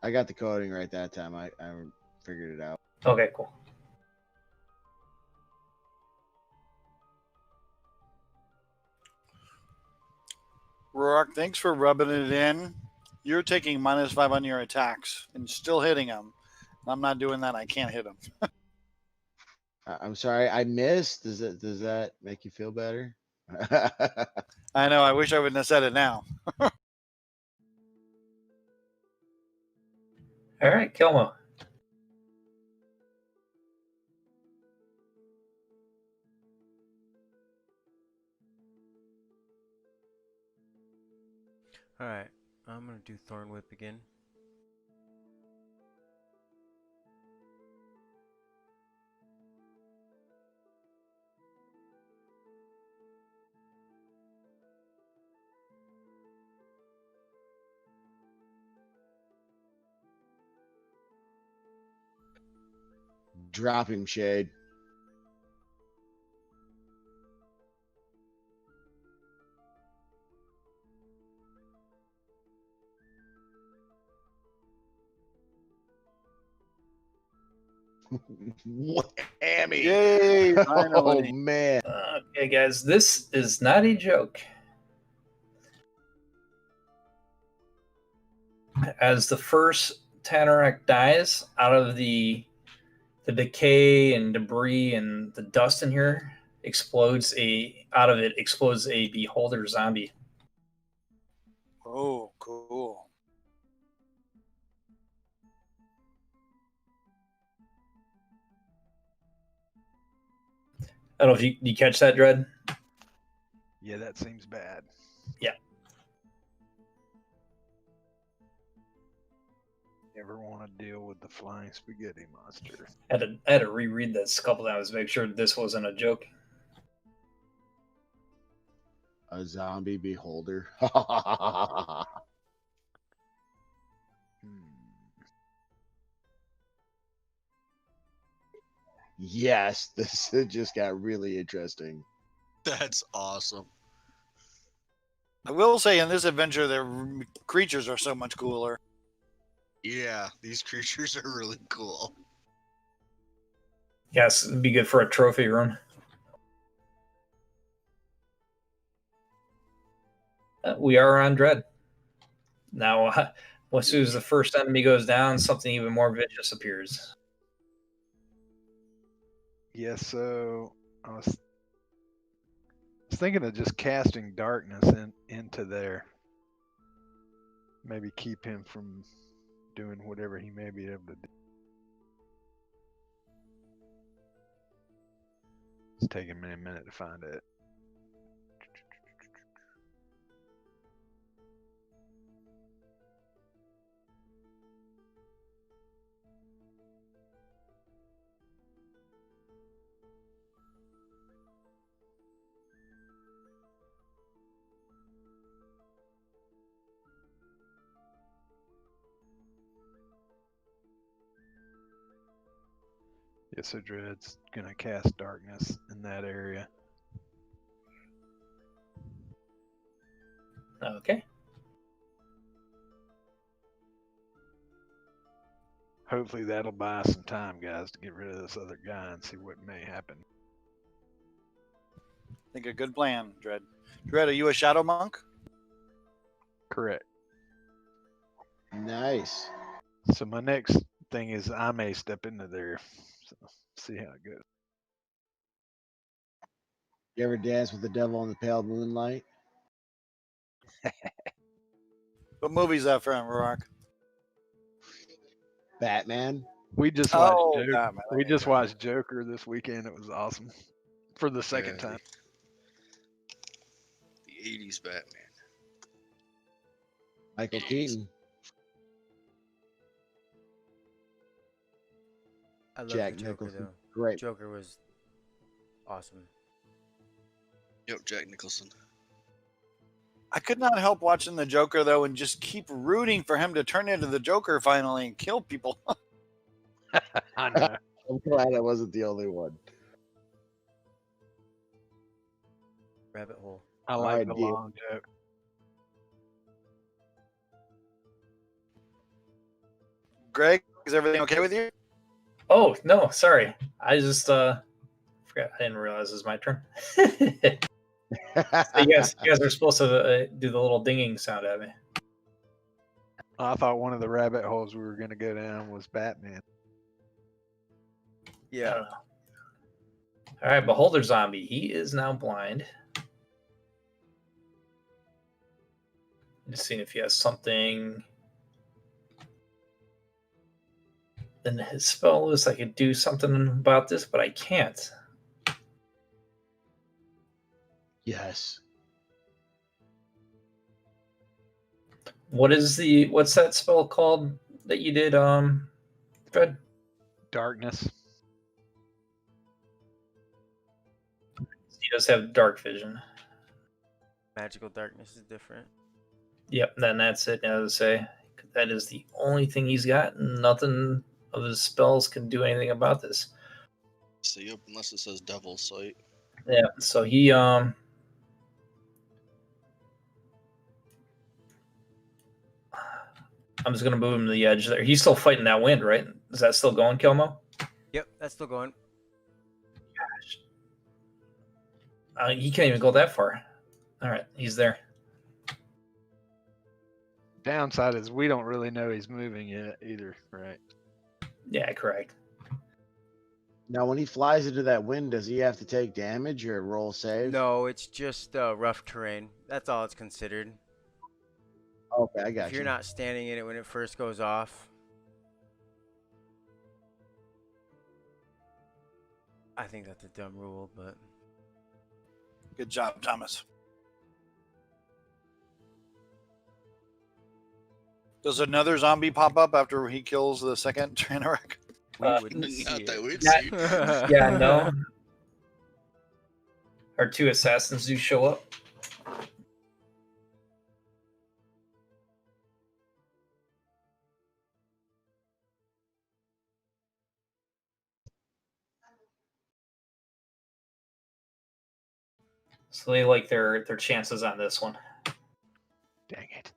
I got the coding right that time. I figured it out. Okay, cool. Rourke, thanks for rubbing it in. You're taking -5 on your attacks and still hitting them. I'm not doing that. I can't hit them. I'm sorry, I missed. Does that make you feel better? I know. I wish I wouldn't have said it now. All right, Kilmo. Alright, I'm gonna do Thorn Whip again. Drop him, Shade. Whammy. Yay! Oh, Finally. man. Okay, guys, this is not a joke. As the first Tanorak dies, out of the decay and debris and the dust in here explodes a beholder zombie. Oh, cool. I don't know if you catch that, Dread. Yeah, that seems bad. Yeah. Never want to deal with the flying spaghetti monster. I had to reread this a couple times to make sure this wasn't a joke. A zombie beholder. Yes, this just got really interesting. That's awesome. I will say in this adventure, the creatures are so much cooler. Yeah, these creatures are really cool. Yes, it'd be good for a trophy room. We are on Dread. Now, as soon as the first enemy goes down, something even more vicious appears. Yeah, so I was thinking of just casting darkness into there. Maybe keep him from doing whatever he may be able to do. It's taking me a minute to find it. Yeah, so Dread's gonna cast darkness in that area. Okay. Hopefully that'll buy us some time, guys, to get rid of this other guy and see what may happen. I think a good plan, Dread. Dread, are you a shadow monk? Correct. Nice. So my next thing is I may step into there. So see how it goes. You ever dance with the devil in the pale moonlight? What movie's that from, Rourke? Batman? We just watched Oh, Joker. Batman. We just watched Joker this weekend. It was awesome. For the second time. The 80s Batman. Michael Keaton. I love Jack the Joker Nicholson. though. Great. Joker was awesome. Yep, Jack Nicholson. I could not help watching the Joker though, and just keep rooting for him to turn into the Joker finally and kill people. I know. I'm glad I wasn't the only one. Rabbit hole. I like Alright, the deal. long joke. Greg, is everything okay with you? Oh no, sorry. I just forgot. I didn't realize it was my turn. So you guys are supposed to do the little dinging sound at me. I thought one of the rabbit holes we were going to go down was Batman. I Yeah. don't know. All right, Beholder Zombie. He is now blind. Just seeing if he has something. Then his spell list, I could do something about this, but I can't. Yes. What's that spell called that you did, Fred? Darkness. He does have dark vision. Magical darkness is different. Yep, then that's it. As I say, that is the only thing he's got. Nothing of his spells can do anything about this. So yep, unless it says Devil's Sight. Yeah, so he I'm just gonna move him to the edge there. He's still fighting that wind, right? Is that still going, Kilmo? Yep, that's still going. He can't even go that far. All right, he's there. Downside is we don't really know he's moving yet either, right? Yeah, correct. Now, when he flies into that wind, does he have to take damage or roll save? No, it's just rough terrain. That's all it's considered. Okay, I got If you're you. not standing in it when it first goes off, I think that's a dumb rule, but Good job, Thomas. Does another zombie pop up after he kills the second Tranarek? we wouldn't see Not that it. we'd Not- see. Yeah, no. Our two assassins do show up. So they like their chances on this one. Dang it.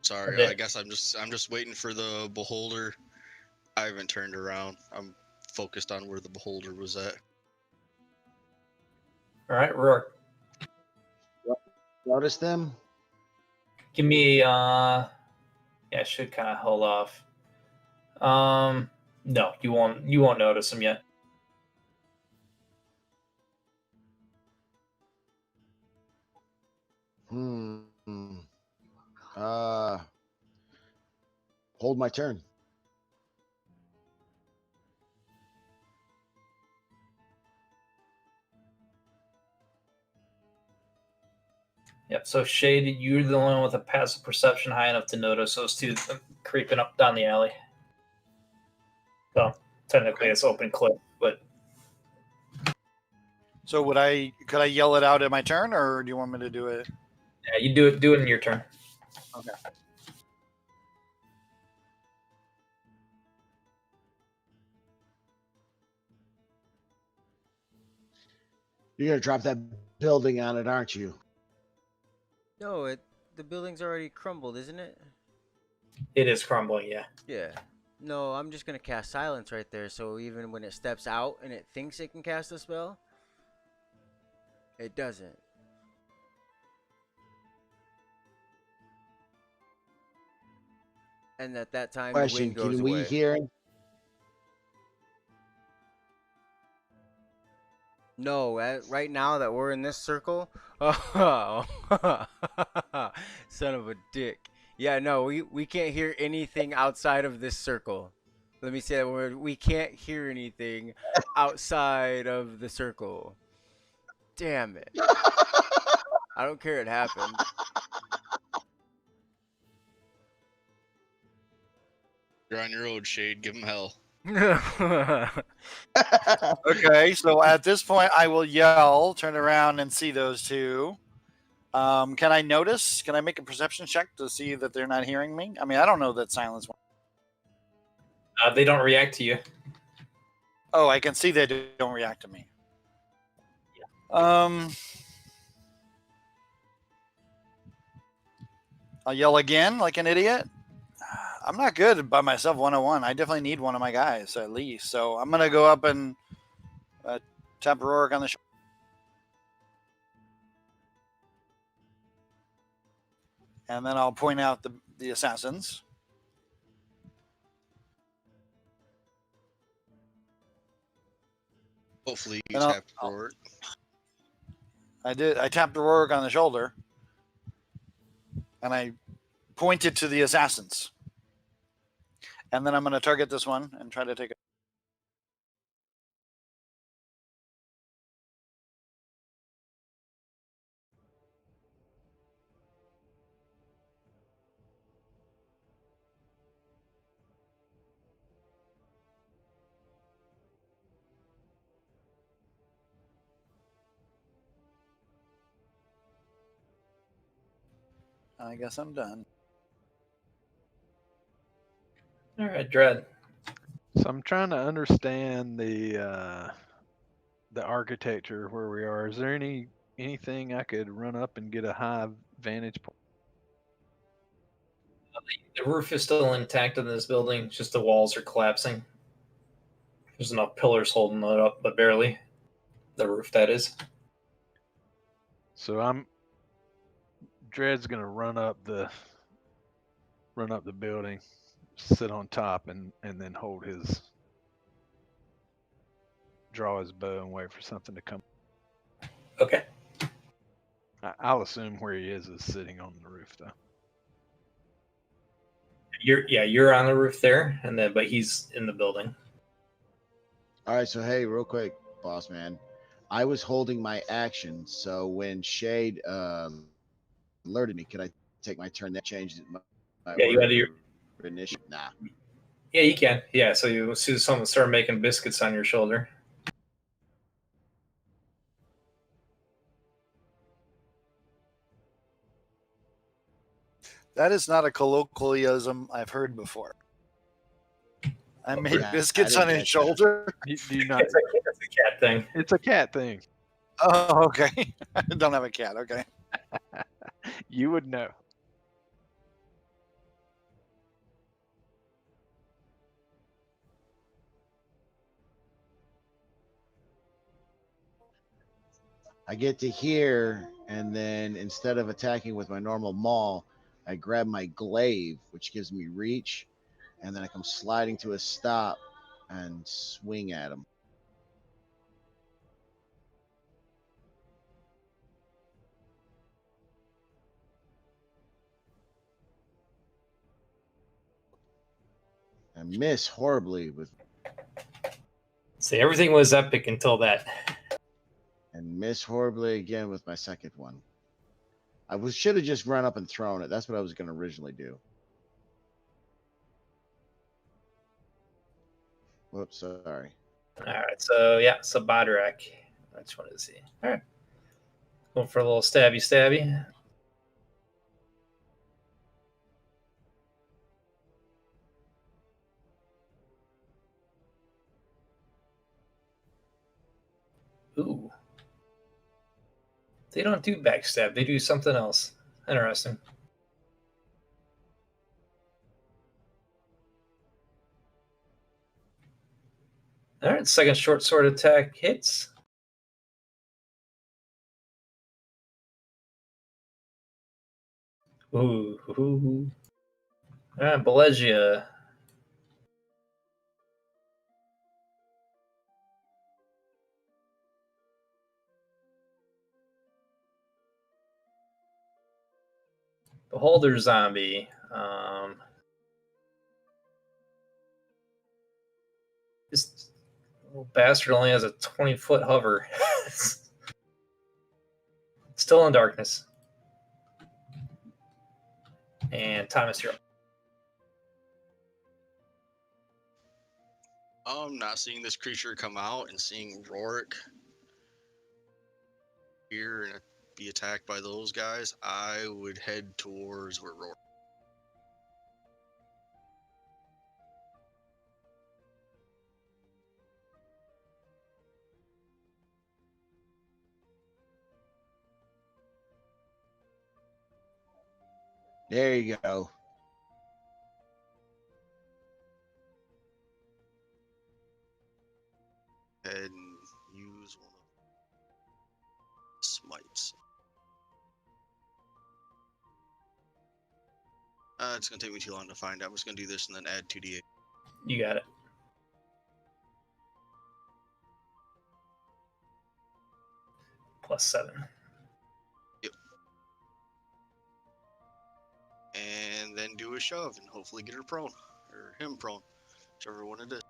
Sorry, Okay. I guess I'm just waiting for the beholder. I haven't turned around. I'm focused on where the beholder was at. All right, Rourke. Notice them? Give me yeah, I should kind of hold off. No, you won't notice him yet. Hold my turn. Yep. So Shade, you're the only one with a passive perception high enough to notice those two creeping up down the alley. So technically it's open cliff, but So could I yell it out at my turn, or do you want me to do it? Yeah, you do it in your turn. Okay. You're gonna drop that building on it, aren't you? No, the building's already crumbled, isn't it? It is crumbling, yeah. Yeah. No, I'm just gonna cast silence right there, so even when it steps out and it thinks it can cast a spell, it doesn't. And at that time, the Question: wind goes Can we away. hear? No, right now that we're in this circle, oh, son of a dick. Yeah, no, we can't hear anything outside of this circle. Let me say that word. We can't hear anything outside of the circle. Damn it. I don't care it happened. You're on your own, Shade. Give him hell. Okay, so at this point, I will yell, turn around, and see those two. Can I notice? Can I make a perception check to see that they're not hearing me? I mean, I don't know that silence. They don't react to you. Oh, I can see they don't react to me. I'll yell again like an idiot. I'm not good by myself 101. I definitely need one of my guys at least. So I'm going to go up and tap Rorik on the shoulder. And then I'll point out the assassins. Hopefully you And I'll- tap forward. I tapped Rorik on the shoulder. And I pointed to the assassins. And then I'm going to target this one and try to take it. I guess I'm done. All right, Dread. So I'm trying to understand the architecture where we are. Is there anything I could run up and get a high vantage point? The roof is still intact in this building. It's just the walls are collapsing. There's enough pillars holding it up, but barely. The roof, that is. So Dread's gonna run up the building, sit on top, and then draw his bow and wait for something to come. Okay. I'll assume where he is sitting on the roof, though. You're on the roof there, but he's in the building. All right, so hey, real quick, boss man. I was holding my action, so when Shade alerted me, could I take my turn? That changed my Yeah, you had your initiative. Nah. Yeah, you can. Yeah, so you see someone start making biscuits on your shoulder. That is not a colloquialism I've heard before. I made biscuits on his shoulder. Do you not? It's a cat thing. It's a cat thing. Oh, okay. I don't have a cat. Okay. You would know. I get to here, and then instead of attacking with my normal maul, I grab my glaive, which gives me reach, and then I come sliding to a stop and swing at him. I miss horribly with. See, everything was epic until that. And miss horribly again with my second one. I should have just run up and thrown it. That's what I was going to originally do. Whoops, sorry. All right, so Badrak, Which one is he? All right. Going for a little stabby. Ooh. They don't do backstab. They do something else. Interesting. All right. Second short sword attack hits. Ooh. All right. Belegia. Beholder zombie. This little bastard only has a 20-foot hover. Still in darkness. And Thomas, you're up. Not seeing this creature come out and seeing Rorik here and be attacked by those guys, I would head towards where Rorik. There you go. And use one of smites. It's gonna take me too long to find out. I'm just gonna do this and then add 2d8. You got it. +7. Yep. And then do a shove and hopefully get her prone. Or him prone. Whichever one it is.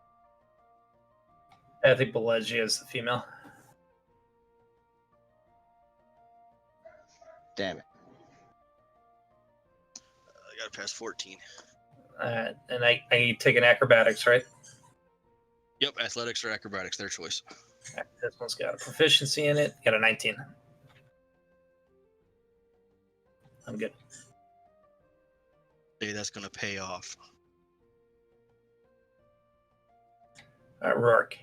I think Belegia is the female. Damn it. I gotta pass 14. And I take an acrobatics, right? Yep, athletics or acrobatics, their choice. This one's got a proficiency in it. Got a 19. I'm good. Hey, that's gonna pay off. All right, Rourke.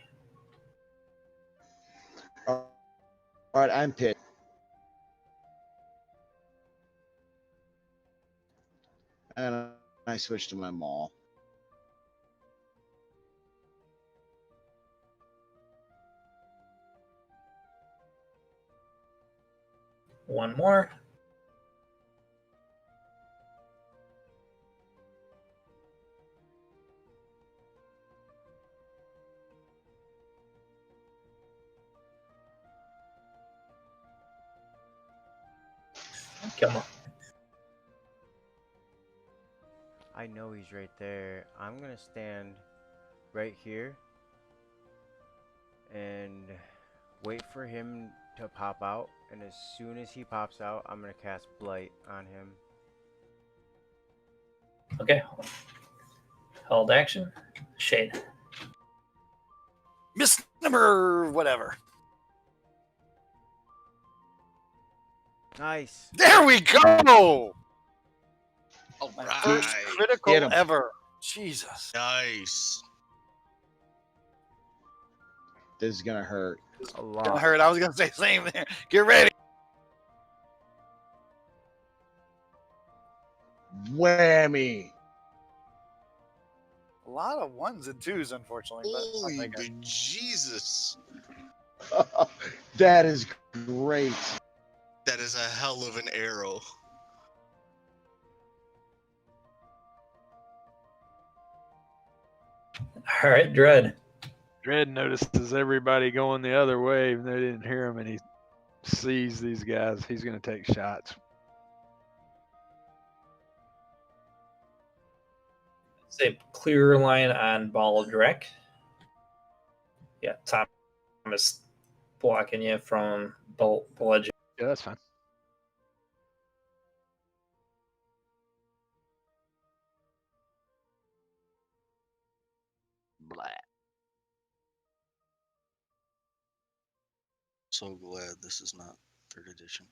All right, I'm pissed. And I switched to my maul. One more. Come on. I know he's right there. I'm gonna stand right here and wait for him to pop out. And as soon as he pops out, I'm gonna cast Blight on him. Okay. Held action. Shade. Miss number whatever. Nice. There we go. All My right. first Hit critical 'em. ever. Jesus. Nice. This is gonna hurt. A Gonna lot. hurt. I was gonna say same there. Get ready. Whammy. A lot of ones and twos, unfortunately. But I'll Holy take it. Jesus. That is great. That is a hell of an arrow. All right, Dread. Dredd notices everybody going the other way, even though they didn't hear him, and he sees these guys. He's going to take shots. Say clear line on Baldrek. Yeah, Thomas blocking you from Belegia. Yeah, that's fine. Blah. So glad this is not 3rd edition.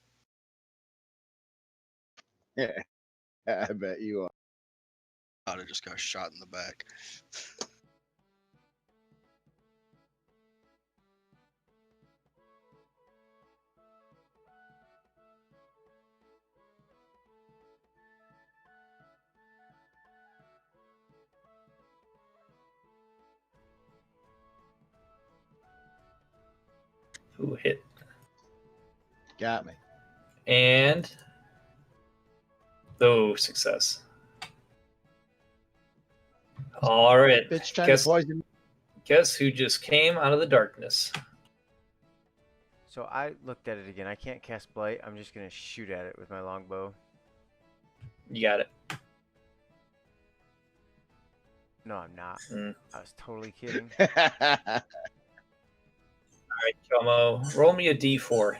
Yeah, I bet you are. I'd have just got shot in the back. Who hit? Got me. And oh, success. All right. Bitch trying Guess, to poison me. guess who just came out of the darkness? So I looked at it again. I can't cast Blight. I'm just going to shoot at it with my longbow. You got it. No, I'm not. Mm. I was totally kidding. All right, Chomo, roll me a d4.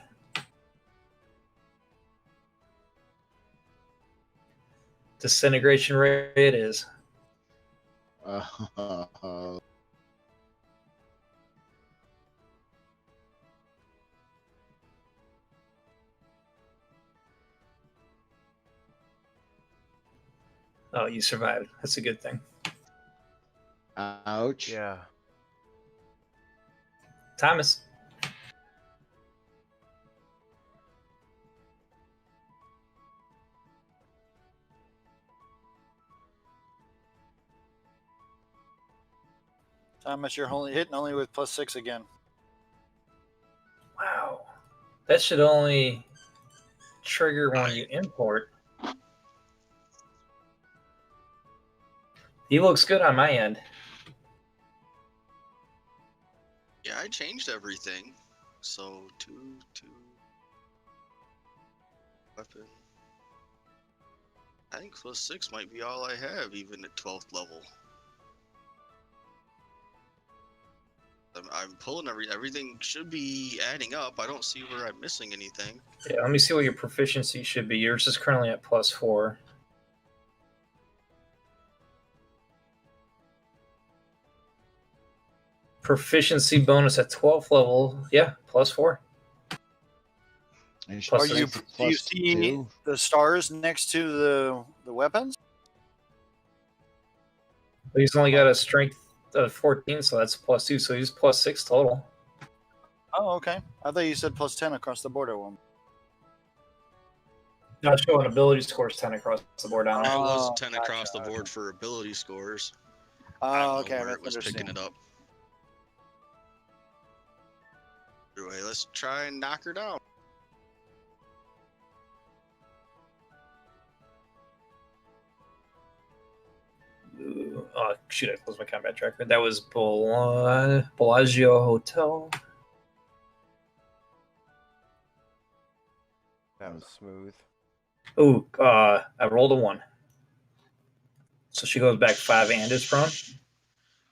Disintegration rate it is. Oh, you survived. That's a good thing. Ouch. Yeah. Thomas. Thomas, you're only hitting only with +6 again. Wow. That should only trigger when you import. He looks good on my end. Yeah, I changed everything. So 2, weapon. I think +6 might be all I have, even at 12th level. I'm pulling everything should be adding up. I don't see where I'm missing anything. Yeah, let me see what your proficiency should be. Yours is currently at +4. Proficiency bonus at 12th level. Yeah, +4. And Plus Are you? plus Do you see 2. the stars next to the weapons? He's only got a strength of 14, so that's +2. So he's +6 total. Oh, okay. I thought you said +10 across the board at one. Not showing ability scores 10 across the board on it. It was Oh, 10 gotcha, across the board okay. for ability scores. I Oh, don't know okay. where That's it was picking interesting. it up. Anyway, let's try and knock her down. Ooh, oh, shoot, I closed my combat tracker. That was Bellagio Hotel. That was smooth. Ooh, I rolled a 1. So she goes back 5 and is prone?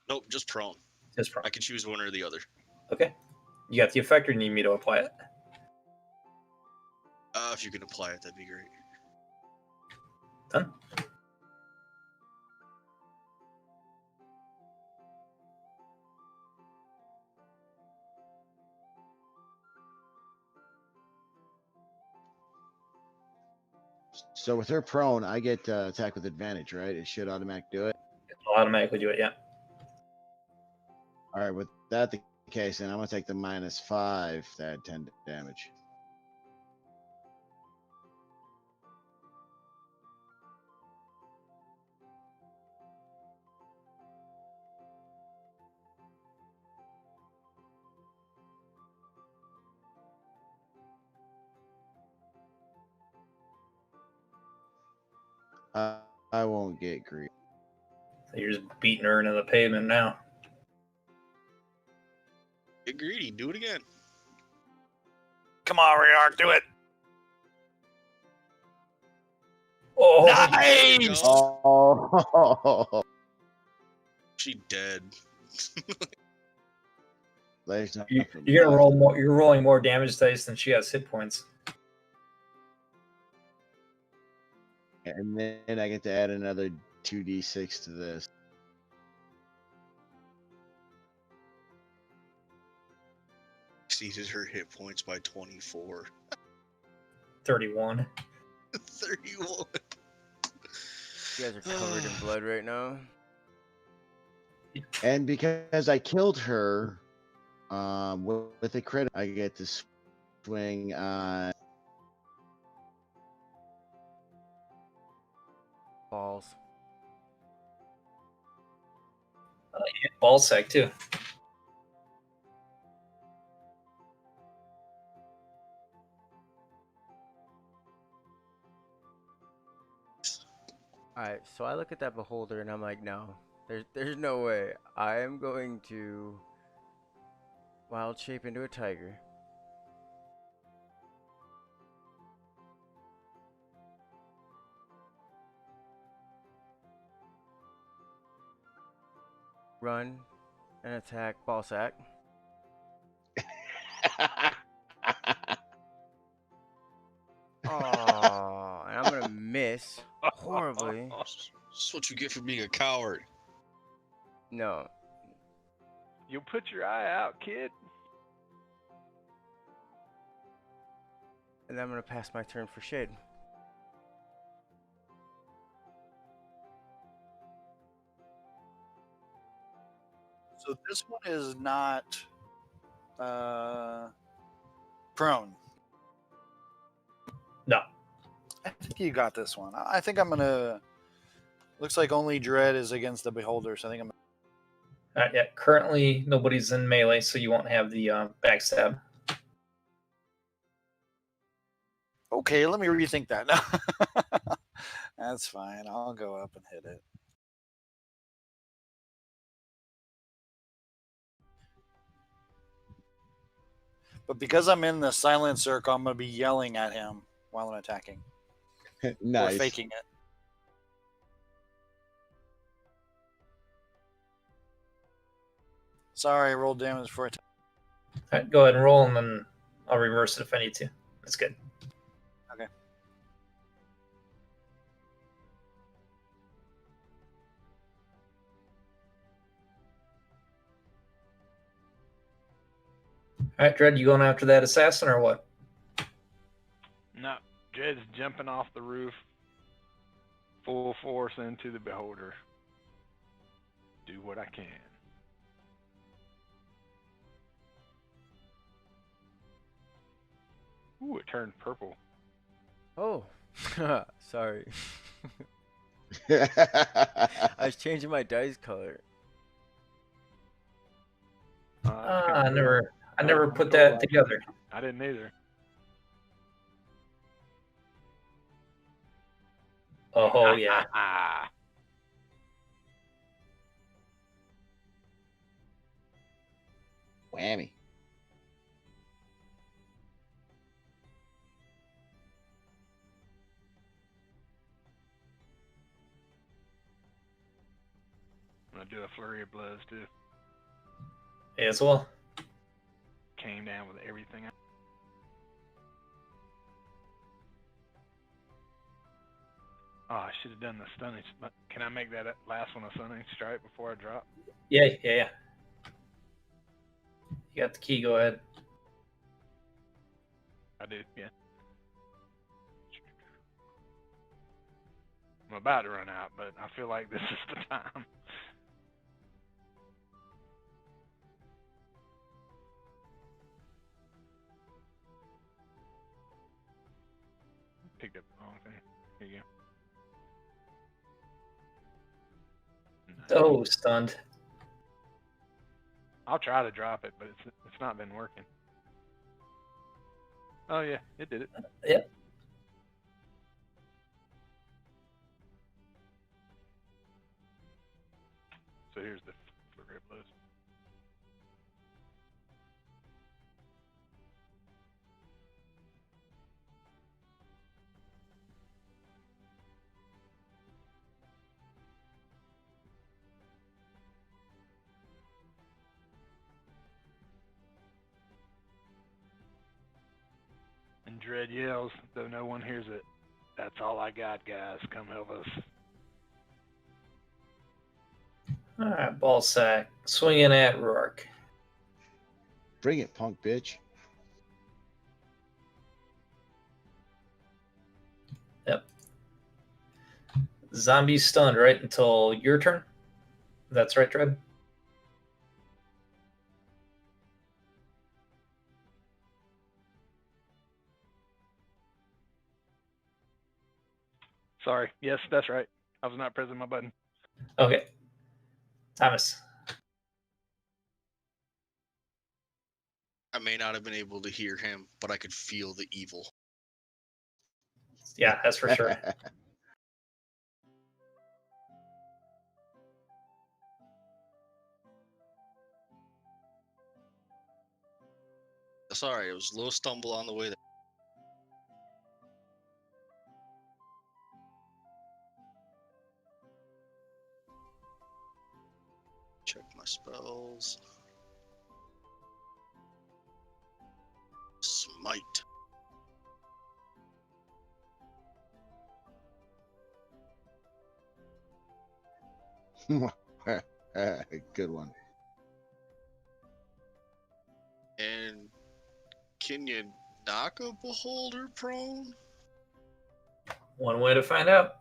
Nope, just prone. Is prone. I can choose one or the other. Okay. You got the effect or you need me to apply it? If you can apply it, that'd be great. Done. So with her prone, I get attack with advantage, right? It should automatically do it. It'll automatically do it, yeah. All right, with that the case, then I'm gonna take the -5 to add 10 damage. I won't get greedy. So you're just beating her into the pavement now. Get greedy. Do it again. Come on, Rayark, do it. Oh, Nice! Oh, She dead. there's nothing you're gonna left. roll more. You're rolling more damage dice than she has hit points. And then I get to add another 2d6 to this. You exceeded her hit points by 24. 31. 31. You guys are covered in blood right now. And because I killed her with a crit, I get to swing on Balls. Ball sack too. Alright, so I look at that beholder and I'm like, no, there's no way. I am going to wild shape into a tiger. Run and attack ball sack. Oh, and I'm gonna miss horribly. This is what you get for being a coward. No. You'll put your eye out, kid. And then I'm gonna pass my turn for shade. So this one is not prone. No. I think you got this one. I think I'm gonna. Looks like only Dread is against the Beholder, so I think I'm. Not yet. Currently, nobody's in melee, so you won't have the backstab. Okay, let me rethink that now. That's fine. I'll go up and hit it. But because I'm in the silent circle, I'm going to be yelling at him while I'm attacking. nice. Or faking it. Sorry, I rolled damage for it. All right, go ahead and roll, and then I'll reverse it if I need to. That's good. Okay. All right, Dread, you going after that assassin or what? No, Jed's jumping off the roof, full force into the Beholder. Do what I can. Ooh, it turned purple. Oh, sorry. I was changing my dice color. I never put that together. I didn't either. Oh yeah. Whammy. I'm gonna do a flurry of blows too. As well. Came down with everything. Oh, I should have done the stunning. Can I make that last one a stunning strike before I drop? Yeah. You got the key. Go ahead. I do, yeah. I'm about to run out, but I feel like this is the time. Picked up the wrong thing. Here you go. Nice. Oh, stunned. I'll try to drop it, but it's not been working. Oh yeah, it did it. Yep. So here's the flurry of blows. And Dread yells, though no one hears it. That's all I got, guys. Come help us. All right, ball sack. Swinging at Rourke. Bring it, punk bitch. Zombie's stunned, right? Until your turn? That's right, Dread? Sorry. Yes, that's right. I was not pressing my button. Okay. Thomas. I may not have been able to hear him, but I could feel the evil. Yeah, that's for sure. Sorry, it was a little stumble on the way there. Check my spells. Smite. Good one. And can you knock a beholder prone? One way to find out.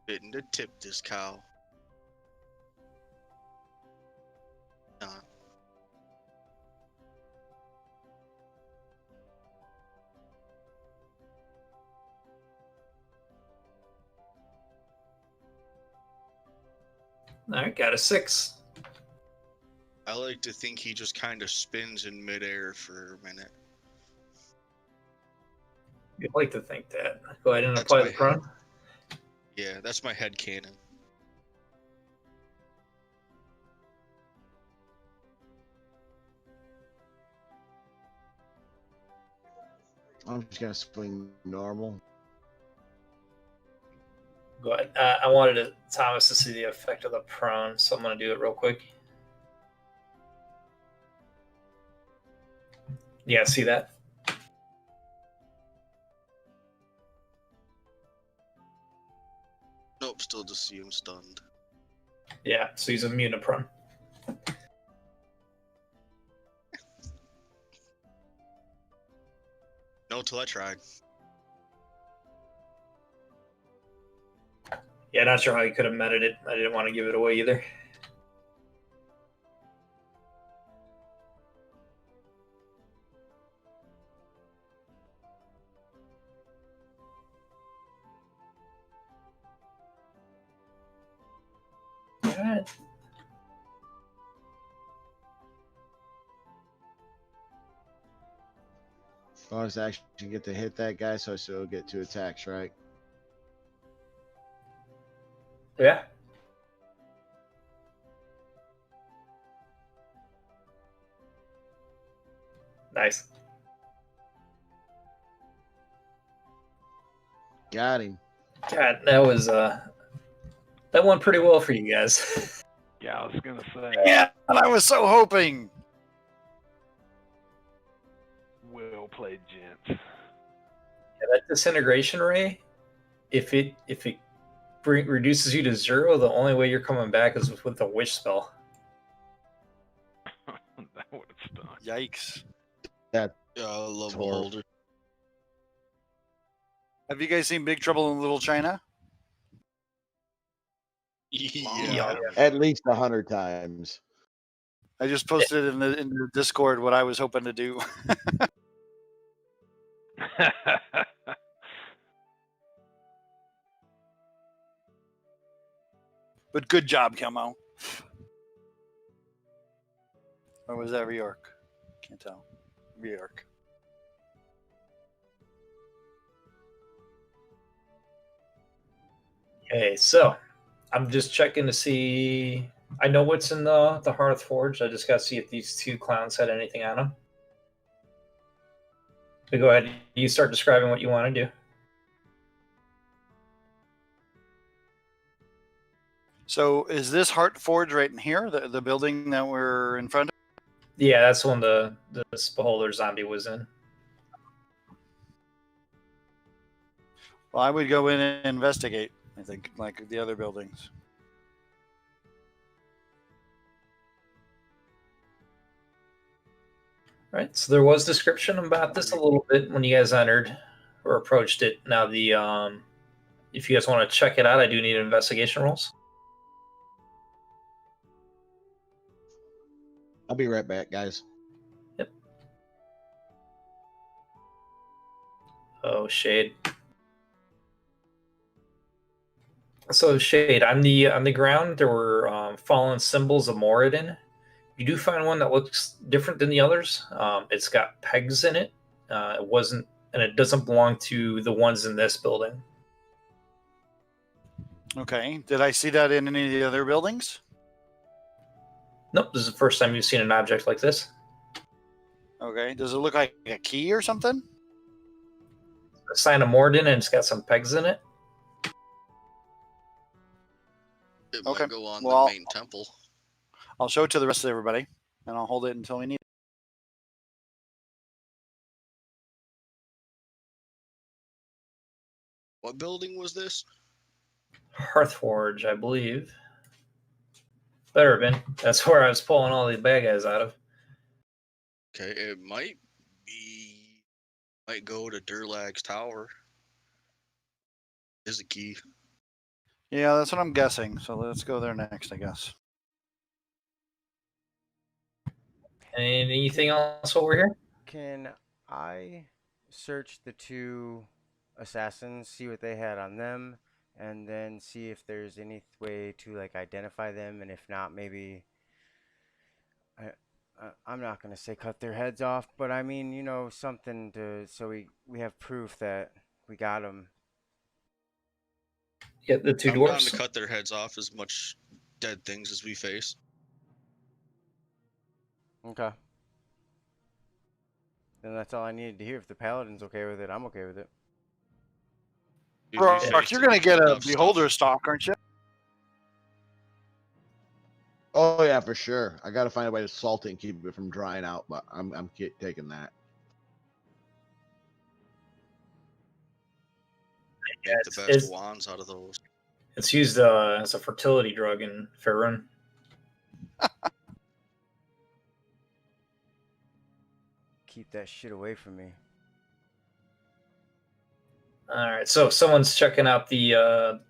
Fitting to tip this cow. Nah. All right, got a 6. I like to think he just kind of spins in midair for a minute. You'd like to think that. Go ahead and That's apply my the prone. Yeah, that's my head cannon. I'm just gonna swing normal. Go ahead. I wanted Thomas to see the effect of the prone, so I'm going to do it real quick. Yeah, see that? Nope, still just see him stunned. Yeah, so he's immune to prone. No, till I tried. Yeah, not sure how he could have meted it. I didn't want to give it away either. All right. Bonus action get to hit that guy, so I still get 2 attacks, right? Yeah. Nice. Got him. God, that was that went pretty well for you guys. Yeah, I was gonna say. Yeah, and I was so hoping. Well played, gents. Yeah, that disintegration ray, if it reduces you to 0, the only way you're coming back is with the wish spell. That would have stung. Yikes. Yeah, I love Tor. beholder. Have you guys seen Big Trouble in Little China? Yeah. At least 100 times. I just posted in the Discord what I was hoping to do. But good job, Kelmo. Or was that Reork? Can't tell. Reork. Okay, so I'm just checking to see. I know what's in the Hearth Forge. I just got to see if these 2 clowns had anything on them. So go ahead. You start describing what you want to do. So is this Heart Forge right in here, the building that we're in front of? Yeah, that's the one the beholder zombie was in. Well, I would go in and investigate, I think, like the other buildings. Right. So there was description about this a little bit when you guys entered. or approached it. Now, if you guys want to check it out, I do need investigation rolls. I'll be right back, guys. Oh, Shade. So, Shade, on the ground, there were fallen symbols of Moradin. You do find one that looks different than the others. It's got pegs in it. It doesn't belong to the ones in this building. Okay. Did I see that in any of the other buildings? Nope, this is the first time you've seen an object like this. Okay. Does it look like a key or something? A sign of Moradin, and it's got some pegs in it. It Okay. might go on Well, the main temple. I'll show it to the rest of everybody, and I'll hold it until we need it. What building was this? Hearthforge, I believe. Better have been. That's where I was pulling all the bad guys out of. Okay, it might go to Durlag's tower. Is a key. Yeah, that's what I'm guessing. So let's go there next, I guess. Anything else over here? Can I search the two assassins, see what they had on them, and then see if there's any way to like identify them, and if not, maybe I'm not gonna say cut their heads off, but I mean, you know, something to so we have proof that we got them. Yeah, the two I'm down dwarfs. to cut their heads off as much dead things as we face. Okay. Then that's all I needed to hear. If the paladin's okay with it, I'm okay with it. Dude, Brock, we faced you're going to get a enough stuff. beholder stock, aren't you? Oh yeah, for sure. I got to find a way to salt it and keep it from drying out, but I'm taking that. Yeah, Make the best wands out of those. It's used as a fertility drug in Faerun. Keep that shit away from me. All right, so someone's checking out the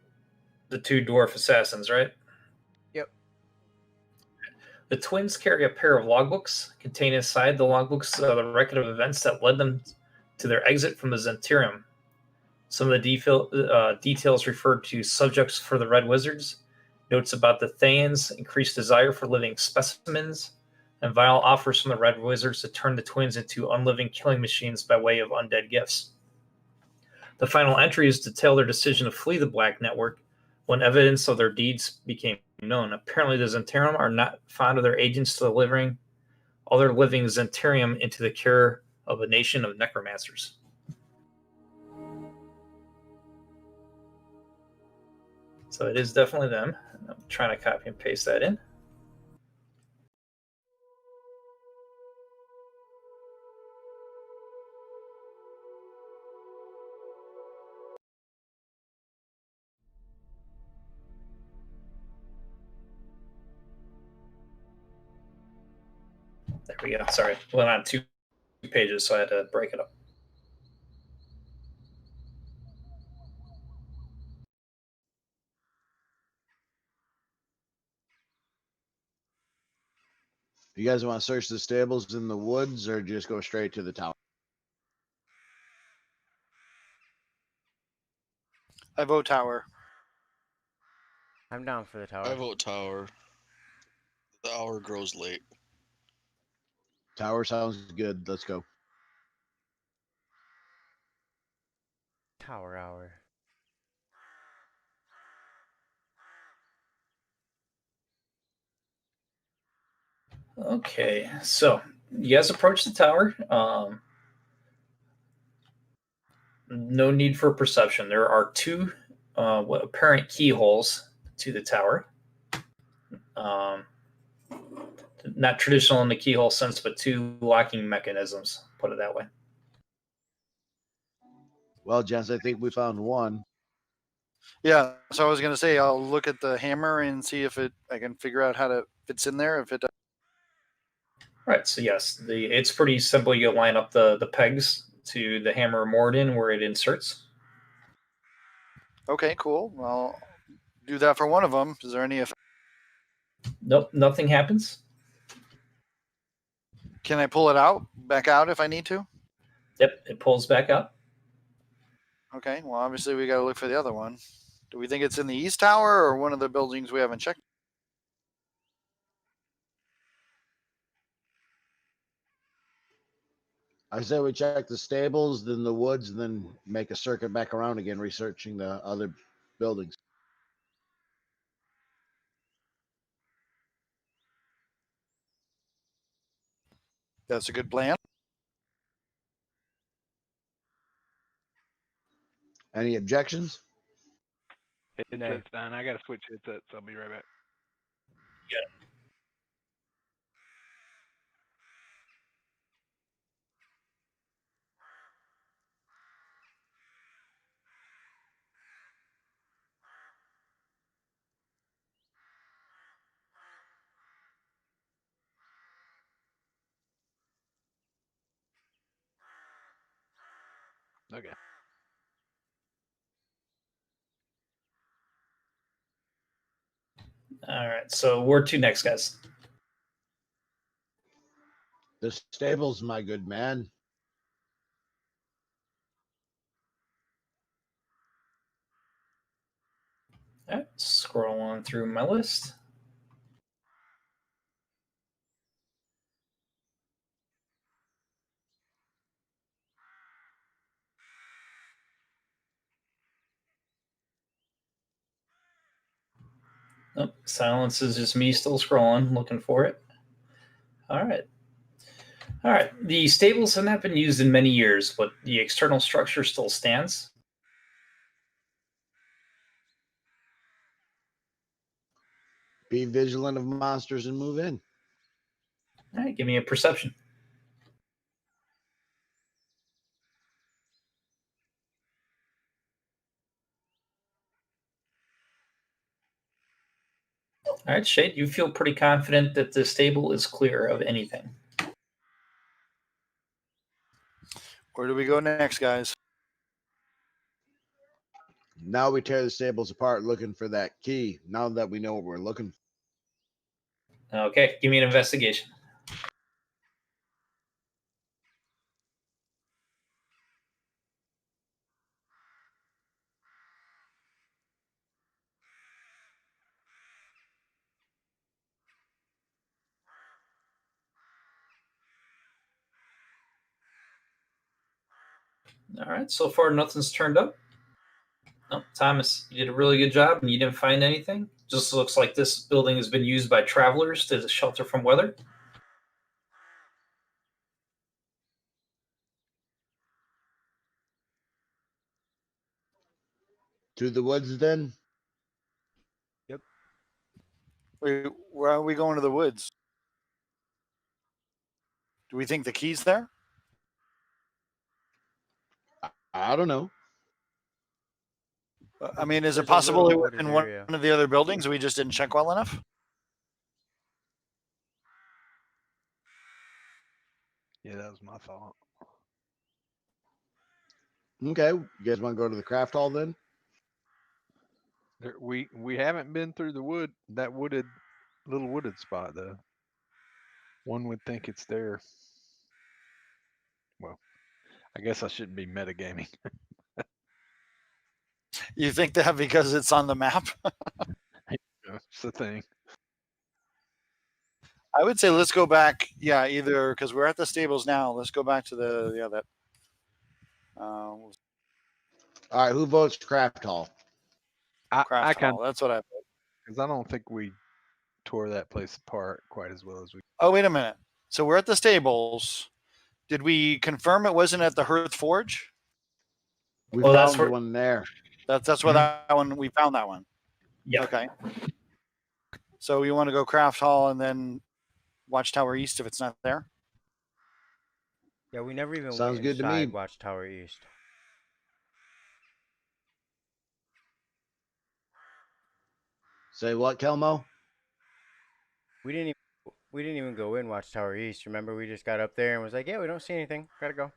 two dwarf assassins, right? Yep. The twins carry a pair of logbooks. Contained inside the logbooks the record of events that led them to their exit from the Zentirium. Some of the details referred to subjects for the Red Wizards, notes about the Thanes, increased desire for living specimens, and vile offers from the Red Wizards to turn the twins into unliving killing machines by way of undead gifts. The final entries detail their decision to flee the Black Network when evidence of their deeds became known. Apparently, the Zentirium are not fond of their agents delivering other living Zentirium into the care of a nation of necromancers. So it is definitely them. I'm trying to copy and paste that in. There we go. Sorry, went on 2 pages, so I had to break it up. You guys want to search the stables in the woods or just go straight to the tower? I vote tower. I'm down for the tower. I vote tower. The hour grows late. Tower sounds good. Let's go. Tower hour. Okay, so you guys approach the tower. No need for perception. There are 2 apparent keyholes to the tower. Not traditional in the keyhole sense, but 2 locking mechanisms, put it that way. Well, gents, I think we found one. Yeah, so I was going to say, I'll look at the hammer and see if I can figure out how it fits in there. If it Right, so yes, it's pretty simple. You line up the pegs to the Hammer of Morden where it inserts. Okay, cool. Well, do that for one of them. Is there any effect? Nope, nothing happens. Can I pull it back out if I need to? Yep, it pulls back up. Okay, well, obviously we got to look for the other one. Do we think it's in the East Tower or one of the buildings we haven't checked? I say we check the stables, then the woods, and then make a circuit back around again, researching the other buildings. That's a good plan. Any objections? Headset's done. I got to switch headsets. I'll be right back. Okay. All right, so where to next, guys? The stables, my good man. All right, scroll on through my list. Nope, silence is just me still scrolling, looking for it. All right. All right. The stables have not been used in many years, but the external structure still stands. Be vigilant of monsters and move in. All right, give me a perception. All right, Shade, you feel pretty confident that the stable is clear of anything. Where do we go next, guys? Now we tear the stables apart looking for that key, now that we know what we're looking for. Okay, give me an investigation. All right, so far nothing's turned up. No, Thomas, you did a really good job and you didn't find anything. Just looks like this building has been used by travelers to shelter from weather. To the woods then? Wait, where are we going to the woods? Do we think the key's there? I don't know. I mean, is it There's a possible little it was wooded in one area. of the other buildings we just didn't check well enough? Yeah, that was my fault. Okay, you guys want to go to the craft hall then? We haven't been through that little wooded spot though. One would think it's there. Well, I guess I shouldn't be metagaming. You think that because it's on the map? It's the thing. I would say let's go back. Yeah, either because we're at the stables now. Let's go back to that. All right, who votes craft hall? I Craft kind hall. That's what I. because I don't think we tore that place apart quite as well as we. Oh, wait a minute. So we're at the stables. Did we confirm it wasn't at the Hearth Forge? We Well, that's found where- one there. That's where that one we found that one. Yeah. Okay. So you want to go Craft Hall and then Watchtower East if it's not there? Yeah, we never even Sounds went good to me. inside Watchtower East. Say what, Kelmo? We didn't even go in Watchtower East. Remember, we just got up there and was like, "Yeah, we don't see anything. Gotta go."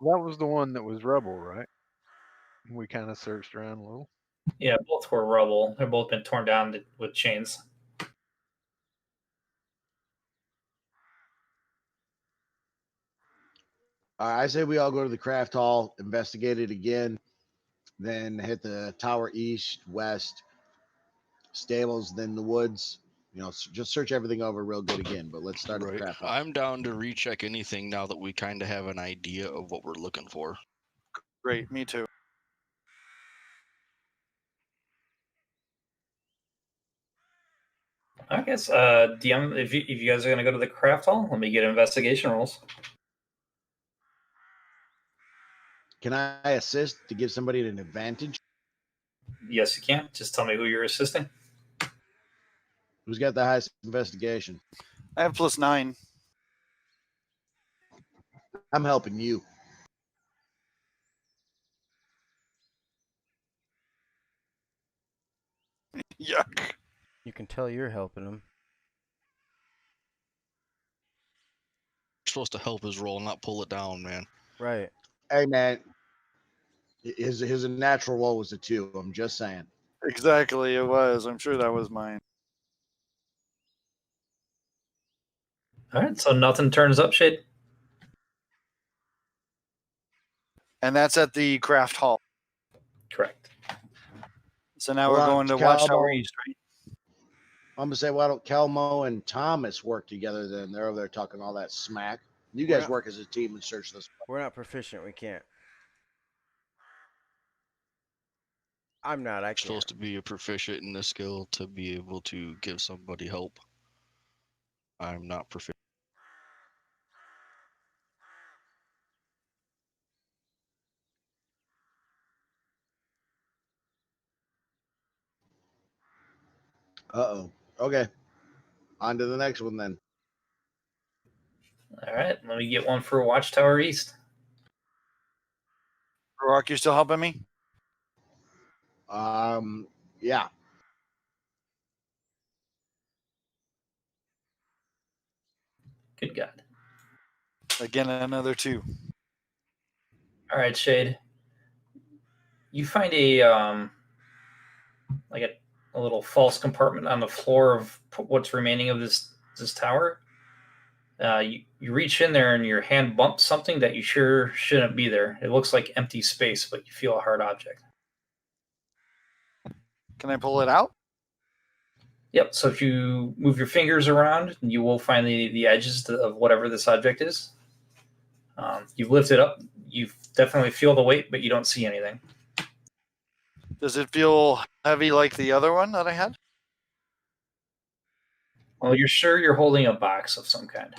That was the one that was rubble, right? We kind of searched around a little. Yeah, both were rubble. They're both been torn down with chains. I say we all go to the craft hall, investigate it again, then hit the tower east, west, stables, then the woods. You know, just search everything over real good again. But let's start at the Right. craft hall. I'm down to recheck anything now that we kind of have an idea of what we're looking for. Great, me too. I guess DM, if you guys are gonna go to the craft hall, let me get investigation rolls. Can I assist to give somebody an advantage? Yes, you can. Just tell me who you're assisting. Who's got the highest investigation? I have +9. I'm helping you. Yuck. You can tell you're helping him. You're supposed to help his roll, not pull it down, man. Right. Hey man, his natural roll was a 2. I'm just saying. Exactly, it was. I'm sure that was mine. All right, so nothing turns up, Shade. And that's at the craft hall. Correct. So now Well, we're going to Calmo- Watchtower East, right? I'm gonna say, why don't Kelmo and Thomas work together? Then they're over there talking all that smack. You guys Yeah. work as a team and search this. We're not proficient. We can't. I'm not. I You're can't. supposed to be a proficient in this skill to be able to give somebody help. I'm not proficient. Uh-oh. Okay. On to the next one then. All right, let me get one for Watchtower East. Rock, you still helping me? Yeah. Good God. Again, another 2. All right, Shade. You find a like a little false compartment on the floor of what's remaining of this tower. You reach in there and your hand bumps something that you sure shouldn't be there. It looks like empty space, but you feel a hard object. Can I pull it out? Yep. So if you move your fingers around, you will find the edges of whatever this object is. You've lifted up. You definitely feel the weight, but you don't see anything. Does it feel heavy like the other one that I had? Well, you're sure you're holding a box of some kind.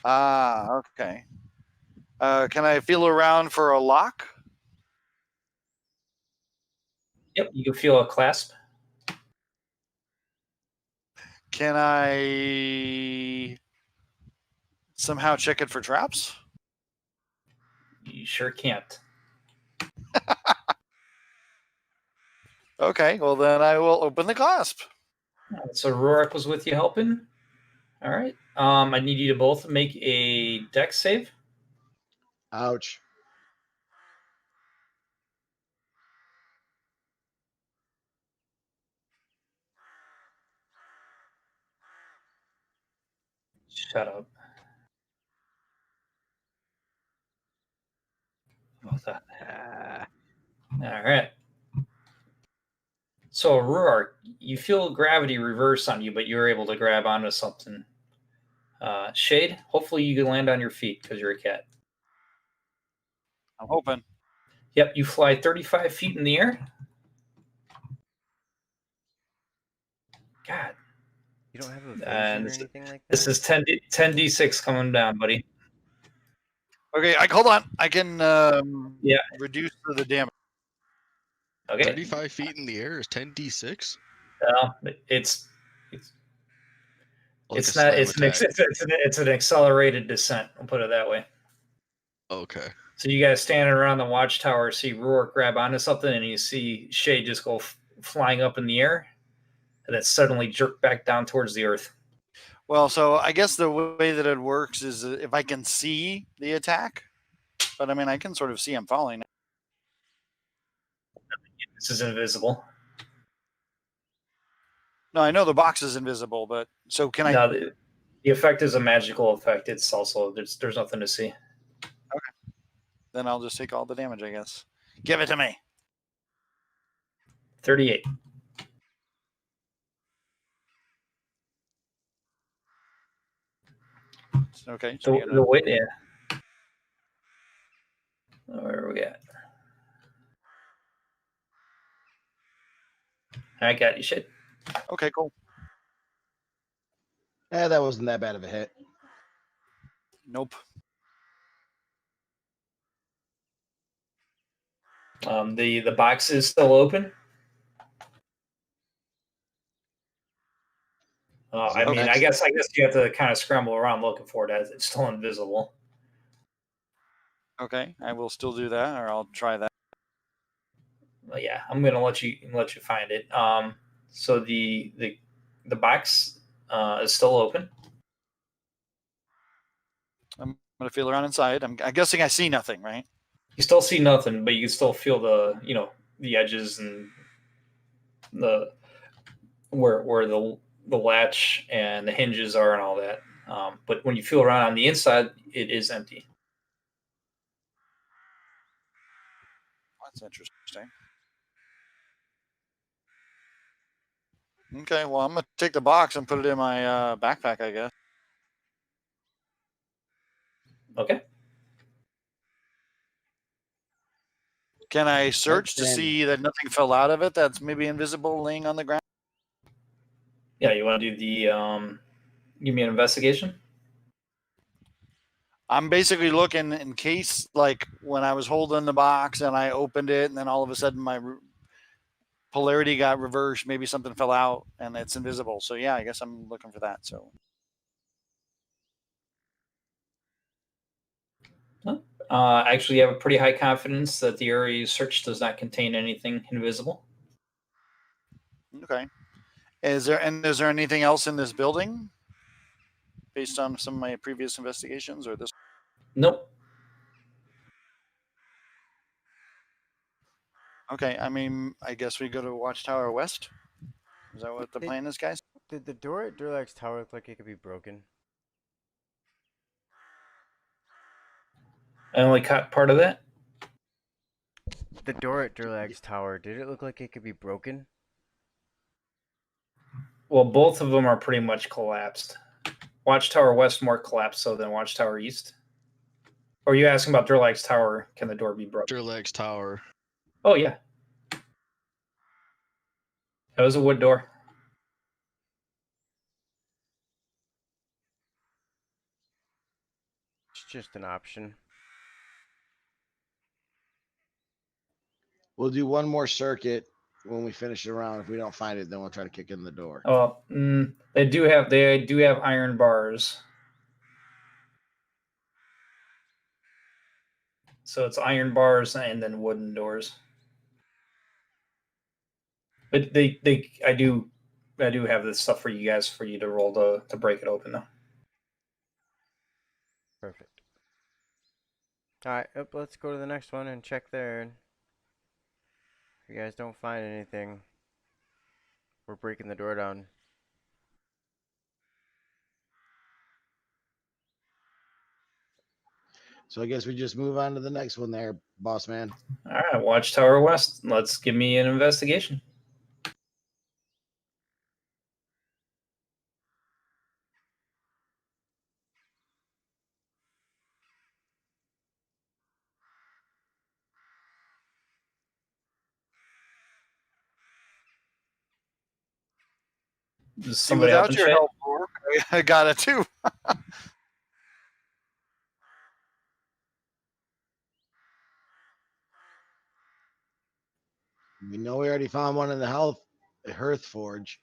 Ah, okay. Can I feel around for a lock? Yep. You can feel a clasp. Can I somehow check it for traps? You sure can't. Okay, well then I will open the clasp. So Rurik was with you helping. All right. I need you to both make a dex save. Ouch. Shut up. Well done. All right. So Rurik, you feel gravity reverse on you, but you're able to grab onto something. Shade, hopefully you can land on your feet because you're a cat. I'm hoping. Yep, you fly 35 feet in the air. God. You don't have a vision And or anything like that. This is 10d6 coming down, buddy. Okay, hold on. I can Yeah. reduce the damage. Okay. 35 feet in the air is 10d6? It's Like it's a not. slam It's attack. it's an accelerated descent. I'll put it that way. Okay. So you guys standing around the watchtower see Rourke grab onto something, and you see Shade just go flying up in the air, and then suddenly jerk back down towards the earth. Well, so I guess the way that it works is if I can see the attack, But I mean, I can sort of see him falling. This is invisible. No, I know the box is invisible, but so can I? No, the effect is a magical effect. It's also there's nothing to see. Then I'll just take all the damage, I guess. Give it to me. 38. Okay. So The weight, yeah. Where are we at? I got you, shit. Okay, cool. That wasn't that bad of a hit. Nope. The box is still open. I mean, I guess you have to kind of scramble around looking for it as it's still invisible. Okay, I will still do that, or I'll try that. But yeah, I'm gonna let you find it. So the box is still open. I'm gonna feel around inside. I'm guessing I see nothing, right? You still see nothing, but you can still feel the edges and the where the latch and the hinges are and all that. But when you feel around on the inside, it is empty. That's interesting. Okay, well, I'm gonna take the box and put it in my backpack, I guess. Okay. Can I search to Then- see that nothing fell out of it that's maybe invisible laying on the ground? Yeah, you want to do the give me an investigation? I'm basically looking in case, like, when I was holding the box and I opened it, and then all of a sudden my polarity got reversed. Maybe something fell out and it's invisible. So yeah, I guess I'm looking for that. So Actually, you have a pretty high confidence that the area you searched does not contain anything invisible. okay. Is there anything else in this building based on some of my previous investigations, or this? Nope. Okay, I mean, I guess we go to Watchtower West. Is that what the plan is, guys? Did the door at Durlag's tower look like it could be broken? I only caught part of that. The door at Durlag's tower, did it look like it could be broken? Well, both of them are pretty much collapsed. Watchtower West more collapsed so than Watchtower East. Or are you asking about Durlag's tower? Can the door be broken? Durlag's tower. Oh yeah. It was a wood door. It's just an option. We'll do one more circuit when we finish the round. If we don't find it, then we'll try to kick in the door. Oh, they do have iron bars. So it's iron bars and then wooden doors. But I do have this stuff for you guys for you to roll to break it open though. Perfect. Alright, let's go to the next one and check there. If you guys don't find anything, we're breaking the door down. So I guess we just move on to the next one there, boss man. All right, Watchtower West. Let's give me an investigation. Does See, somebody without helping your Shay? help, Bork, I got it too. We know we already found one in the Hearth Forge.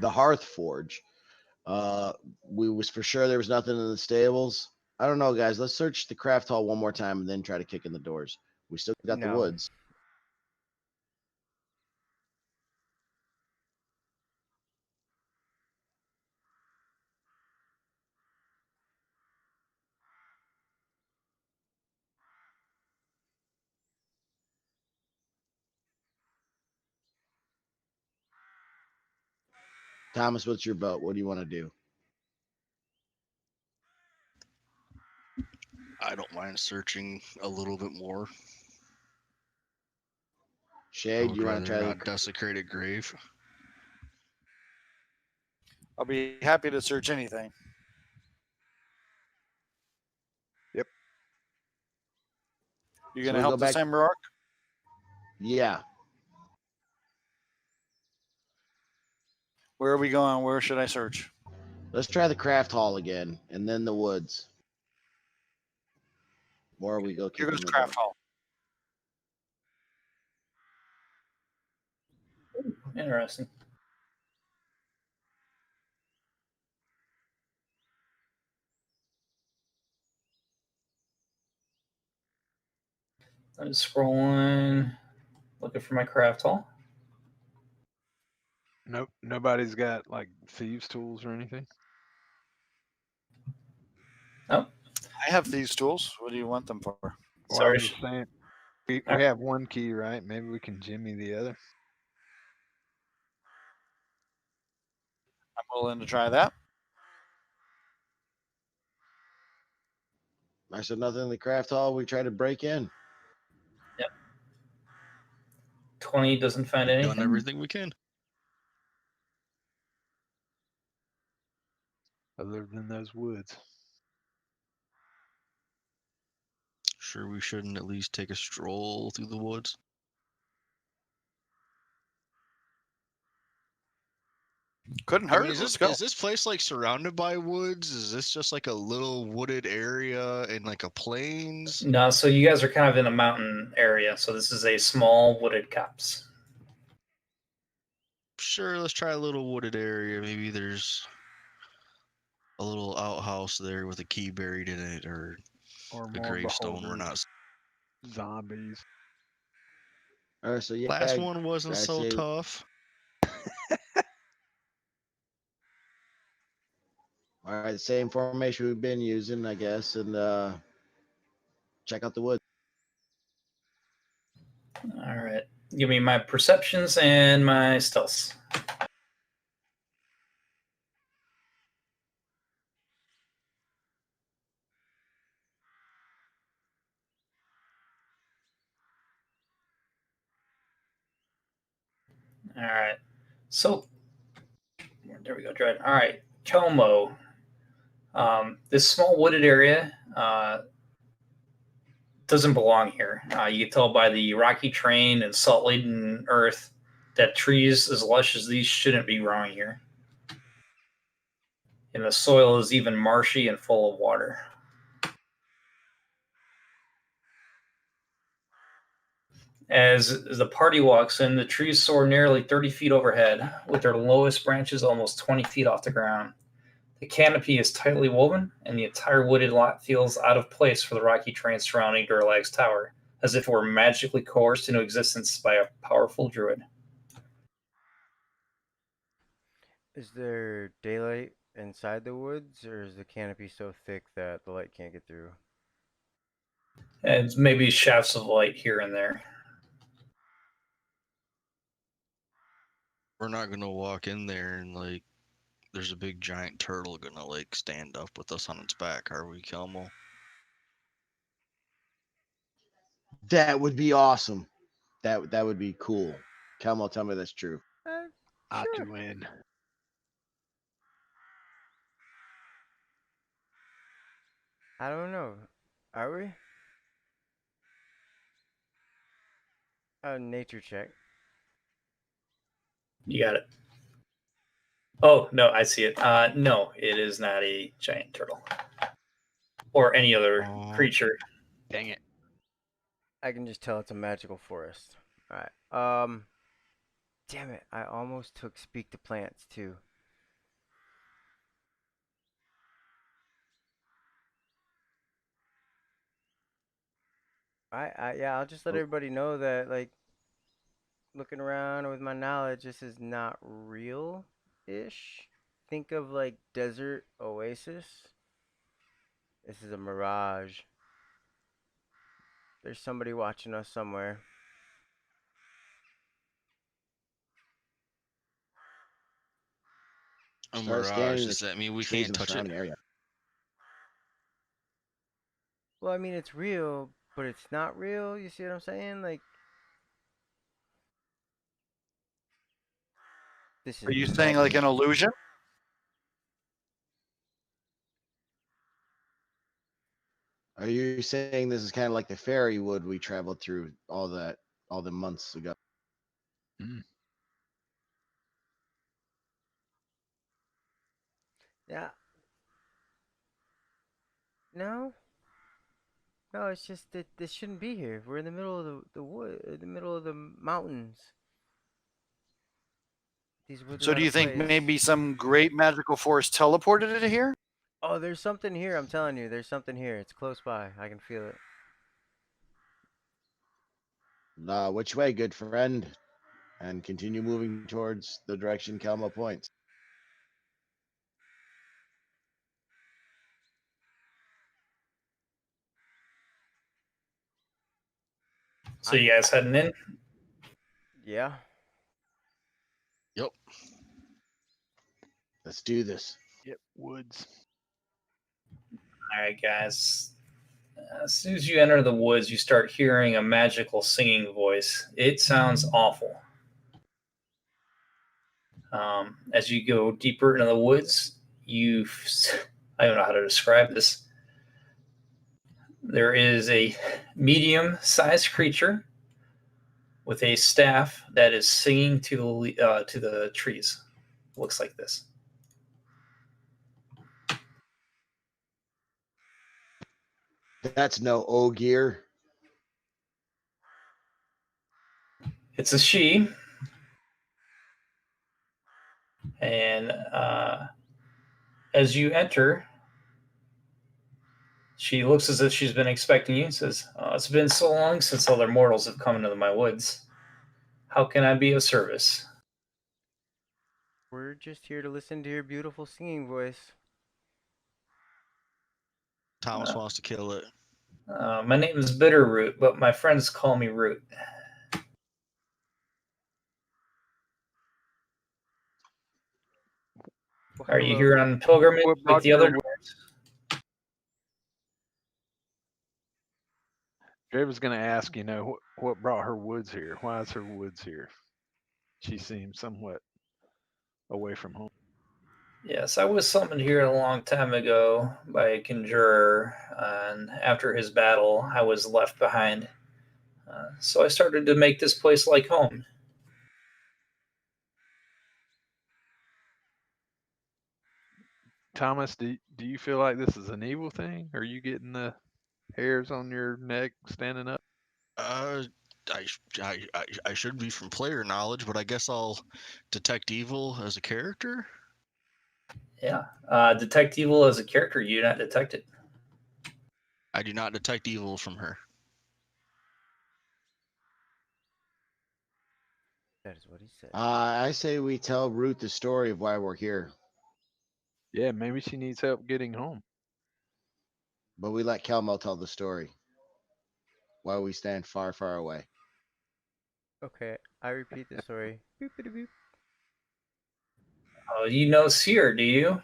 The Hearth Forge. We was for sure there was nothing in the stables. I don't know, guys. Let's search the craft hall one more time and then try to kick in the doors. We still got the No. woods. Thomas, what's your vote? What do you want to do? I don't mind searching a little bit more. I Shade, would you want to rather try not desecrate a grave. I'll be happy to search anything. Yep. You So gonna we help go the back- same Rourke? Yeah. Where are we going? Where should I search? Let's try the craft hall again, and then the woods. Or we go Here kick goes in the Craft door. Hall. Interesting. I'm scrolling, looking for my craft hall. Nope. Nobody's got like thieves' tools or anything. Oh, I have these tools. What do you want them for? Well, sorry. I'm just saying. We Alright. have one key, right? Maybe we can jimmy the other. I'm willing to try that. I said nothing in the craft hall. We try to break in. 20 doesn't find anything. Done everything we can. Other than those woods. Sure, we shouldn't at least take a stroll through the woods. Couldn't I hurt. mean, is Let's this go. is this place like surrounded by woods? Is this just like a little wooded area and like a plains? No, so you guys are kind of in a mountain area. So this is a small wooded copse. Sure, let's try a little wooded area. Maybe there's a little outhouse there with a key buried in it, or Or a more gravestone we're beholders, not. zombies. All right, so yeah. Last one wasn't I so say- tough. All right, same formation we've been using, I guess, and check out the woods. All right. Give me my perceptions and my stealths. All right. So there we go, Dread. All right. Como. This small wooded area doesn't belong here. You can tell by the rocky terrain and salt laden earth that trees as lush as these shouldn't be growing here. And the soil is even marshy and full of water. As the party walks in, the trees soar nearly 30 feet overhead, with their lowest branches almost 20 feet off the ground. The canopy is tightly woven, and the entire wooded lot feels out of place for the rocky terrain surrounding Durlag's tower, as if it were magically coerced into existence by a powerful druid. Is there daylight inside the woods, or is the canopy so thick that the light can't get through? And maybe shafts of light here and there. We're not gonna walk in there and like there's a big giant turtle gonna like stand up with us on its back, are we, Kelmo? That would be awesome. That would be cool. Kelmo, tell me that's true. I Sure. to win. I don't know. Are we? A nature check. You got it. Oh, no, I see it. No, it is not a giant turtle. Or any other creature. Dang it. I can just tell it's a magical forest. Alright. Damn it. I almost took speak to plants too. Yeah, I'll just let everybody know that, like, looking around with my knowledge, this is not real-ish. Think of like desert oasis. This is a mirage. There's somebody watching us somewhere. A Start scanning mirage. the Does that mean we trees can't in the touch it? surrounding area. Well, I mean, it's real, but it's not real. You see what I'm saying? Like, this is Are you the saying like an setting. illusion? Are you saying this is kind of like the fairy wood we traveled through all the months ago? Yeah. No. No, it's just that this shouldn't be here. We're in the middle of the wood, in the middle of the mountains. These woods are So out do you of think place. maybe some great magical force teleported it here? Oh, there's something here. I'm telling you, there's something here. It's close by. I can feel it. Which way, good friend? And continue moving towards the direction Kelma points. So you guys heading in? Yeah. Yep. Let's do this. Yep, woods. All right, guys. As soon as you enter the woods, you start hearing a magical singing voice. It sounds awful. As you go deeper into the woods, I don't know how to describe this. There is a medium-sized creature with a staff that is singing to the trees. Looks like this. That's no Ogier. It's a she, and as you enter, she looks as if she's been expecting you and says, "It's been so long since other mortals have come into my woods. How can I be of service?" We're just here to listen to your beautiful singing voice. Thomas wants to kill it. My name is Bitterroot, but my friends call me Root. Well, Are you hello. here on pilgrimage What with brought the other your dwarves? Dre was going to ask, what brought her woods here? Why is her woods here? She seems somewhat away from home. Yes, I was summoned here a long time ago by a conjurer, and after his battle, I was left behind. So I started to make this place like home. Thomas, do you feel like this is an evil thing? Are you getting the hairs on your neck standing up? Uh, I should be from player knowledge, but I guess I'll detect evil as a character. Yeah. Detect evil as a character, you do not detect it. I do not detect evil from her. That is what he said. I say we tell Ruth the story of why we're here, Yeah, maybe she needs help getting home. but we let Kelmo tell the story while we stand far, far away. Okay, I repeat the story. Boop-a-doo-boop. Oh, you know SEER, do you?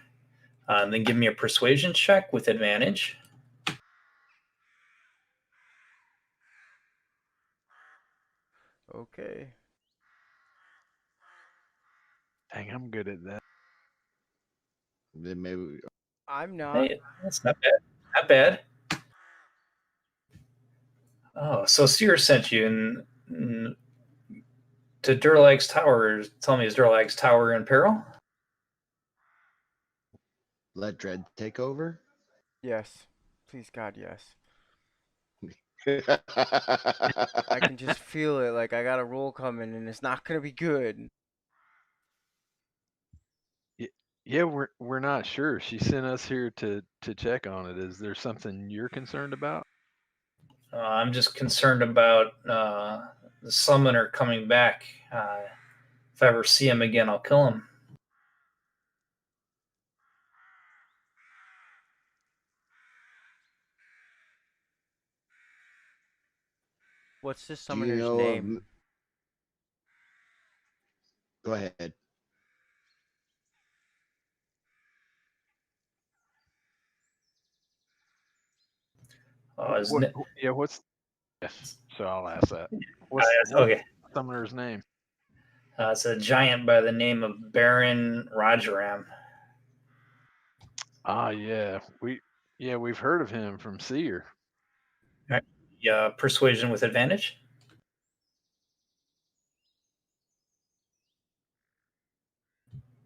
Then give me a persuasion check with advantage. Okay. Dang, I'm good at that. Then maybe I'm not. Hey, that's not bad. Not bad. Oh, so SEER sent you to Durlag's Tower. Tell me, is Durlag's Tower in peril? let Dread take over. Yes. Please, God, yes. I I can just feel it. Like I got a roll coming, and it's not gonna be good. Yeah, we're not sure. She sent us here to check on it. Is there something you're concerned about? I'm just concerned about the summoner coming back. If I ever see him again, I'll kill him. What's the Do you summoner's know of? name? Go ahead. What's so I'll ask that. What's okay. the summoner's name? It's a giant by the name of Baron Rajiram. Yeah, we've heard of him from SEER. Yeah, persuasion with advantage.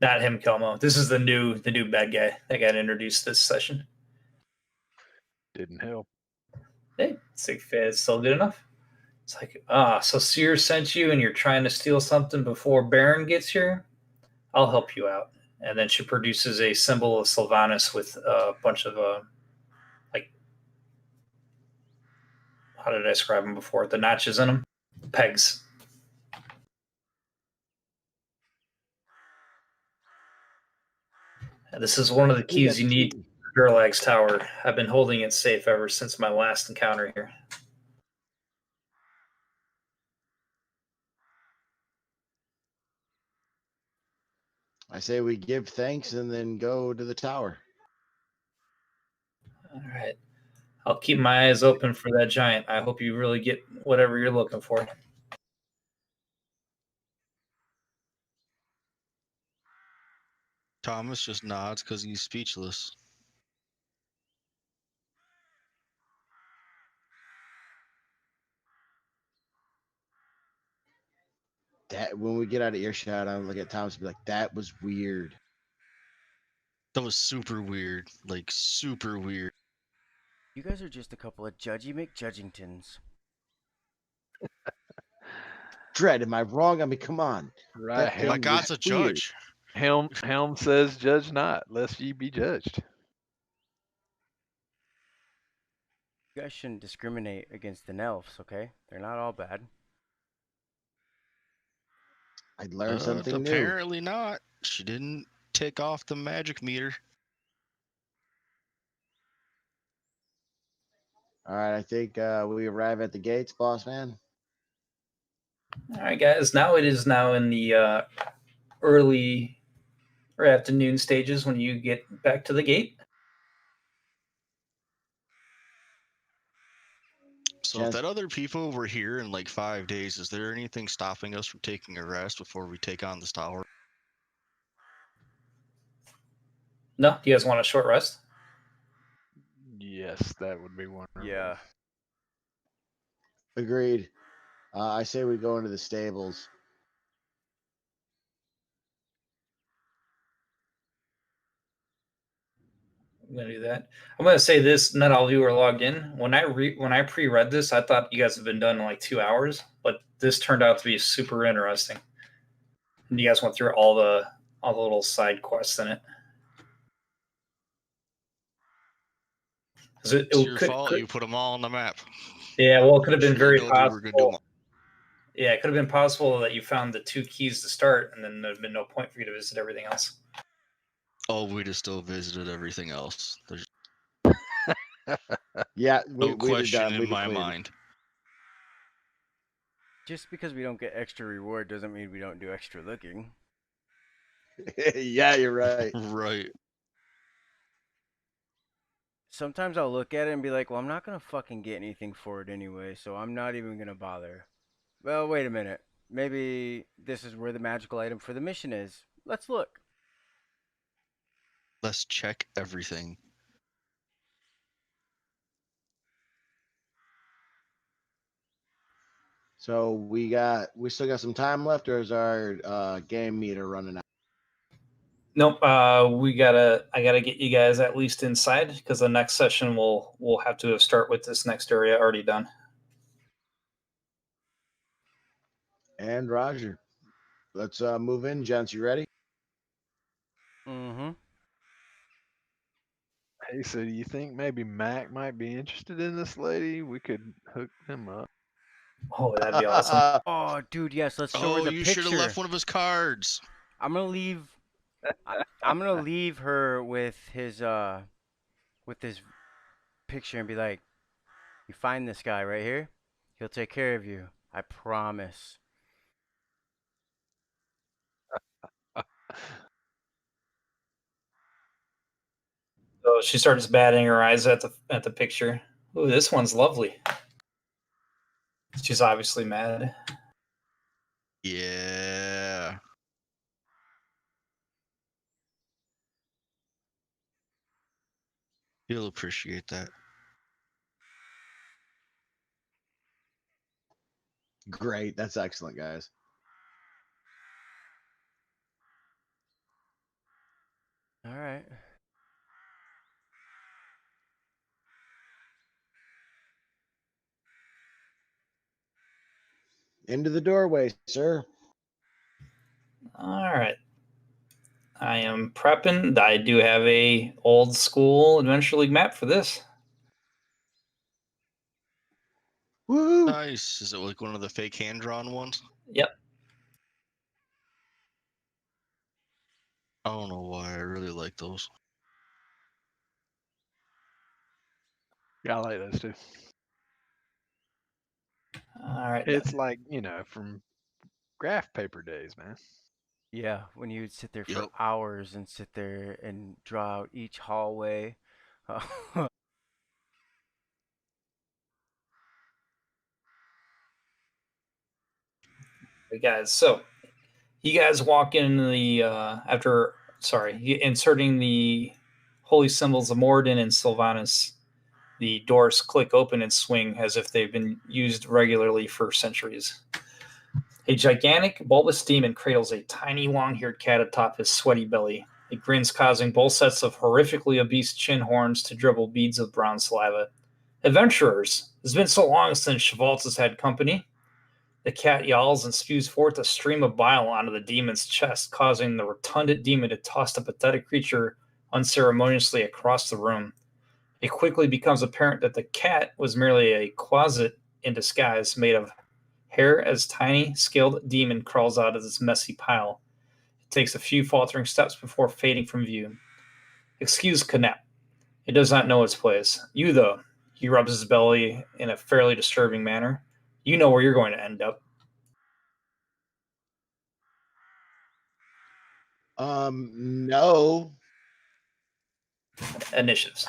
Not him, Kelmo. This is the new bad guy that got introduced this session. Didn't help. Hey, it's still good enough. It's like, so Seer sent you and you're trying to steal something before Baron gets here? I'll help you out. And then she produces a symbol of Sylvanas with a bunch of, how did I describe them before? The notches in them? Pegs. And this is one of the keys you need for Durlag's tower. I've been holding it safe ever since my last encounter here. I say we give thanks and then go to the tower. All right. I'll keep my eyes open for that giant. I hope you really get whatever you're looking for. Thomas just nods because he's speechless. That when we get out of earshot, I'm look at Thomas and be like, "That was weird." That was super weird. Like, super weird. You guys are just a couple of judgy McJudgingtons. Dread, am I wrong? I mean, come on. Right. That My thing God's a was weird. judge. Helm says, "Judge not, lest ye be judged." You guys shouldn't discriminate against the elves, okay? They're not all bad. I learned something new. Apparently not. She didn't take off the magic meter. All right, I think we arrive at the gates, boss man. All right, guys. Now it is in the early or afternoon stages when you get back to the gate. So if that other people were here in like 5 days, is there anything stopping us from taking a rest before we take on this tower? No? Do you guys want a short rest? Yes, that would be wonderful. Yeah. Agreed. I say we go into the stables. I'm gonna do that. I'm gonna say this. Not all of you are logged in. When I pre-read this, I thought you guys have been done in like 2 hours, but this turned out to be super interesting. And you guys went through all the little side quests in it. It's your fault. You put them all on the map. Yeah, well, it could have been very We were gonna do possible. them all. Yeah, it could have been possible that you found the 2 keys to start, and then there'd been no point for you to visit everything else. Oh, we'd have still visited everything else. There's Yeah, no question in my mind. Just because we don't get extra reward doesn't mean we don't do extra looking. Yeah, you're right. Right. Sometimes I'll look at it and be like, well, I'm not going to fucking get anything for it anyway, so I'm not even going to bother. Well, wait a minute. Maybe this is where the magical item for the mission is. Let's look. Let's check everything. So we still got some time left, or is our game meter running out? Nope. I gotta get you guys at least inside because the next session we'll have to start with this next area already done. And Roger, let's move in, gents. You ready? Mm-hmm. Hey, so do you think maybe Mac might be interested in this lady? We could hook him up. Oh, that'd be awesome. Oh, dude, yes. Let's show her the you picture. should have left one of his cards. I'm gonna leave her with his picture and be like, you find this guy right here, he'll take care of you. I promise. So she starts batting her eyes at the picture. Ooh, this one's lovely. She's obviously mad. Yeah. He'll appreciate that. Great. That's excellent, guys. All right. Into the doorway, sir. All right. I am prepping. I do have a old school Adventure League map for this. Woo! Nice. Is it like one of the fake hand drawn ones? Yep. I don't know why. I really like those. Yeah, I like those too. All right. It's like, from graph paper days, man. Yeah, when you would sit there for Yep. hours and sit there and draw out each hallway. Hey guys, so you guys walk in the inserting the holy symbols of Moradin and Sylvanas. The doors click open and swing as if they've been used regularly for centuries. A gigantic, bulbous demon cradles a tiny, long-haired cat atop his sweaty belly. It grins, causing both sets of horrifically obese chin horns to dribble beads of brown saliva. Adventurers, it's been so long since Chevaltz has had company. The cat yowls and spews forth a stream of bile onto the demon's chest, causing the rotundant demon to toss the pathetic creature unceremoniously across the room. It quickly becomes apparent that the cat was merely a closet in disguise made of hair as tiny, scaled demon crawls out of this messy pile. It takes a few faltering steps before fading from view. Excuse Knapp. It does not know its place. You, though, he rubs his belly in a fairly disturbing manner. You know where you're going to end up. No. Initiatives.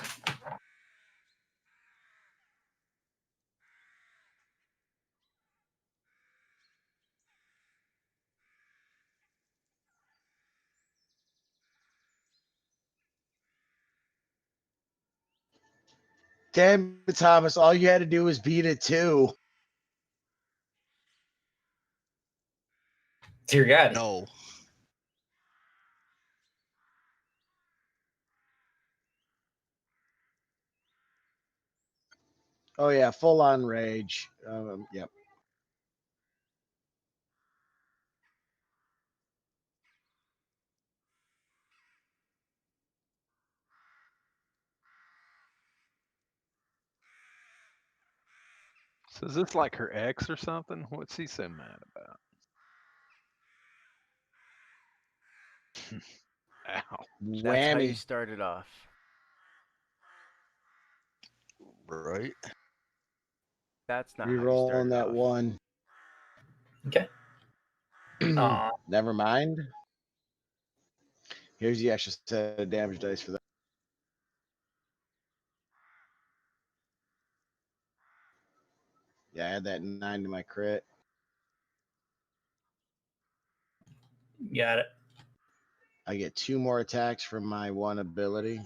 Damn it, Thomas. All you had to do was beat it too. Dear God. No. Oh yeah, full on rage. Yep. So is this like her ex or something? What's he so mad about? Ow. That's how you Whammy. started off. Right? That's not how you Rerolling started that off. one. Okay. Never mind. Here's the extra set of damage dice for that. Yeah, I had that 9 to my crit. Got it. I get 2 more attacks from my one ability.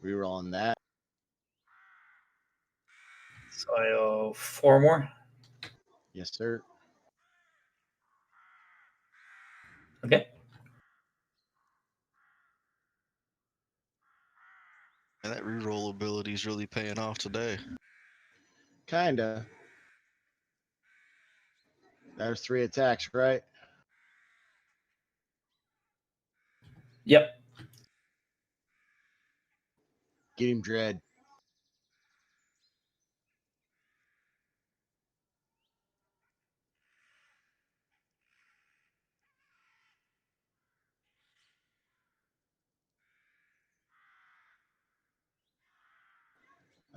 Rerolling that. So I owe 4 more. Yes, sir. Okay. And that reroll ability is really paying off today. Kinda. There's 3 attacks, right? Yep. Get him, Dread.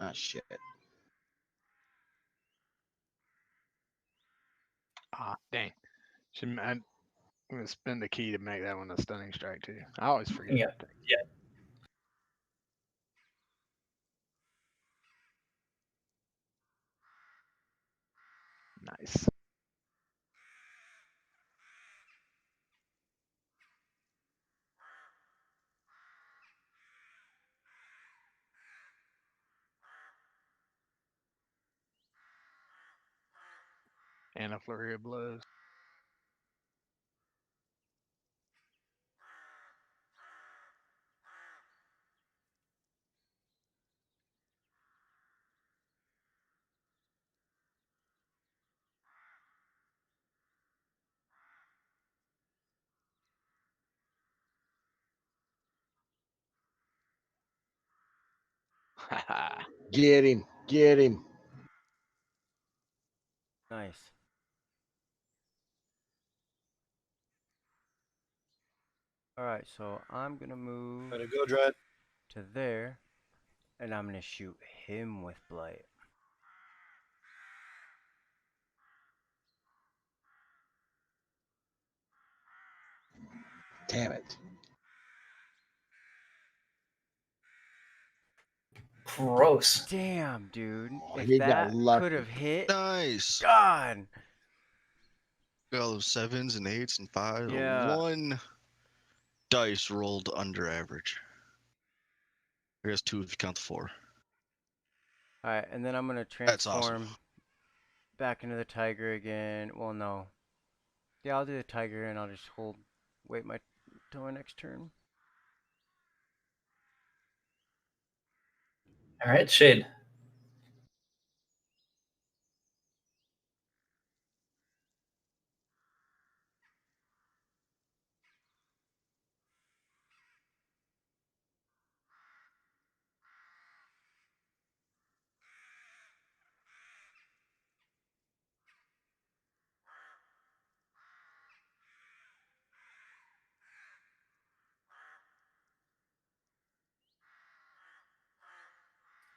Ah, shit. Ah, dang. I'm gonna spend the key to make that one a stunning strike too. I always forget Yeah. that thing. Yeah. Nice. And a flurry of blows. Get him. Get him. Nice. All right, so I'm gonna move Way to go, Dread. to there, and I'm gonna shoot him with blight. Damn it. Gross. Damn, dude. Oh, If he got that lucky. could have hit, Nice. God. Got all those 7s and 8s and 5s. Yeah. One dice rolled under average. I guess 2 if you count the 4. All right, and then I'm gonna That's awesome. transform back into the tiger again. Well, no. Yeah, I'll do the tiger, and I'll just wait till my next turn. All right, Shade.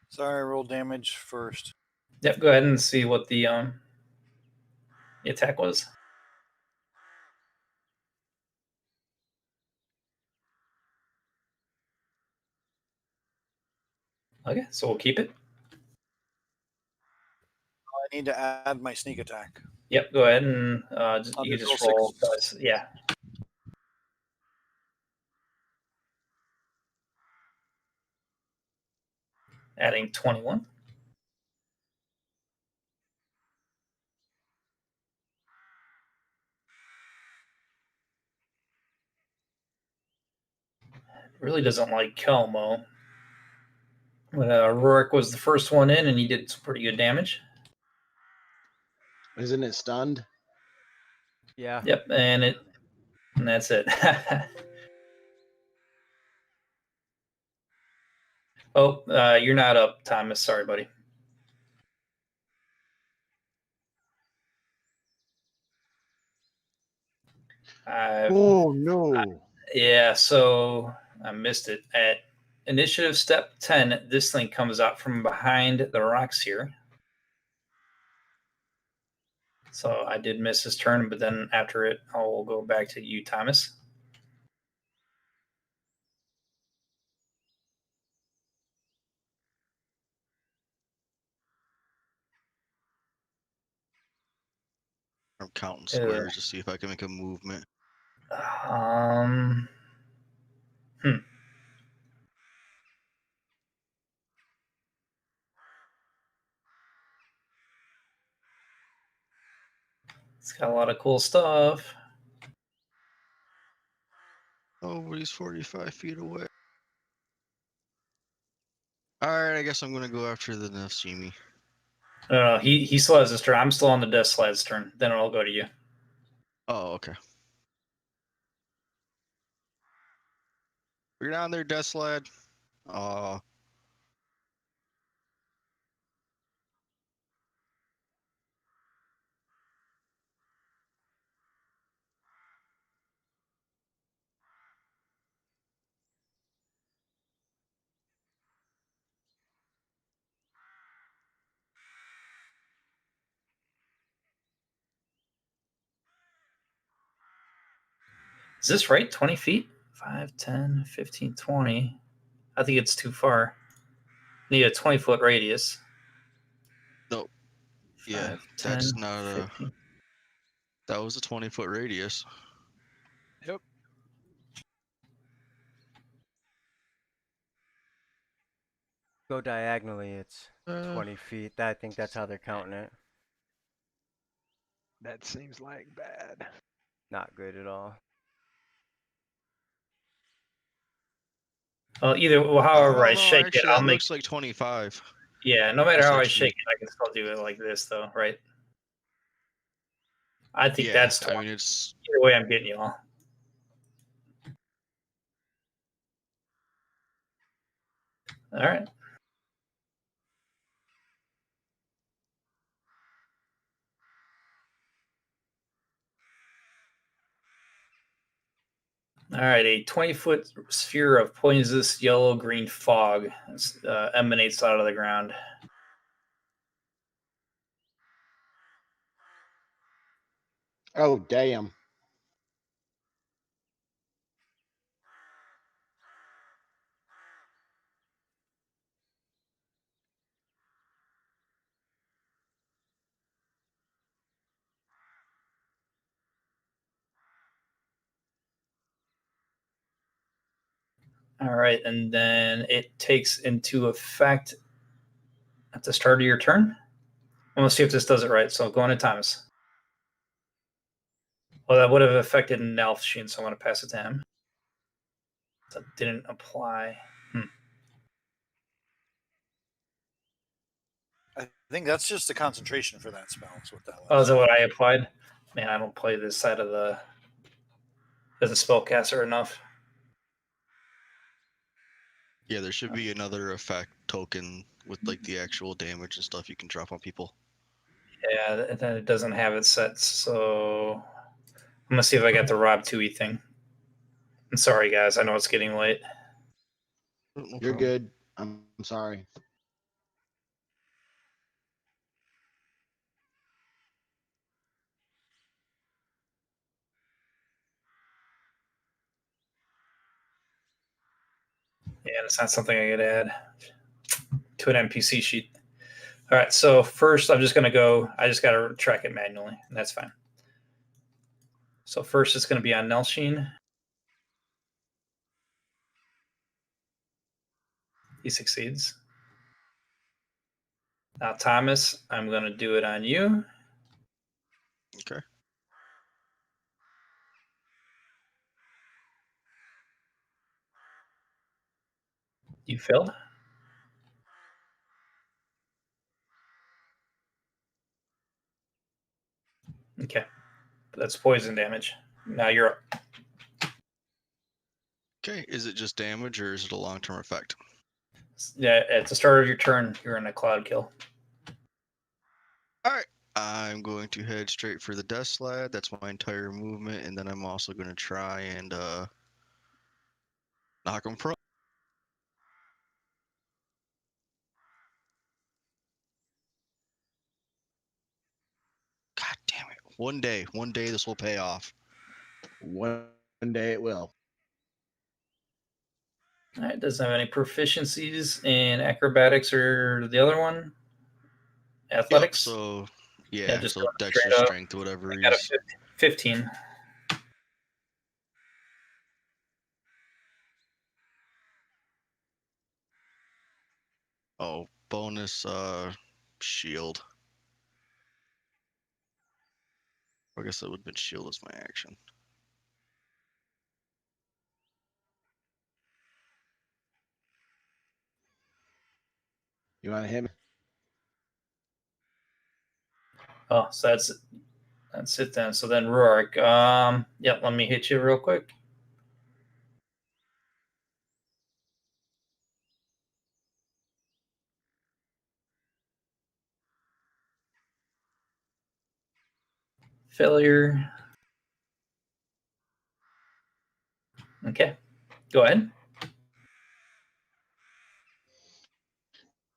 Sorry, roll damage first. Yep. Go ahead and see what the attack was. Okay, so we'll keep it. I need to add my sneak attack. Yep. Go ahead and I'll you just just roll roll. 6. Yeah. Adding 21. Really doesn't like Kelmo. But Rourke was the first one in, and he did some pretty good damage. Isn't it stunned? Yeah. Yep, and that's it. Oh, you're not up, Thomas. Sorry, buddy. Oh, no. Yeah, so I missed it. At initiative step 10, this thing comes out from behind the rocks here. So I did miss his turn, but then after it, I'll go back to you, Thomas. I'm counting squares to see if I can make a movement. Um, It's got a lot of cool stuff. Oh, but he's 45 feet away. Alright, I guess I'm gonna go after the Nefsimi. No, he still has his turn. I'm still on the Death Slad's turn. Then it'll go to you. Oh, okay. You're down there, Death Sled. Is this right? 20 feet? 5, 10, 15, 20. I think it's too far. Need a 20-foot radius. No. Yeah, 5, that's 10, not a. 15. That was a 20-foot radius. Yep. Go diagonally, it's Uh, 20 feet. I think that's how they're counting it. That seems like bad. Not good at all. Well, however oh, I no, shake it, actually, I'll that make. looks like 25. Yeah, no matter how I Essentially. shake it, I can still do it like this, though, right? I think Yeah, that's I 20. mean, it's. Either way, I'm getting you all. All right. All right, a 20-foot sphere of poisonous yellow-green fog emanates out of the ground. Oh, damn. All right, and then it takes into effect at the start of your turn. I'm going to see if this does it right, so go on to Thomas. Well, that would have affected Nalfshin, so I want to pass it to him. That didn't apply. I think that's just the concentration for that spell. Is what that was. Oh, is that what I applied? Man, I don't play this side of the as a spellcaster enough. Yeah, there should be another effect token with like the actual damage and stuff you can drop on people. Yeah, then it doesn't have it set, so I'm gonna see if I got the Rob 2e thing. I'm sorry, guys. I know it's getting late. No You're problem. good. I'm sorry. Yeah, it's not something I could add to an NPC sheet. All right, so first I'm just gonna go. I just gotta track it manually, and that's fine. So first it's gonna be on Nelshin. He succeeds. Now Thomas, I'm gonna do it on you. Okay. You failed. Okay, that's poison damage. Now you're up. Okay, is it just damage or is it a long-term effect? Yeah, at the start of your turn, you're in a cloud kill. All right. I'm going to head straight for the death slab. That's my entire movement, and then I'm also going to try and knock him prone. God damn it! One day, this will pay off. One day it will. All right, doesn't have any proficiencies in acrobatics or the other one, athletics. Yep, so Yeah, just so go dex or straight up. strength, whatever I got a he's. 15. Oh, bonus shield. I guess that would have been shield as my action. You want to hit me? Oh, so that's it then. So then Ruark. Yep, let me hit you real quick. Failure. Okay, go ahead.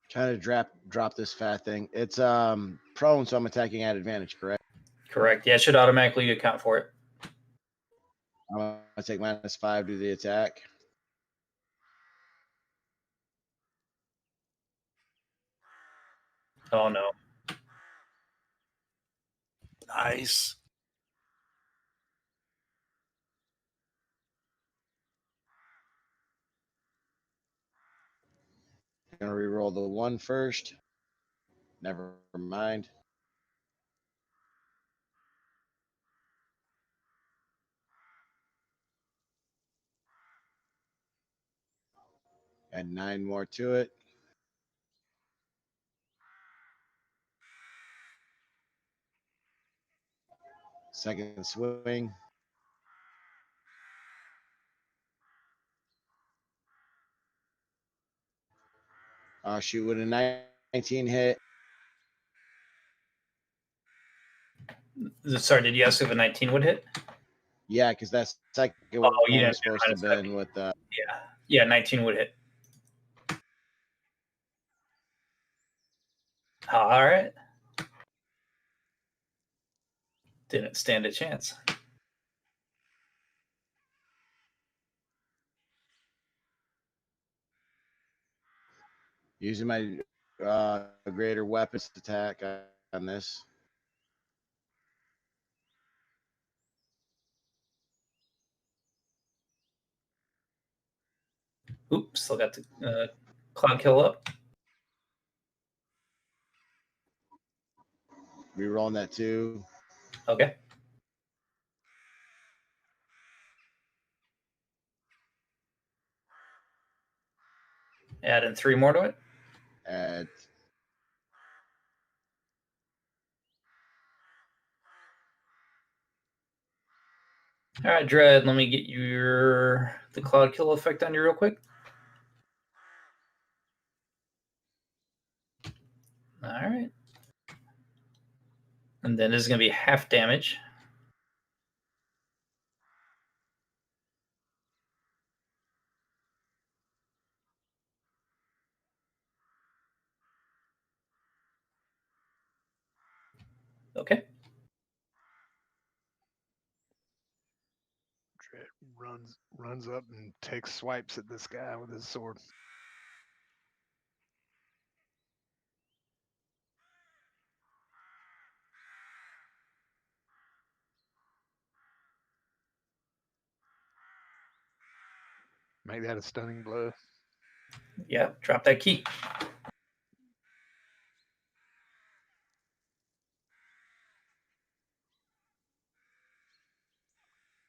Trying to drop this fat thing. It's prone, so I'm attacking at advantage, correct? Correct. Yeah, it should automatically account for it. I'm I take -5 to the attack. Oh no. Nice. Gonna re-roll the 1 first. Never mind. Add 9 more to it. Second swing. Shoot with a 19 hit. Sorry, did you ask if a 19 would hit? Yeah, because that second you one didn't was supposed to have been with the. Yeah, 19 would hit. All right. Didn't stand a chance. Using my greater weapons attack on this. Oops, still got the cloud kill up. Rerolling that too. Okay. Add in 3 more to it. Add. All right, Dread, let me get the cloud kill effect on you real quick. All right. And then this is going to be half damage. Okay. Dread runs up and takes swipes at this guy with his sword. Make that a stunning blow. Yeah, drop that key.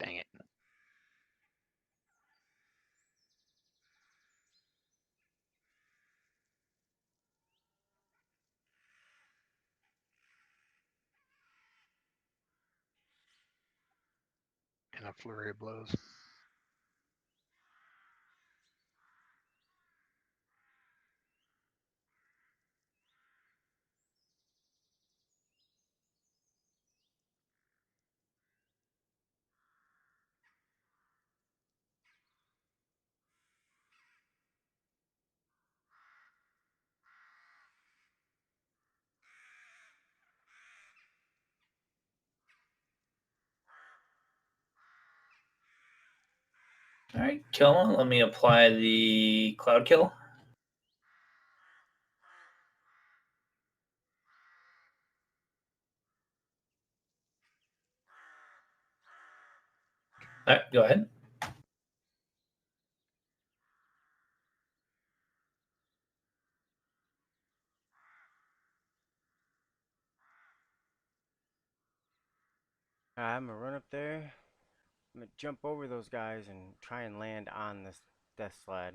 Dang it. And a flurry of blows. All right, kill one. Let me apply the cloud kill. All right, go ahead. I'm gonna run up there. I'm gonna jump over those guys and try and land on this death slide.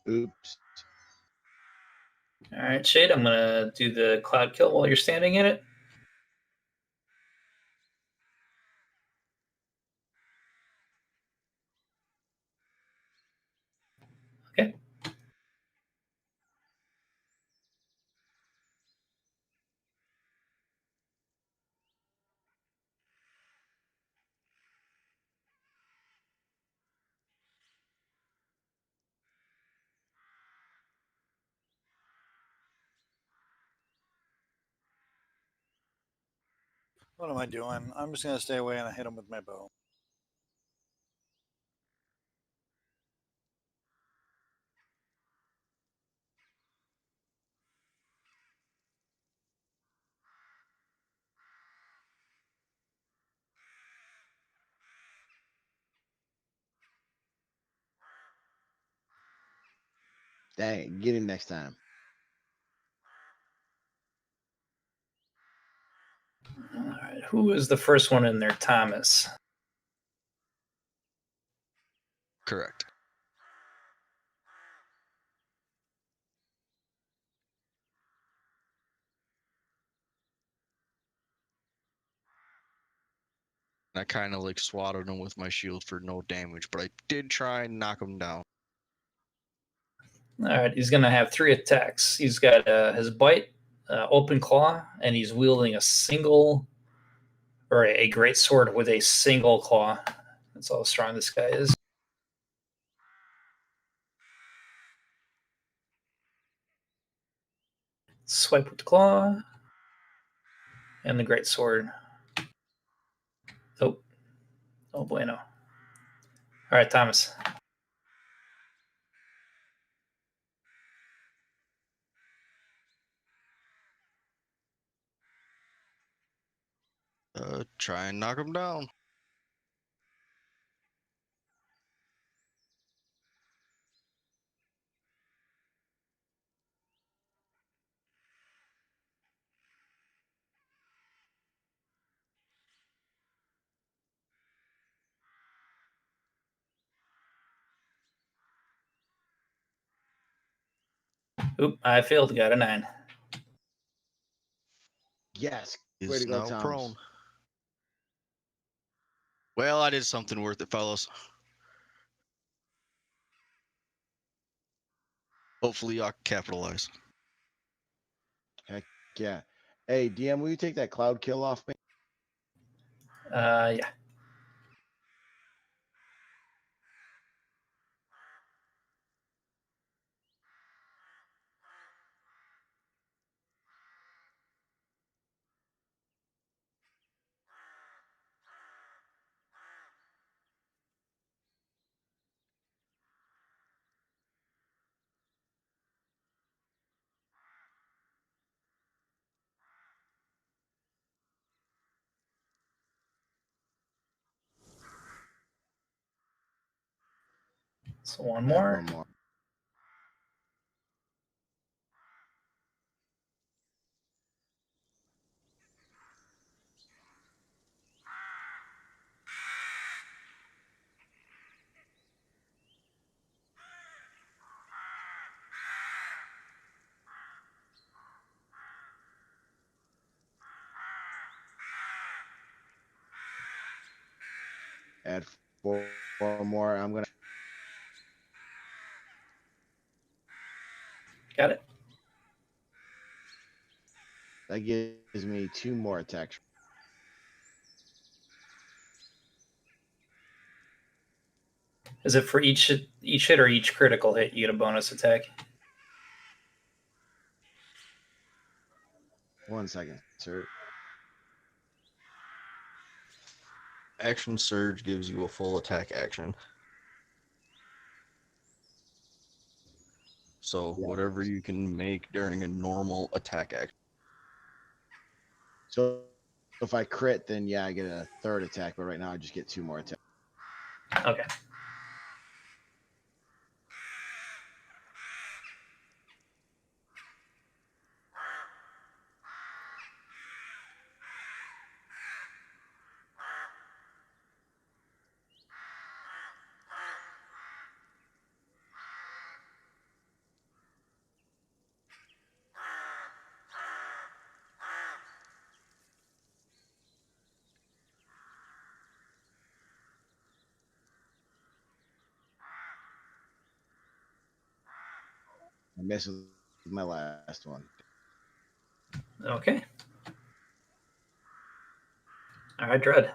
Oops. All right, Shade, I'm going to do the cloud kill while you're standing in it. Okay. What am I doing? I'm just gonna stay away and I hit him with my bow. Dang, get him next time. All right, who is the first one in there? Thomas. Correct. I kind of like swatted him with my shield for no damage, but I did try and knock him down. All right, he's going to have 3 attacks. He's got his bite, open claw, and he's wielding a single or a great sword with a single claw. That's how strong this guy is. Swipe with the claw and the great sword. Oh, oh bueno. All right, Thomas. Try and knock him down. Oop, I failed. Got a 9. Yes. Way He's to go, now Toms. prone. Well, I did something worth it, fellas. Hopefully, I'll capitalize. Heck yeah. Hey, DM, will you take that cloud kill off me? Yeah. So one Back more. one more. Add four more. I'm gonna. Got it. That gives me 2 more attacks. Is it for each hit or each critical hit you get a bonus attack? 1 second, sir. Action Surge gives you a full attack action. So Yeah. whatever you can make during a normal attack action. So if I crit, then yeah, I get a 3rd attack. But right now, I just get 2 more attacks. Okay. I missed with my last one. Okay. All right, Dread.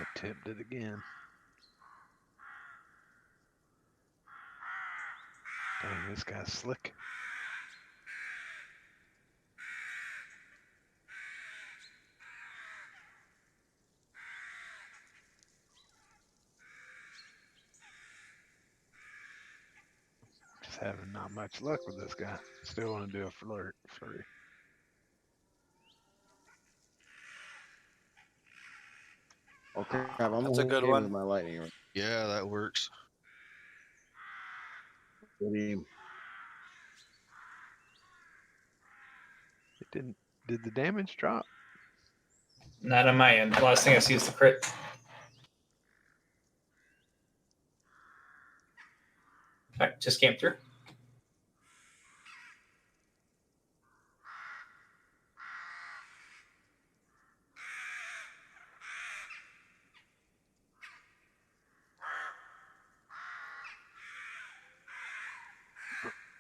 Attempted again. Dang, this guy's slick. Just having not much luck with this guy. Still want to do a flurry. Oh crap! I'm That's a good okay one. with my lightning. Yeah, that works. Redeem. It didn't. Did the damage drop? Not on my end. The last thing I see is the crit. All right, just came through.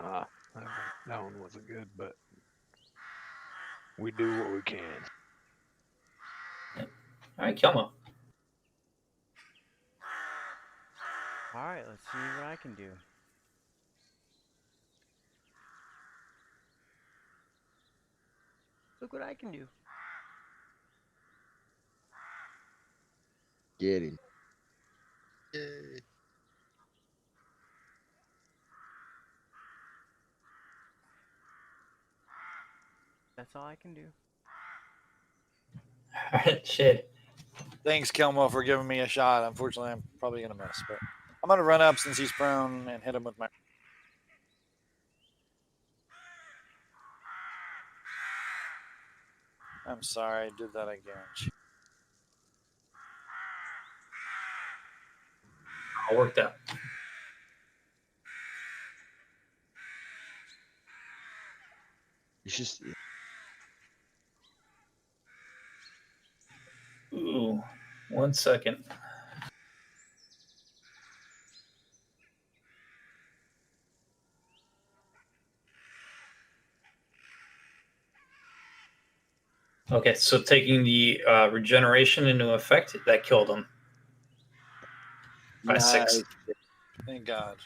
Ah, that one wasn't good, but we do what we can. All right, Kelmo. All right, let's see what I can do. Look what I can do. Get him. Yay. That's all I can do. All right, shit. Thanks, Kelmo, for giving me a shot. Unfortunately, I'm probably going to miss, but I'm going to run up since he's prone and hit him with my. I'm sorry, I did that again. All worked out. It's just Ooh, 1 second. Okay, so taking the regeneration into effect, that killed him. By 6. Nice. Thank God.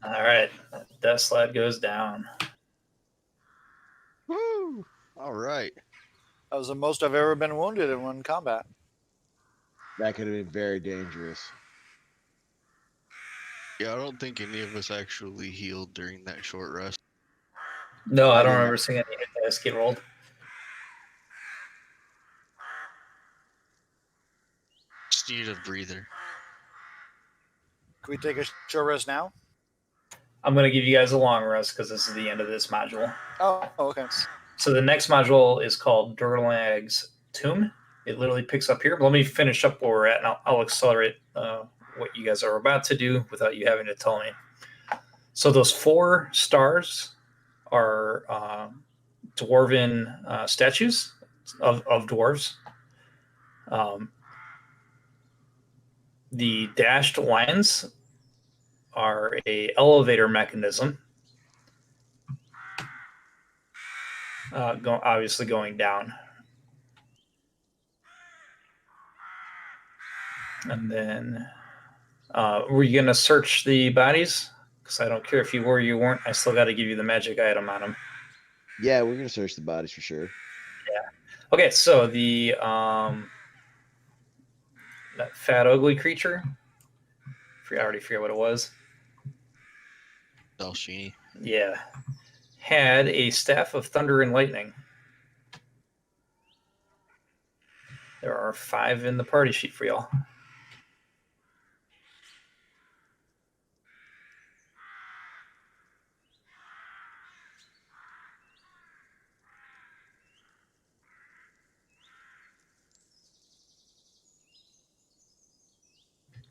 All right, Death Slide goes down. Woo! All right. That was the most I've ever been wounded in one combat. that could have been very dangerous. Yeah, I don't think any of us actually healed during that short rest. No, I don't didn't. remember seeing any hit dice get rolled. Just need a breather. Can we take a short rest now? I'm going to give you guys a long rest because this is the end of this module. Oh, okay. So the next module is called Durlag's Tomb. It literally picks up here. But let me finish up where we're at, and I'll accelerate what you guys are about to do without you having to tell me. So those 4 stars are dwarven statues of dwarves. The dashed lines are a elevator mechanism, obviously going down. And then, were you gonna search the bodies? Because I don't care if you were or you weren't. I still got to give you the magic item on them. Yeah, we're gonna search the bodies for sure. Okay, so the that fat ugly creature. I already forget what it was. Dalshini. Yeah, had a staff of thunder and lightning. There are 5 in the party sheet for y'all.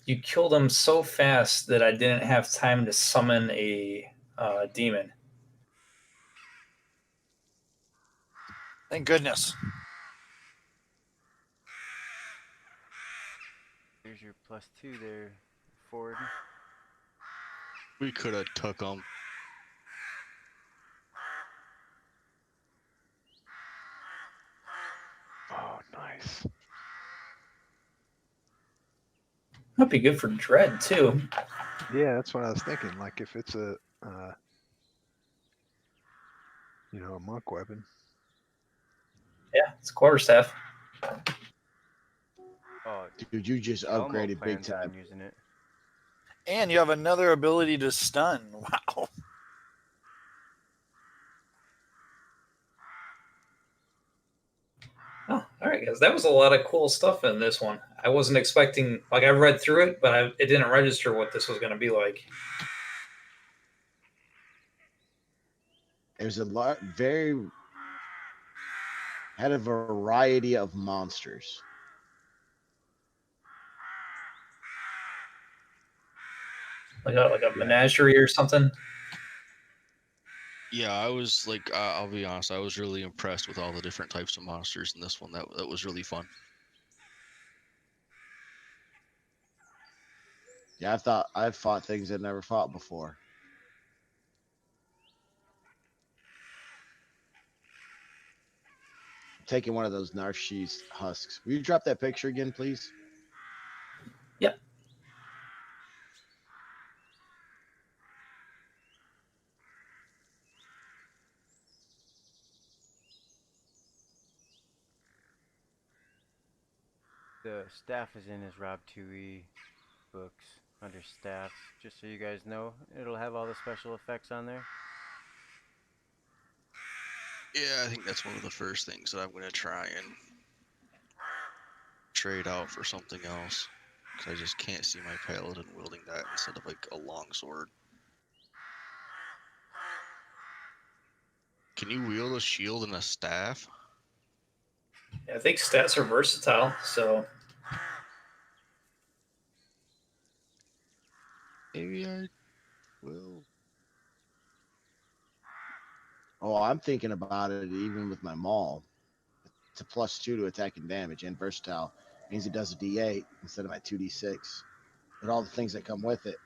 You killed him so fast that I didn't have time to summon a demon. Thank goodness. Here's your +2 there, Ford. We could have took them. Nice. That'd be good for Dread too. Yeah, that's what I was thinking. Like if it's a, a monk weapon. Yeah, it's a quarterstaff. Oh, Dude, you just Elmo upgraded big plans on time. using it. And you have another ability to stun. Wow. Oh, all right, guys. That was a lot of cool stuff in this one. I wasn't expecting, like, I read through it, but it didn't register what this was going to be like. There's a lot, had a variety of monsters. Like a menagerie or something. Yeah, I was like, I'll be honest, I was really impressed with all the different types of monsters in this one. That was really fun. Yeah, I've fought things I've never fought before. I'm taking one of those Narshis husks. Will you drop that picture again, please? Yep. The staff is in his Rob 2E books under staffs. Just so you guys know, it'll have all the special effects on there. Yeah, I think that's one of the first things that I'm going to try and trade out for something else. Because I just can't see my paladin wielding that instead of like a long sword. Can you wield a shield and a staff? Yeah, I think stats are versatile, so Maybe I will. Oh, I'm thinking about it even with my maul. It's a +2 to attack and damage, and versatile means it does a D8 instead of my 2D6. But all the things that come with it.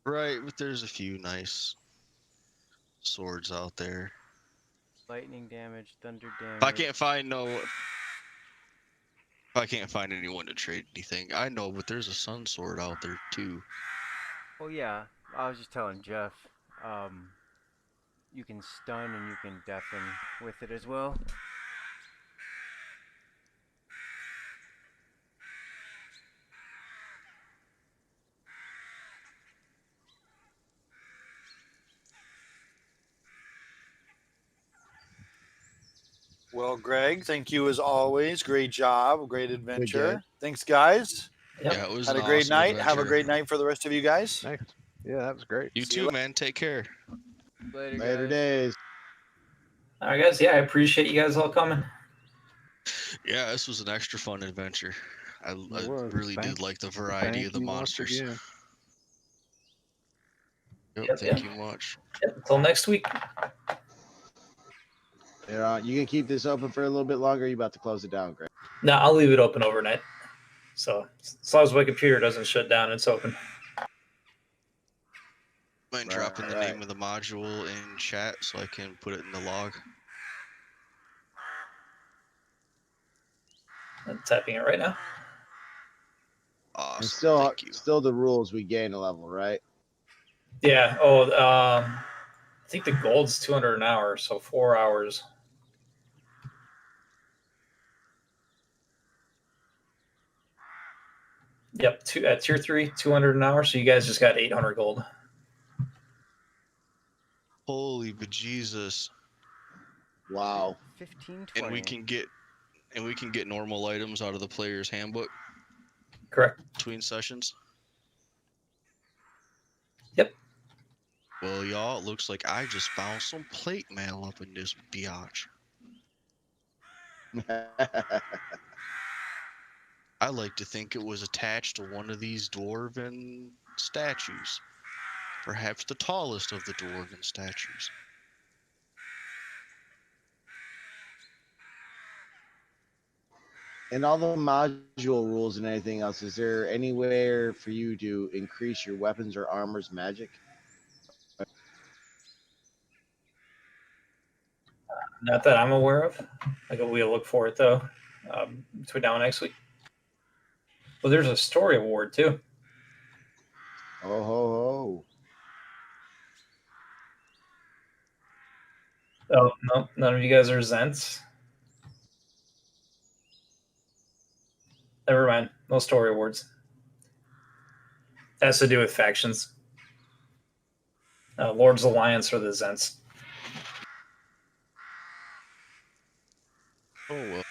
Right, but there's a few nice swords out there. Lightning damage, thunder damage. If I can't find anyone to trade anything, I know, but there's a sun sword out there too. Oh yeah, I was just telling Jeff, you can stun and you can deafen with it as well. Well, Greg, thank you as always. Great job. Great adventure. Thanks, guys. yep. Yeah, it was Had an a great awesome night. Have a adventure. great night for the rest of you guys. Thanks. Yeah, that was great. You See you too, man. Take care. Later, guys. Days. All right, guys. Yeah, I appreciate you guys all coming. Yeah, this was an extra fun adventure. I was. really did like the variety of the you once monsters. again. Yep, thank you much. Yep, until next week. You can keep this open for a little bit longer. Or you about to close it down, Greg? No, I'll leave it open overnight. So as long as my computer doesn't shut down, it's open. Mind dropping the name of the module in chat so I can put it in the log. I'm typing it right now. Awesome. And still, Thank you. still the rules. We gain a level, right? Yeah. Oh, I think the gold's 200 an hour, so 4 hours. Yep. At tier 3, 200 an hour. So you guys just got 800 gold. Holy bejesus. Wow. 15, 20. And we can get normal items out of the player's handbook Correct. between sessions. Yep. Well, y'all, it looks like I just found some plate mail up in this biatch. I like to think it was attached to one of these dwarven statues. Perhaps the tallest of the dwarven statues. And all the module rules and anything else, is there anywhere for you to increase your weapons or armor's magic? Not that I'm aware of. Like we'll look for it though. Between now and next week. Well, there's a story award too. Oh ho Oh no, none of you guys are Zents. Never mind. No story awards. It has to do with factions. Lord's Alliance or the Zents. Oh well.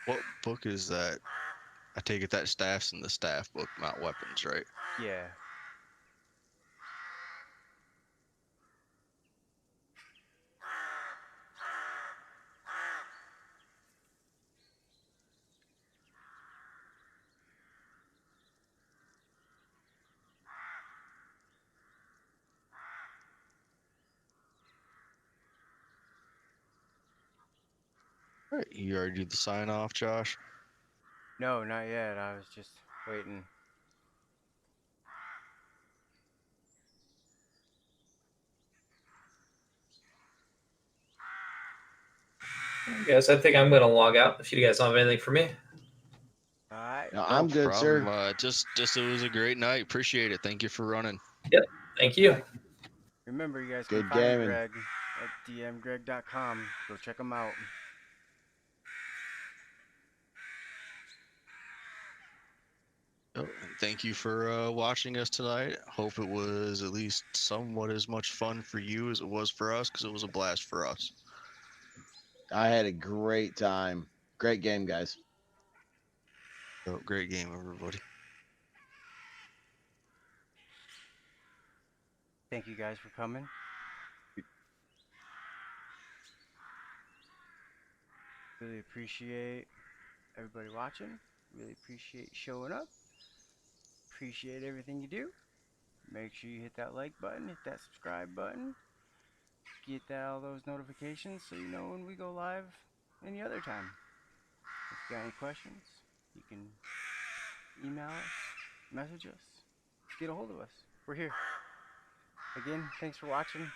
What book is that? I take it that staff's in the staff book, not weapons, right? Yeah. All right, you already did the sign off, Josh. No, not yet. I was just waiting. Guys, I think I'm going to log out if you guys don't have anything for me. All right. ho. No, No I'm good, problem. sir. Just it was a great night. Appreciate it. Thank you for running. Thank you. Remember, you guys Good can find gaming. Greg at dmgreg.com. Go check him out. Oh, and thank you for watching us tonight. Hope it was at least somewhat as much fun for you as it was for us, because it was a blast for us. I had a great time. Great game, guys. So, great game, everybody. Thank you guys for coming. Really appreciate everybody watching. Really appreciate showing up. Appreciate everything you do. Make sure you hit that like button, hit that subscribe button. Get all those notifications so you know when we go live any other time. If you got any questions, you can email us, message us, get a hold of us. We're here. Again, thanks for watching.